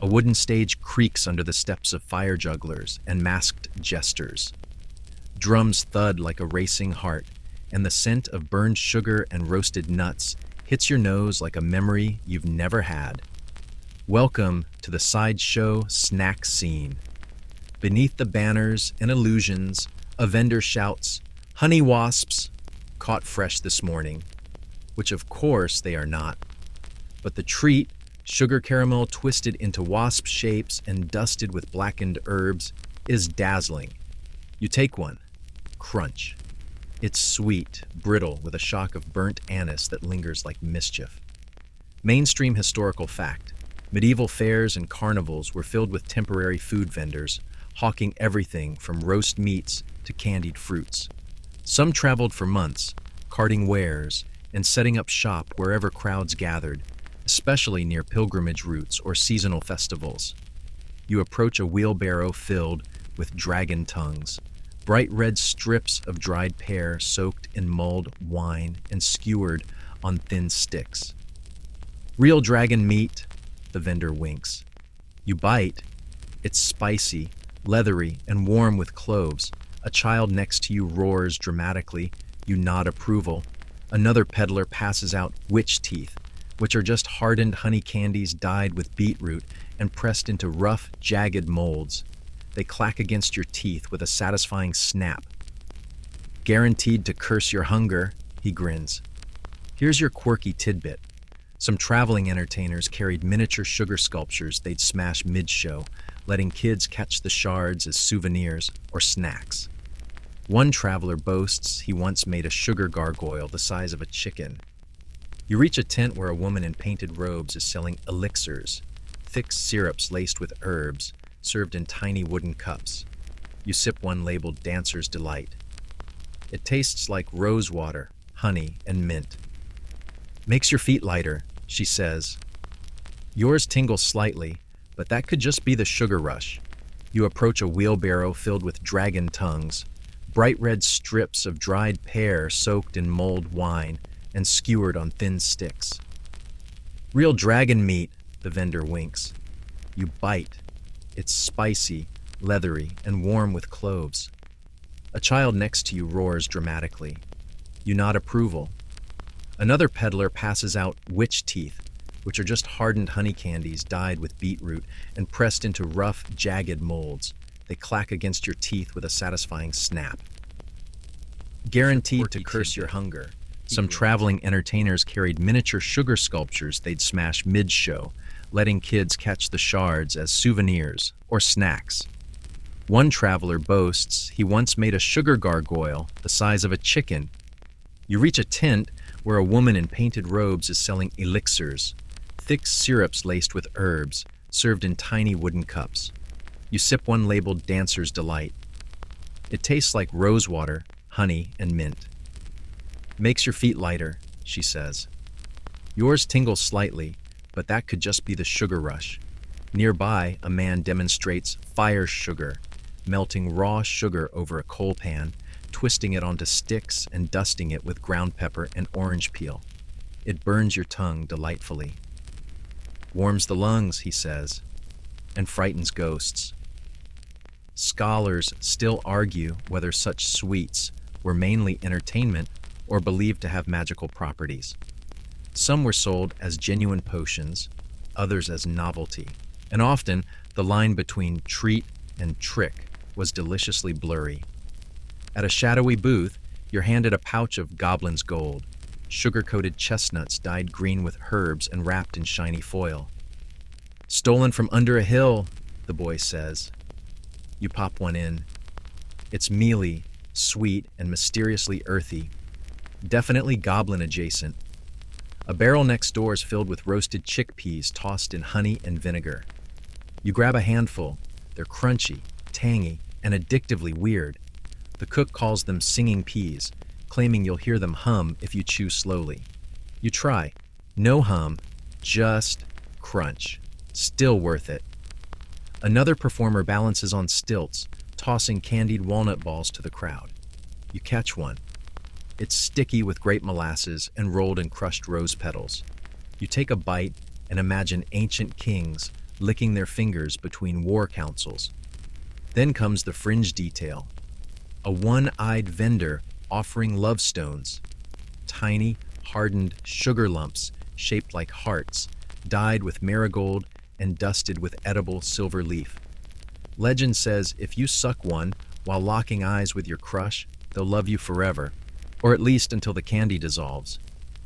A wooden stage creaks under the steps of fire jugglers and masked jesters. Drums thud like a racing heart, and the scent of burned sugar and roasted nuts hits your nose like a memory you've never had. Welcome to the sideshow snack scene. Beneath the banners and illusions, a vendor shouts, "Honey wasps, caught fresh this morning," which of course they are not. But the treat, sugar caramel twisted into wasp shapes and dusted with blackened herbs, is dazzling. You take one. Crunch. It's sweet, brittle, with a shock of burnt anise that lingers like mischief. Mainstream historical fact. Medieval fairs and carnivals were filled with temporary food vendors, hawking everything from roast meats to candied fruits. Some traveled for months, carting wares and setting up shop wherever crowds gathered, especially near pilgrimage routes or seasonal festivals. You approach a wheelbarrow filled with dragon tongues, bright red strips of dried pear soaked in mulled wine and skewered on thin sticks. "Real dragon meat," the vendor winks. You bite. It's spicy, leathery, and warm with cloves. A child next to you roars dramatically. You nod approval. Another peddler passes out witch teeth, which are just hardened honey candies dyed with beetroot and pressed into rough, jagged molds. They clack against your teeth with a satisfying snap. "Guaranteed to curse your hunger," he grins. Here's your quirky tidbit. Some traveling entertainers carried miniature sugar sculptures they'd smash mid-show, letting kids catch the shards as souvenirs or snacks. One traveler boasts he once made a sugar gargoyle the size of a chicken. You reach a tent where a woman in painted robes is selling elixirs, thick syrups laced with herbs, served in tiny wooden cups. You sip one labeled Dancer's Delight. It tastes like rose water, honey, and mint. "Makes your feet lighter," she says. Yours tingle slightly, but that could just be the sugar rush. You approach a wheelbarrow filled with dragon tongues, bright red strips of dried pear soaked in mulled wine and skewered on thin sticks. "Real dragon meat," the vendor winks. You bite. It's spicy, leathery, and warm with cloves. A child next to you roars dramatically. You nod approval. Another peddler passes out witch teeth, which are just hardened honey candies dyed with beetroot and pressed into rough, jagged molds. They clack against your teeth with a satisfying snap. Guaranteed to curse your hunger, some traveling entertainers carried miniature sugar sculptures they'd smash mid-show, letting kids catch the shards as souvenirs or snacks. One traveler boasts he once made a sugar gargoyle the size of a chicken. You reach a tent where a woman in painted robes is selling elixirs, thick syrups laced with herbs, served in tiny wooden cups. You sip one labeled Dancer's Delight. It tastes like rosewater, honey, and mint. Makes your feet lighter, she says. Yours tingles slightly, but that could just be the sugar rush. Nearby, a man demonstrates fire sugar, melting raw sugar over a coal pan, twisting it onto sticks and dusting it with ground pepper and orange peel. It burns your tongue delightfully. Warms the lungs, he says, and frightens ghosts. Scholars still argue whether such sweets were mainly entertainment or believed to have magical properties. Some were sold as genuine potions, others as novelty, and often the line between treat and trick was deliciously blurry. At a shadowy booth, you're handed a pouch of goblin's gold, sugar-coated chestnuts dyed green with herbs and wrapped in shiny foil. Stolen from under a hill, the boy says. You pop one in. It's mealy, sweet, and mysteriously earthy. Definitely goblin adjacent. A barrel next door is filled with roasted chickpeas tossed in honey and vinegar. You grab a handful. They're crunchy, tangy, and addictively weird. The cook calls them singing peas, claiming you'll hear them hum if you chew slowly. You try. No hum, just crunch. Still worth it. Another performer balances on stilts, tossing candied walnut balls to the crowd. You catch one. It's sticky with grape molasses and rolled in crushed rose petals. You take a bite and imagine ancient kings licking their fingers between war councils. Then comes the fringe detail. A one-eyed vendor offering love stones. Tiny, hardened sugar lumps shaped like hearts, dyed with marigold and dusted with edible silver leaf. Legend says if you suck one while locking eyes with your crush, they'll love you forever, or at least until the candy dissolves.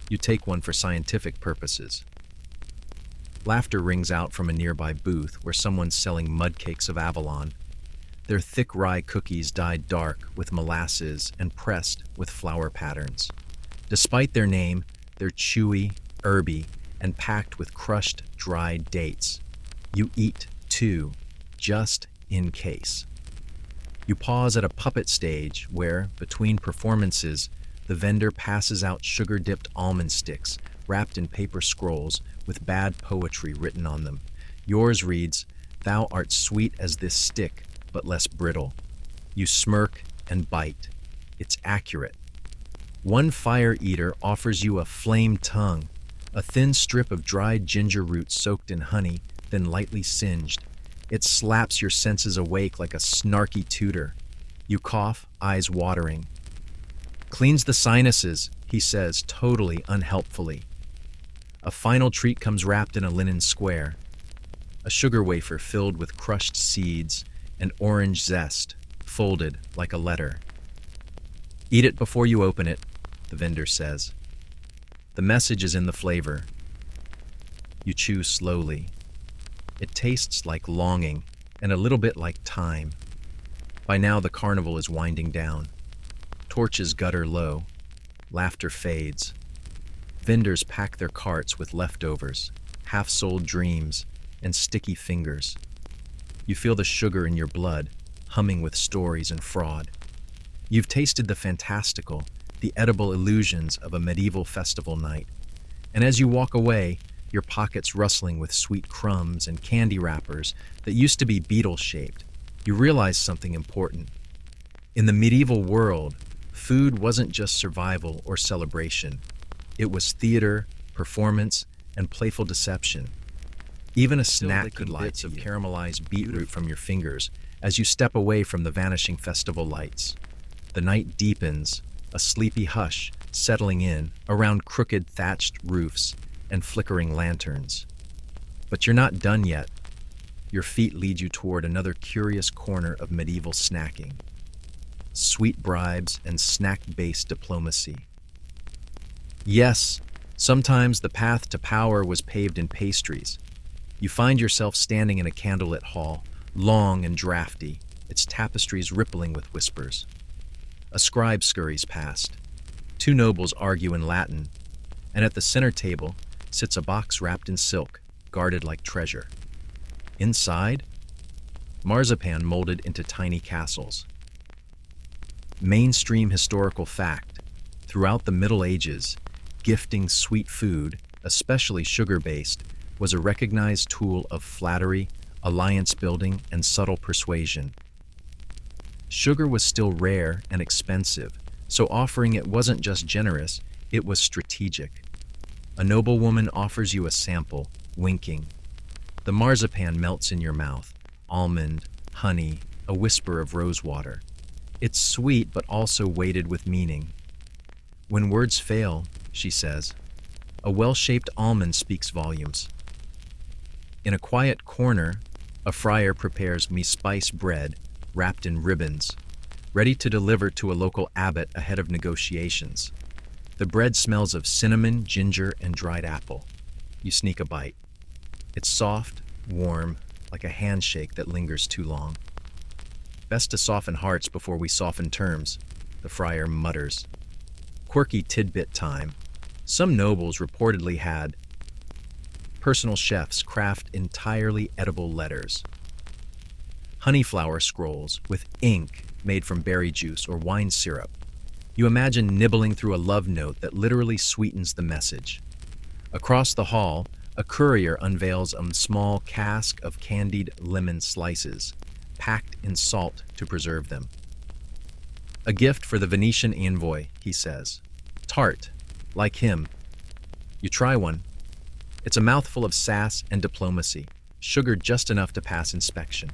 You take one for scientific purposes. Laughter rings out from a nearby booth where someone's selling mud cakes of Avalon. They're thick rye cookies dyed dark with molasses and pressed with flower patterns. Despite their name, they're chewy, herby, and packed with crushed, dried dates. You eat, too, just in case. You pause at a puppet stage where, between performances, the vendor passes out sugar-dipped almond sticks wrapped in paper scrolls with bad poetry written on them. Yours reads, "Thou art sweet as this stick, but less brittle." You smirk and bite. It's accurate. One fire eater offers you a flame tongue, a thin strip of dried ginger root soaked in honey, then lightly singed. It slaps your senses awake like a snarky tutor. You cough, eyes watering. "Cleans the sinuses," he says, totally unhelpfully. A final treat comes wrapped in a linen square. A sugar wafer filled with crushed seeds and orange zest, folded like a letter. "Eat it before you open it," the vendor says. The message is in the flavor. You chew slowly. It tastes like longing and a little bit like time. By now the carnival is winding down. Torches gutter low. Laughter fades. Vendors pack their carts with leftovers, half-sold dreams, and sticky fingers. You feel the sugar in your blood, humming with stories and fraud. You've tasted the fantastical, the edible illusions of a medieval festival night. And as you walk away, your pockets rustling with sweet crumbs and candy wrappers that used to be beetle-shaped, you realize something important. In the medieval world, food wasn't just survival or celebration. It was theater, performance, and playful deception. Even a snack could lie of caramelized beetroot from your fingers as you step away from the vanishing festival lights. The night deepens, a sleepy hush settling in around crooked thatched roofs and flickering lanterns. But you're not done yet. Your feet lead you toward another curious corner of medieval snacking. Sweet bribes and snack-based diplomacy. Yes, sometimes the path to power was paved in pastries. You find yourself standing in a candlelit hall, long and drafty, its tapestries rippling with whispers. A scribe scurries past. Two nobles argue in Latin, and at the center table sits a box wrapped in silk, guarded like treasure. Inside, marzipan molded into tiny castles. Mainstream historical fact: throughout the Middle Ages, gifting sweet food, especially sugar-based, was a recognized tool of flattery, alliance building, and subtle persuasion. Sugar was still rare and expensive, so offering it wasn't just generous, it was strategic. A noblewoman offers you a sample, winking. The marzipan melts in your mouth, almond, honey, a whisper of rosewater. It's sweet but also weighted with meaning. When words fail, she says, a well-shaped almond speaks volumes. In a quiet corner, a friar prepares me-spice bread wrapped in ribbons, ready to deliver to a local abbot ahead of negotiations. The bread smells of cinnamon, ginger, and dried apple. You sneak a bite. It's soft, warm, like a handshake that lingers too long. Best to soften hearts before we soften terms, the friar mutters. Quirky tidbit time. Some nobles reportedly had personal chefs craft entirely edible letters. Honeyflower scrolls with ink made from berry juice or wine syrup. You imagine nibbling through a love note that literally sweetens the message. Across the hall, a courier unveils a small cask of candied lemon slices, packed in salt to preserve them. A gift for the Venetian envoy, he says. Tart, like him. You try one. It's a mouthful of sass and diplomacy, sugar just enough to pass inspection.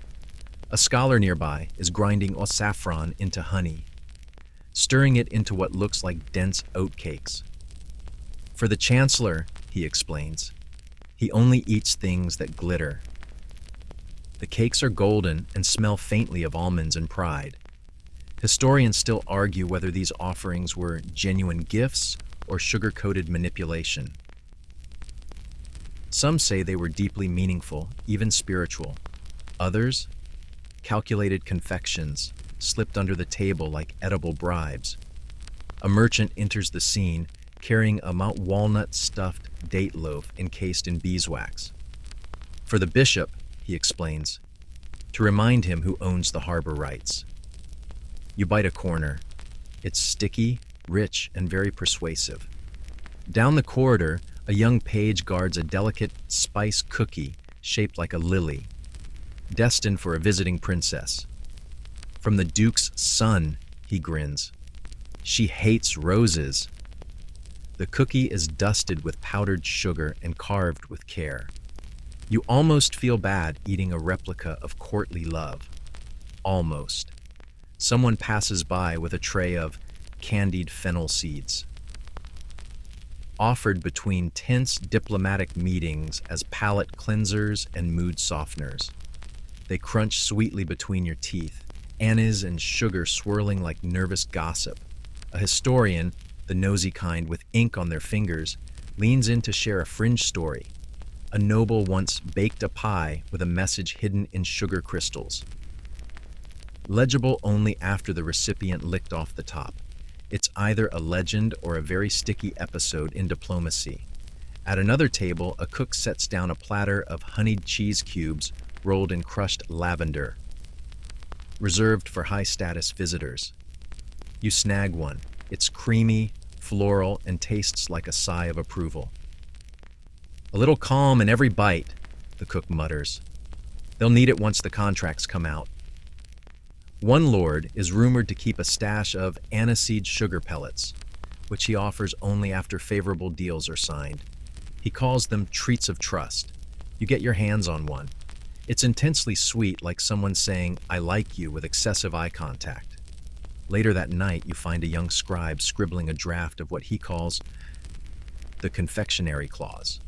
A scholar nearby is grinding saffron into honey, stirring it into what looks like dense oatcakes. For the chancellor, he explains, he only eats things that glitter. The cakes are golden and smell faintly of almonds and pride. Historians still argue whether these offerings were genuine gifts or sugar-coated manipulation. Some say they were deeply meaningful, even spiritual. Others, calculated confections, slipped under the table like edible bribes. A merchant enters the scene carrying a walnut-stuffed date loaf encased in beeswax. For the bishop, he explains, to remind him who owns the harbor rights. You bite a corner. It's sticky, rich, and very persuasive. Down the corridor, a young page guards a delicate spice cookie shaped like a lily, destined for a visiting princess. From the Duke's son, he grins. She hates roses. The cookie is dusted with powdered sugar and carved with care. You almost feel bad eating a replica of courtly love. Almost. Someone passes by with a tray of candied fennel seeds, offered between tense diplomatic meetings as palate cleansers and mood softeners. They crunch sweetly between your teeth, anise and sugar swirling like nervous gossip. A historian, the nosy kind with ink on their fingers, leans in to share a fringe story. A noble once baked a pie with a message hidden in sugar crystals, legible only after the recipient licked off the top. It's either a legend or a very sticky episode in diplomacy. At another table, a cook sets down a platter of honeyed cheese cubes rolled in crushed lavender, reserved for high-status visitors. You snag one. It's creamy, floral, and tastes like a sigh of approval. A little calm in every bite, the cook mutters. They'll need it once the contracts come out. One lord is rumored to keep a stash of aniseed sugar pellets, which he offers only after favorable deals are signed. He calls them treats of trust. You get your hands on one. It's intensely sweet, like someone saying, I like you, with excessive eye contact. Later that night, you find a young scribe scribbling a draft of what he calls the confectionery clause,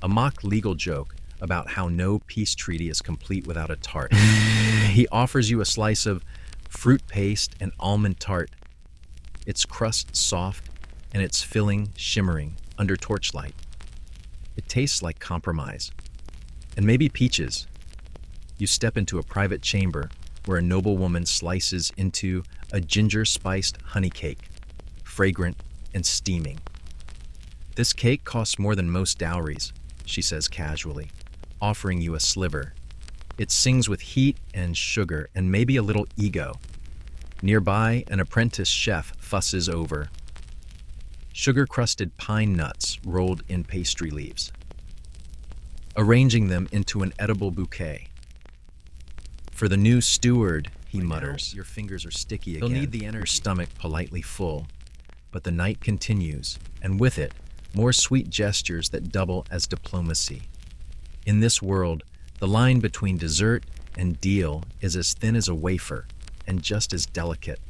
a mock legal joke about how no peace treaty is complete without a tart. He offers you a slice of fruit paste and almond tart, its crust soft and its filling shimmering under torchlight. It tastes like compromise. And maybe peaches. You step into a private chamber where a noble woman slices into a ginger-spiced honey cake, fragrant and steaming. "This cake costs more than most dowries," she says casually, offering you a sliver. It sings with heat and sugar and maybe a little ego. Nearby, an apprentice chef fusses over sugar-crusted pine nuts rolled in pastry leaves, arranging them into an edible bouquet. "For the new steward," he mutters. Your fingers are sticky again. He'll need the energy. Your stomach politely full. But the night continues, and with it, more sweet gestures that double as diplomacy. In this world, the line between dessert and deal is as thin as a wafer, and just as delicate.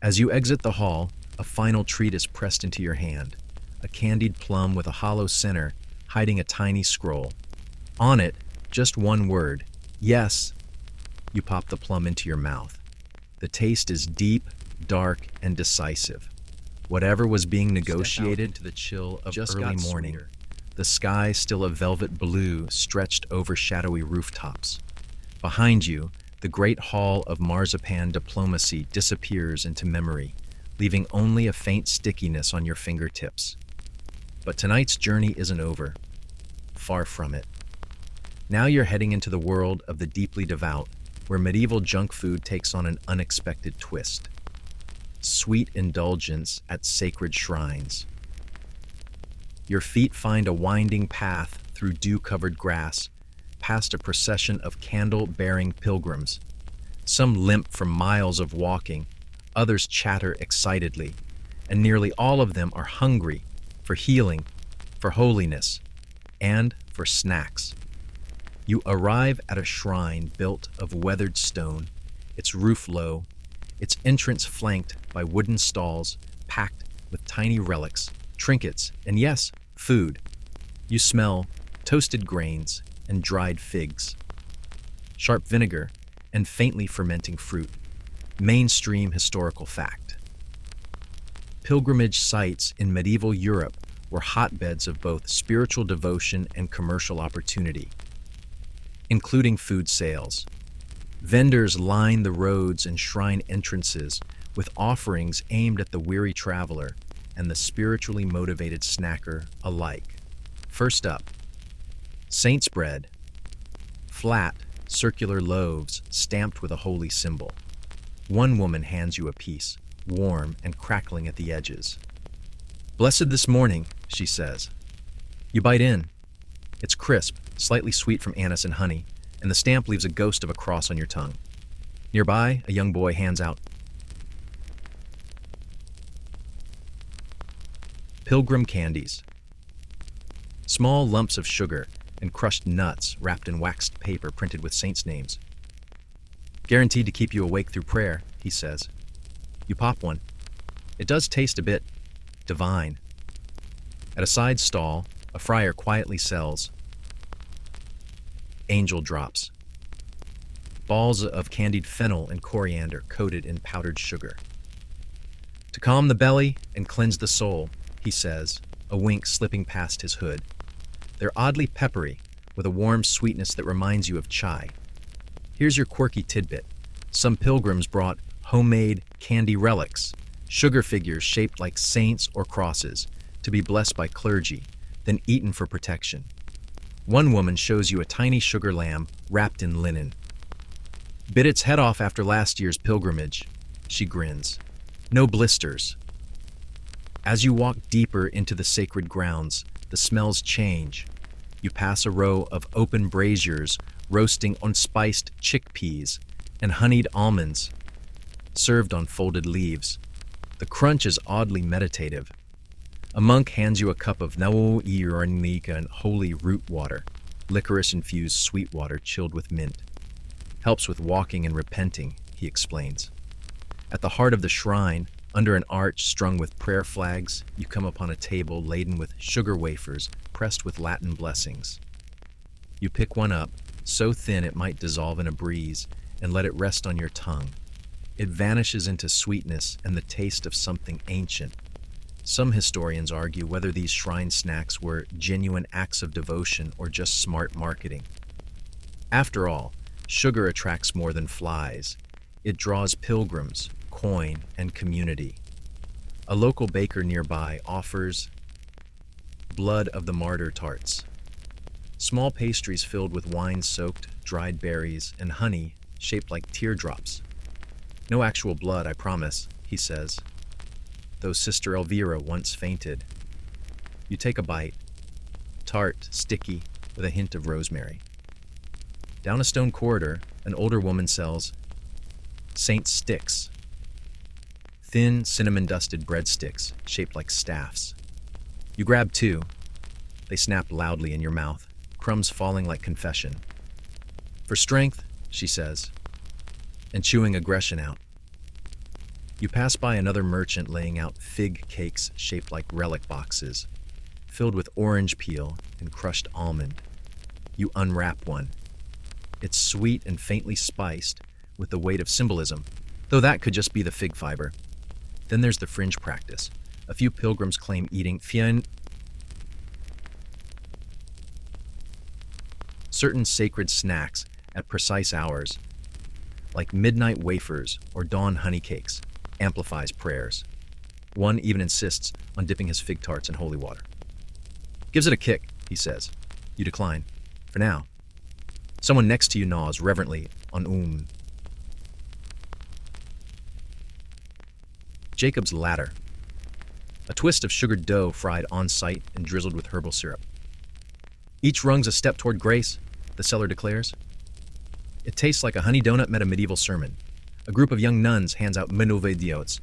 As you exit the hall, a final treat is pressed into your hand, a candied plum with a hollow center hiding a tiny scroll. On it, just one word, "Yes." You pop the plum into your mouth. The taste is deep, dark, and decisive. Whatever was being negotiated to the chill of early morning, the sky still a velvet blue stretched over shadowy rooftops. Behind you, the great hall of marzipan diplomacy disappears into memory, leaving only a faint stickiness on your fingertips. But tonight's journey isn't over. Far from it. Now you're heading into the world of the deeply devout, where medieval junk food takes on an unexpected twist. Sweet indulgence at sacred shrines. Your feet find a winding path through dew-covered grass, past a procession of candle-bearing pilgrims. Some limp from miles of walking, others chatter excitedly, and nearly all of them are hungry for healing, for holiness, and for snacks. You arrive at a shrine built of weathered stone, its roof low, its entrance flanked by wooden stalls packed with tiny relics, trinkets, and yes, food. You smell toasted grains and dried figs, sharp vinegar, and faintly fermenting fruit. Mainstream historical fact. Pilgrimage sites in medieval Europe were hotbeds of both spiritual devotion and commercial opportunity, including food sales. Vendors line the roads and shrine entrances with offerings aimed at the weary traveler and the spiritually motivated snacker alike. First up, saint's bread, flat, circular loaves stamped with a holy symbol. One woman hands you a piece, warm and crackling at the edges. "Blessed this morning," she says. You bite in. It's crisp, slightly sweet from anise and honey, and the stamp leaves a ghost of a cross on your tongue. Nearby, a young boy hands out pilgrim candies. Small lumps of sugar and crushed nuts wrapped in waxed paper printed with saints' names. "Guaranteed to keep you awake through prayer," he says. You pop one. It does taste a bit divine. At a side stall, a friar quietly sells angel drops, balls of candied fennel and coriander coated in powdered sugar. "To calm the belly and cleanse the soul," he says, a wink slipping past his hood. They're oddly peppery, with a warm sweetness that reminds you of chai. Here's your quirky tidbit. Some pilgrims brought homemade candy relics, sugar figures shaped like saints or crosses, to be blessed by clergy, then eaten for protection. One woman shows you a tiny sugar lamb wrapped in linen. "Bit its head off after last year's pilgrimage," she grins. "No blisters." As you walk deeper into the sacred grounds, the smells change. You pass a row of open braziers roasting unspiced chickpeas and honeyed almonds, served on folded leaves. The crunch is oddly meditative. A monk hands you a cup of naoiranika and holy root water, licorice-infused sweet water chilled with mint. "Helps with walking and repenting," he explains. At the heart of the shrine, under an arch strung with prayer flags, you come upon a table laden with sugar wafers pressed with Latin blessings. You pick one up, so thin it might dissolve in a breeze, and let it rest on your tongue. It vanishes into sweetness and the taste of something ancient. Some historians argue whether these shrine snacks were genuine acts of devotion or just smart marketing. After all, sugar attracts more than flies. It draws pilgrims, coin, and community. A local baker nearby offers blood of the martyr tarts, small pastries filled with wine-soaked, dried berries and honey shaped like teardrops. No actual blood, I promise, he says, though Sister Elvira once fainted. You take a bite, tart, sticky, with a hint of rosemary. Down a stone corridor, an older woman sells Saint Sticks, thin, cinnamon-dusted breadsticks shaped like staffs. You grab two. They snap loudly in your mouth, crumbs falling like confession. For strength, she says, and chewing aggression out. You pass by another merchant laying out fig cakes shaped like relic boxes, filled with orange peel and crushed almond. You unwrap one. It's sweet and faintly spiced with the weight of symbolism, though that could just be the fig fiber. Then there's the fringe practice. A few pilgrims claim eating certain sacred snacks at precise hours, like midnight wafers or dawn honey cakes, amplifies prayers. One even insists on dipping his fig tarts in holy water. Gives it a kick, he says. You decline. For now. Someone next to you gnaws reverently on Jacob's Ladder, a twist of sugared dough fried on-site and drizzled with herbal syrup. Each rung's a step toward grace, the seller declares. It tastes like a honey donut met a medieval sermon. A group of young nuns hands out menove diots.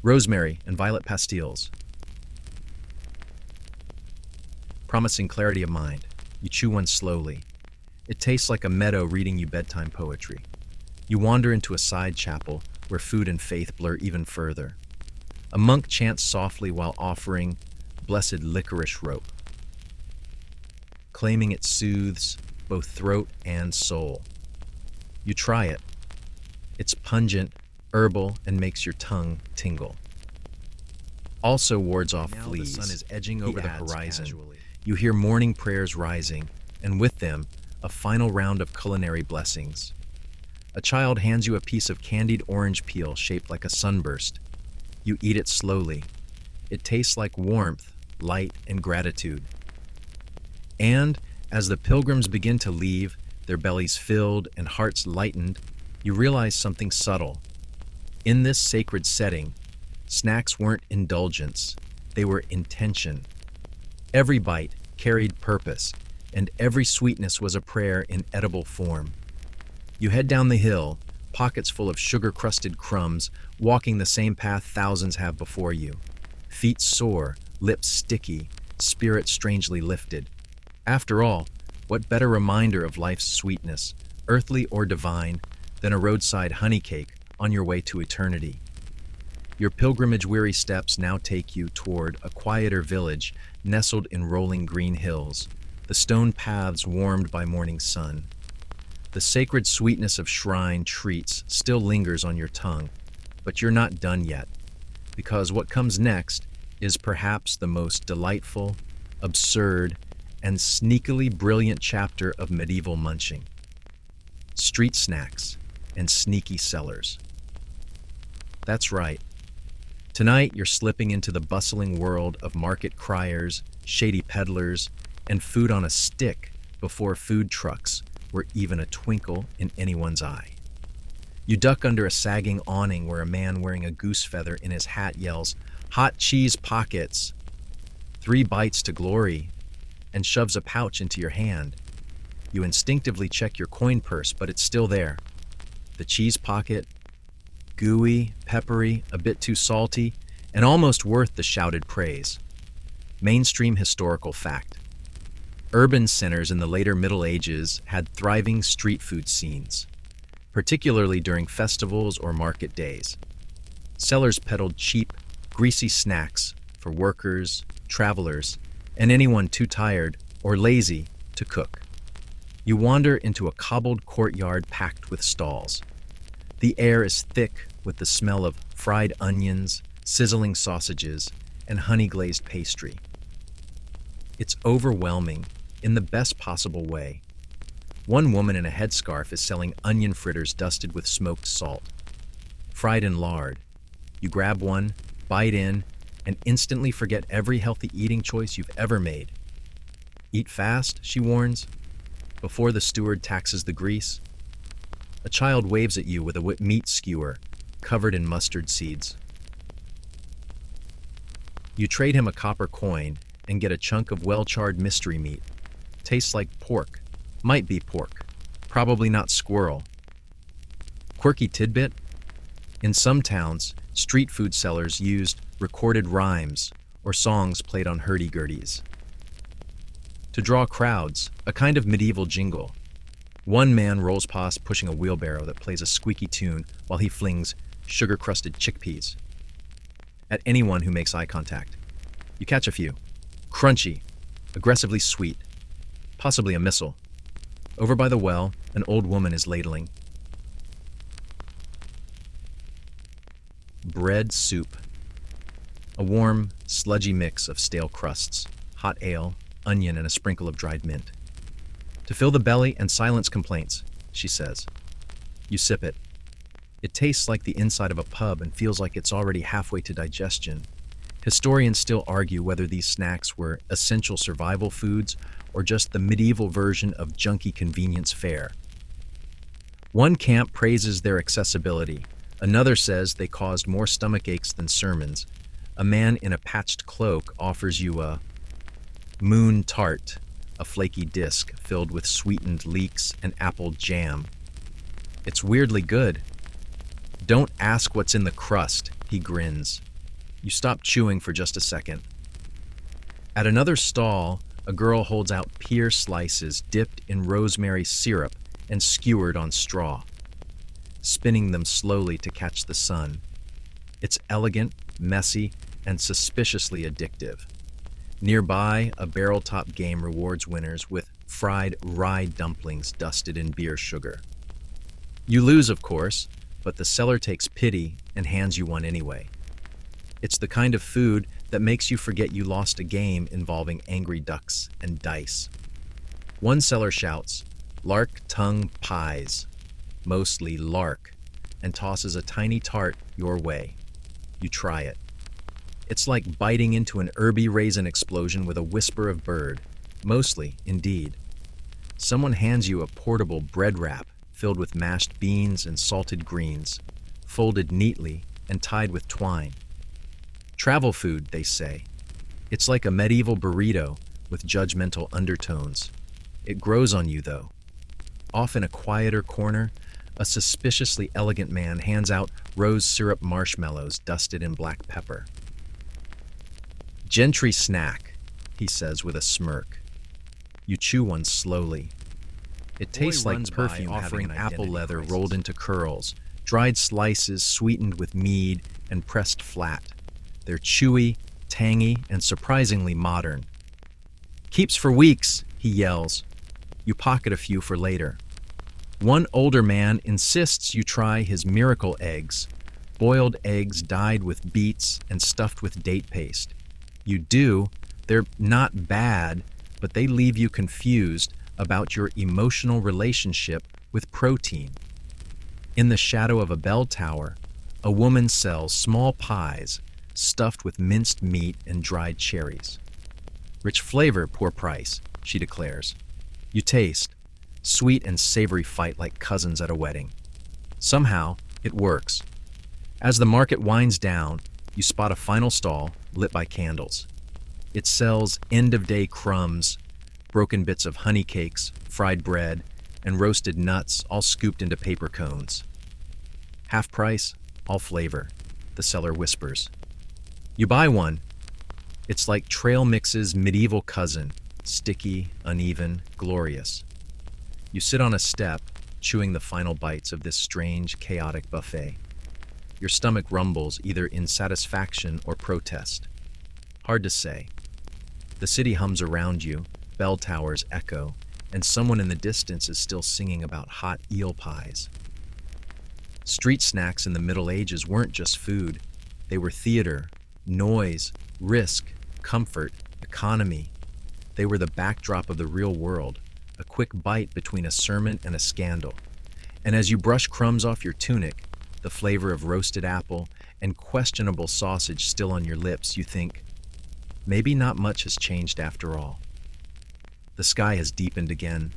Rosemary and violet pastilles, promising clarity of mind. You chew one slowly. It tastes like a meadow reading you bedtime poetry. You wander into a side chapel where food and faith blur even further. A monk chants softly while offering blessed licorice rope, claiming it soothes both throat and soul. You try it. It's pungent, herbal, and makes your tongue tingle. Also wards off fleas. The sun is edging over the horizon. Casually. You hear morning prayers rising, and with them, a final round of culinary blessings. A child hands you a piece of candied orange peel shaped like a sunburst. You eat it slowly. It tastes like warmth, light, and gratitude. And as the pilgrims begin to leave, their bellies filled and hearts lightened, you realize something subtle. In this sacred setting, snacks weren't indulgence, they were intention. Every bite carried purpose, and every sweetness was a prayer in edible form. You head down the hill, pockets full of sugar-crusted crumbs, walking the same path thousands have before you. Feet sore, lips sticky, spirit strangely lifted. After all, what better reminder of life's sweetness, earthly or divine, than a roadside honey cake on your way to eternity? Your pilgrimage-weary steps now take you toward a quieter village nestled in rolling green hills, the stone paths warmed by morning sun. The sacred sweetness of shrine treats still lingers on your tongue, but you're not done yet, because what comes next is perhaps the most delightful, absurd, and sneakily brilliant chapter of medieval munching. Street snacks and sneaky sellers. That's right. Tonight you're slipping into the bustling world of market criers, shady peddlers, and food on a stick before food trucks were even a twinkle in anyone's eye. You duck under a sagging awning where a man wearing a goose feather in his hat yells, "Hot cheese pockets!" 3 bites to glory, and shoves a pouch into your hand. You instinctively check your coin purse, but it's still there. The cheese pocket, gooey, peppery, a bit too salty, and almost worth the shouted praise. Mainstream historical fact. Urban centers in the later Middle Ages had thriving street food scenes. particularly during festivals or market days. Sellers peddled cheap, greasy snacks for workers, travelers, and anyone too tired or lazy to cook. You wander into a cobbled courtyard packed with stalls. The air is thick with the smell of fried onions, sizzling sausages, and honey-glazed pastry. It's overwhelming in the best possible way. One woman in a headscarf is selling onion fritters dusted with smoked salt, fried in lard. You grab one, bite in, and instantly forget every healthy eating choice you've ever made. Eat fast, she warns, before the steward taxes the grease. A child waves at you with a meat skewer covered in mustard seeds. You trade him a copper coin and get a chunk of well-charred mystery meat. Tastes like pork. Might be pork. Probably not squirrel. Quirky tidbit? In some towns, street food sellers used recorded rhymes or songs played on hurdy-gurdies to draw crowds, a kind of medieval jingle. One man rolls past pushing a wheelbarrow that plays a squeaky tune while he flings sugar-crusted chickpeas at anyone who makes eye contact. You catch a few. Crunchy, aggressively sweet, possibly a missile. Over by the well, an old woman is ladling. Bread soup. A warm, sludgy mix of stale crusts, hot ale, onion, and a sprinkle of dried mint. To fill the belly and silence complaints, she says. You sip it. It tastes like the inside of a pub and feels like it's already halfway to digestion. Historians still argue whether these snacks were essential survival foods or just the medieval version of junky convenience fare. One camp praises their accessibility. Another says they caused more stomach aches than sermons. A man in a patched cloak offers you a moon tart, a flaky disc filled with sweetened leeks and apple jam. It's weirdly good. Don't ask what's in the crust, he grins. You stop chewing for just a second. At another stall, a girl holds out pear slices dipped in rosemary syrup and skewered on straw, spinning them slowly to catch the sun. It's elegant, messy, and suspiciously addictive. Nearby, a barrel-top game rewards winners with fried rye dumplings dusted in beer sugar. You lose, of course, but the seller takes pity and hands you one anyway. It's the kind of food that makes you forget you lost a game involving angry ducks and dice. One seller shouts, "Lark tongue pies," mostly lark, and tosses a tiny tart your way. You try it. It's like biting into an herby raisin explosion with a whisper of bird, mostly, indeed. Someone hands you a portable bread wrap filled with mashed beans and salted greens, folded neatly and tied with twine. Travel food, they say. It's like a medieval burrito with judgmental undertones. It grows on you, though. Off in a quieter corner, a suspiciously elegant man hands out rose syrup marshmallows dusted in black pepper. "Gentry snack," he says with a smirk. You chew one slowly. It tastes like perfume offering apple leather rolled into curls, dried slices sweetened with mead and pressed flat. They're chewy, tangy, and surprisingly modern. "Keeps for weeks," he yells. You pocket a few for later. One older man insists you try his miracle eggs, boiled eggs dyed with beets and stuffed with date paste. You do. They're not bad, but they leave you confused about your emotional relationship with protein. In the shadow of a bell tower, a woman sells small pies stuffed with minced meat and dried cherries. "Rich flavor, poor price," she declares. You taste. Sweet and savory fight like cousins at a wedding. Somehow, it works. As the market winds down, you spot a final stall lit by candles. It sells end-of-day crumbs, broken bits of honey cakes, fried bread, and roasted nuts all scooped into paper cones. "Half price, all flavor," the seller whispers. You buy one. It's like trail mix's medieval cousin, sticky, uneven, glorious. You sit on a step, chewing the final bites of this strange, chaotic buffet. Your stomach rumbles either in satisfaction or protest. Hard to say. The city hums around you, bell towers echo, and someone in the distance is still singing about hot eel pies. Street snacks in the Middle Ages weren't just food. They were theater, noise, risk, comfort, economy. They were the backdrop of the real world, a quick bite between a sermon and a scandal. And as you brush crumbs off your tunic, the flavor of roasted apple and questionable sausage still on your lips, you think, maybe not much has changed after all. The sky has deepened again,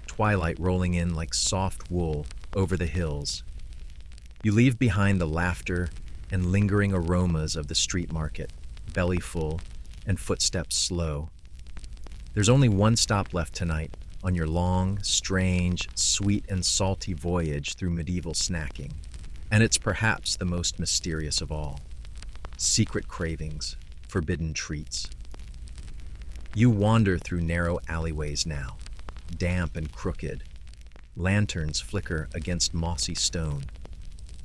twilight rolling in like soft wool over the hills. You leave behind the laughter and lingering aromas of the street market, belly full and footsteps slow. There's only one stop left tonight on your long, strange, sweet and salty voyage through medieval snacking. And it's perhaps the most mysterious of all. Secret cravings, forbidden treats. You wander through narrow alleyways now, damp and crooked. Lanterns flicker against mossy stone.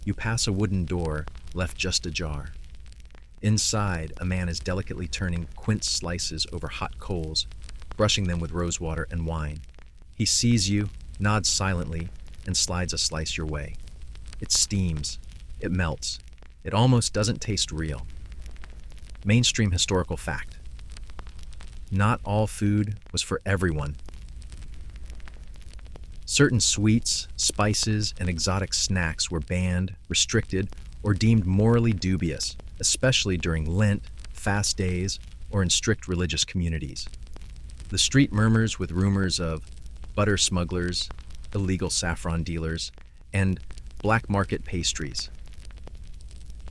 You pass a wooden door left just ajar. Inside, a man is delicately turning quince slices over hot coals, brushing them with rosewater and wine. He sees you, nods silently, and slides a slice your way. It steams. It melts. It almost doesn't taste real. Mainstream historical fact. Not all food was for everyone. Certain sweets, spices, and exotic snacks were banned, restricted, or deemed morally dubious, especially during Lent, fast days, or in strict religious communities. The street murmurs with rumors of butter smugglers, illegal saffron dealers, and black market pastries.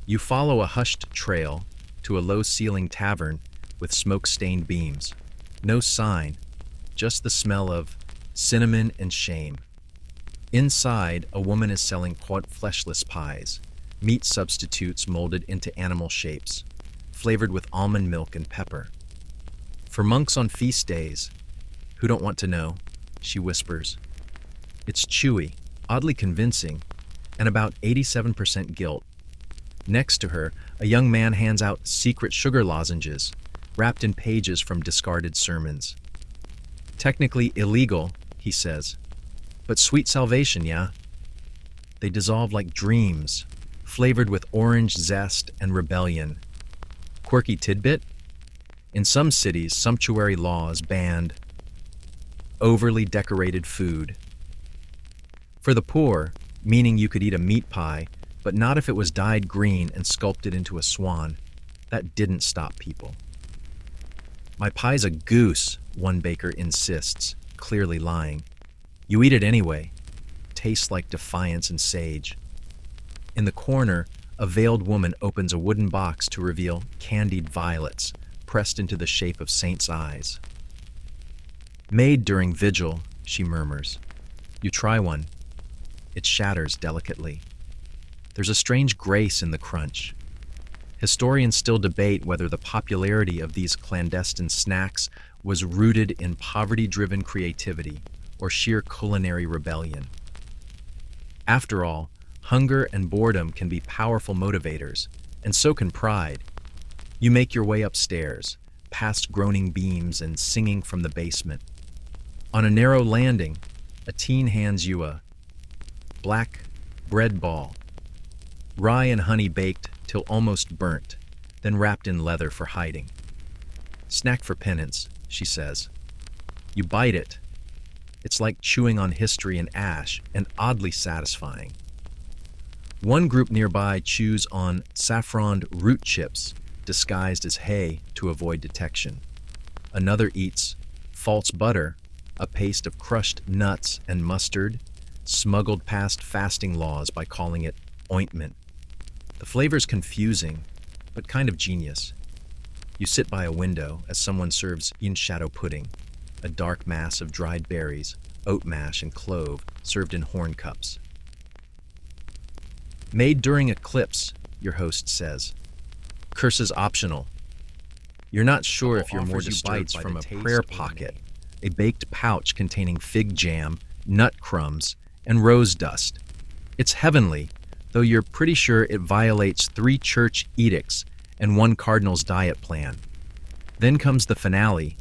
You follow a hushed trail to a low-ceiling tavern with smoke-stained beams. No sign, just the smell of cinnamon and shame. Inside, a woman is selling fleshless pies, meat substitutes molded into animal shapes, flavored with almond milk and pepper. For monks on feast days, who don't want to know, she whispers. It's chewy, oddly convincing, and about 87% guilt. Next to her, a young man hands out secret sugar lozenges, wrapped in pages from discarded sermons. Technically illegal, he says, but sweet salvation, yeah? They dissolve like dreams, flavored with orange zest and rebellion. Quirky tidbit? In some cities, sumptuary laws banned overly decorated food. For the poor, meaning you could eat a meat pie, but not if it was dyed green and sculpted into a swan. That didn't stop people. My pie's a goose, one baker insists, clearly lying. You eat it anyway. Tastes like defiance and sage. In the corner, a veiled woman opens a wooden box to reveal candied violets, pressed into the shape of saints' eyes. Made during vigil, she murmurs. You try one. It shatters delicately. There's a strange grace in the crunch. Historians still debate whether the popularity of these clandestine snacks was rooted in poverty-driven creativity or sheer culinary rebellion. After all, hunger and boredom can be powerful motivators, and so can pride. You make your way upstairs, past groaning beams and singing from the basement. On a narrow landing, a teen hands you a black bread ball, rye and honey baked till almost burnt, then wrapped in leather for hiding. Snack for penance, she says. You bite it. It's like chewing on history and ash, and oddly satisfying. One group nearby chews on saffroned root chips, disguised as hay to avoid detection. Another eats false butter, a paste of crushed nuts and mustard, smuggled past fasting laws by calling it ointment. The flavor's confusing, but kind of genius. You sit by a window as someone serves yin shadow pudding, a dark mass of dried berries, oat mash, and clove served in horn cups. Made during eclipse, your host says. Curses optional. You're not sure if you're more disturbed from a prayer pocket, a baked pouch containing fig jam, nut crumbs, and rose dust. It's heavenly, though you're pretty sure it violates 3 church edicts and 1 cardinal's diet plan. Then comes the finale,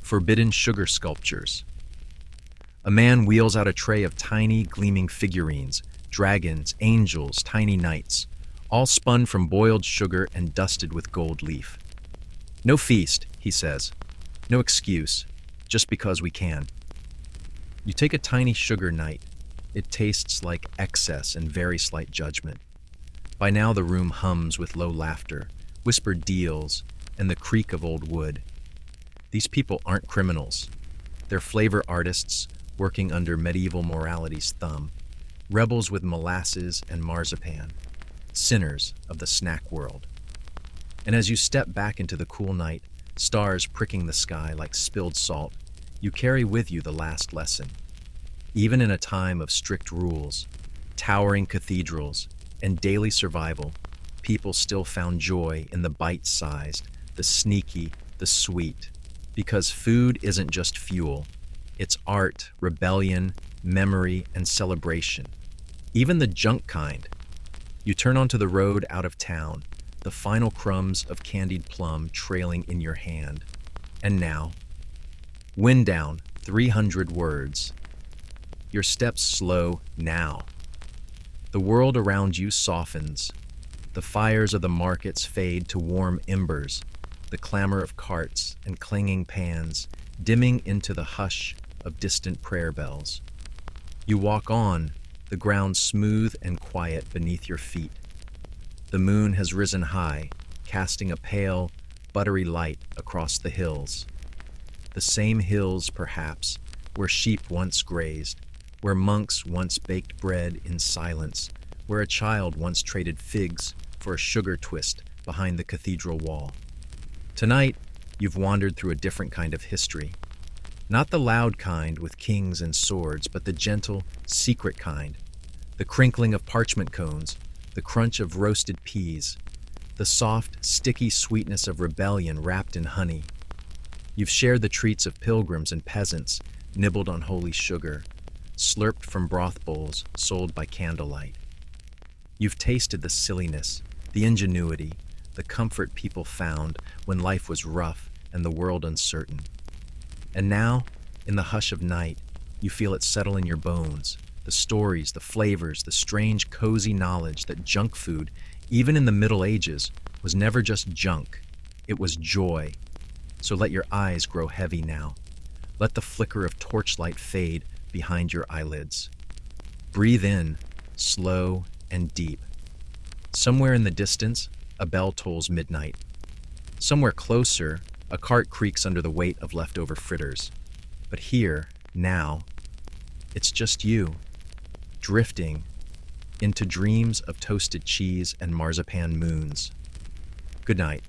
forbidden sugar sculptures. A man wheels out a tray of tiny, gleaming figurines, dragons, angels, tiny knights, all spun from boiled sugar and dusted with gold leaf. No feast, he says. No excuse, just because we can. You take a tiny sugar knight. It tastes like excess and very slight judgment. By now the room hums with low laughter, whispered deals, and the creak of old wood. These people aren't criminals. They're flavor artists working under medieval morality's thumb, rebels with molasses and marzipan, sinners of the snack world. And as you step back into the cool night, stars pricking the sky like spilled salt, you carry with you the last lesson. Even in a time of strict rules, towering cathedrals, and daily survival, people still found joy in the bite-sized, the sneaky, the sweet. Because food isn't just fuel, it's art, rebellion, memory, and celebration. Even the junk kind. You turn onto the road out of town, the final crumbs of candied plum trailing in your hand. And now, wind down 300 words. Your steps slow now. The world around you softens. The fires of the markets fade to warm embers, the clamor of carts and clanging pans dimming into the hush of distant prayer bells. You walk on, the ground smooth and quiet beneath your feet. The moon has risen high, casting a pale, buttery light across the hills. The same hills, perhaps, where sheep once grazed, where monks once baked bread in silence, where a child once traded figs for a sugar twist behind the cathedral wall. Tonight, you've wandered through a different kind of history. Not the loud kind with kings and swords, but the gentle, secret kind. The crinkling of parchment cones, the crunch of roasted peas, the soft, sticky sweetness of rebellion wrapped in honey. You've shared the treats of pilgrims and peasants, nibbled on holy sugar, slurped from broth bowls sold by candlelight. You've tasted the silliness, the ingenuity, the comfort people found when life was rough and the world uncertain. And now, in the hush of night, you feel it settle in your bones, the stories, the flavors, the strange, cozy knowledge that junk food, even in the Middle Ages, was never just junk. It was joy. So let your eyes grow heavy now. Let the flicker of torchlight fade behind your eyelids. Breathe in, slow and deep. Somewhere in the distance, a bell tolls midnight. Somewhere closer, a cart creaks under the weight of leftover fritters. But here, now, it's just you, drifting into dreams of toasted cheese and marzipan moons. Good night.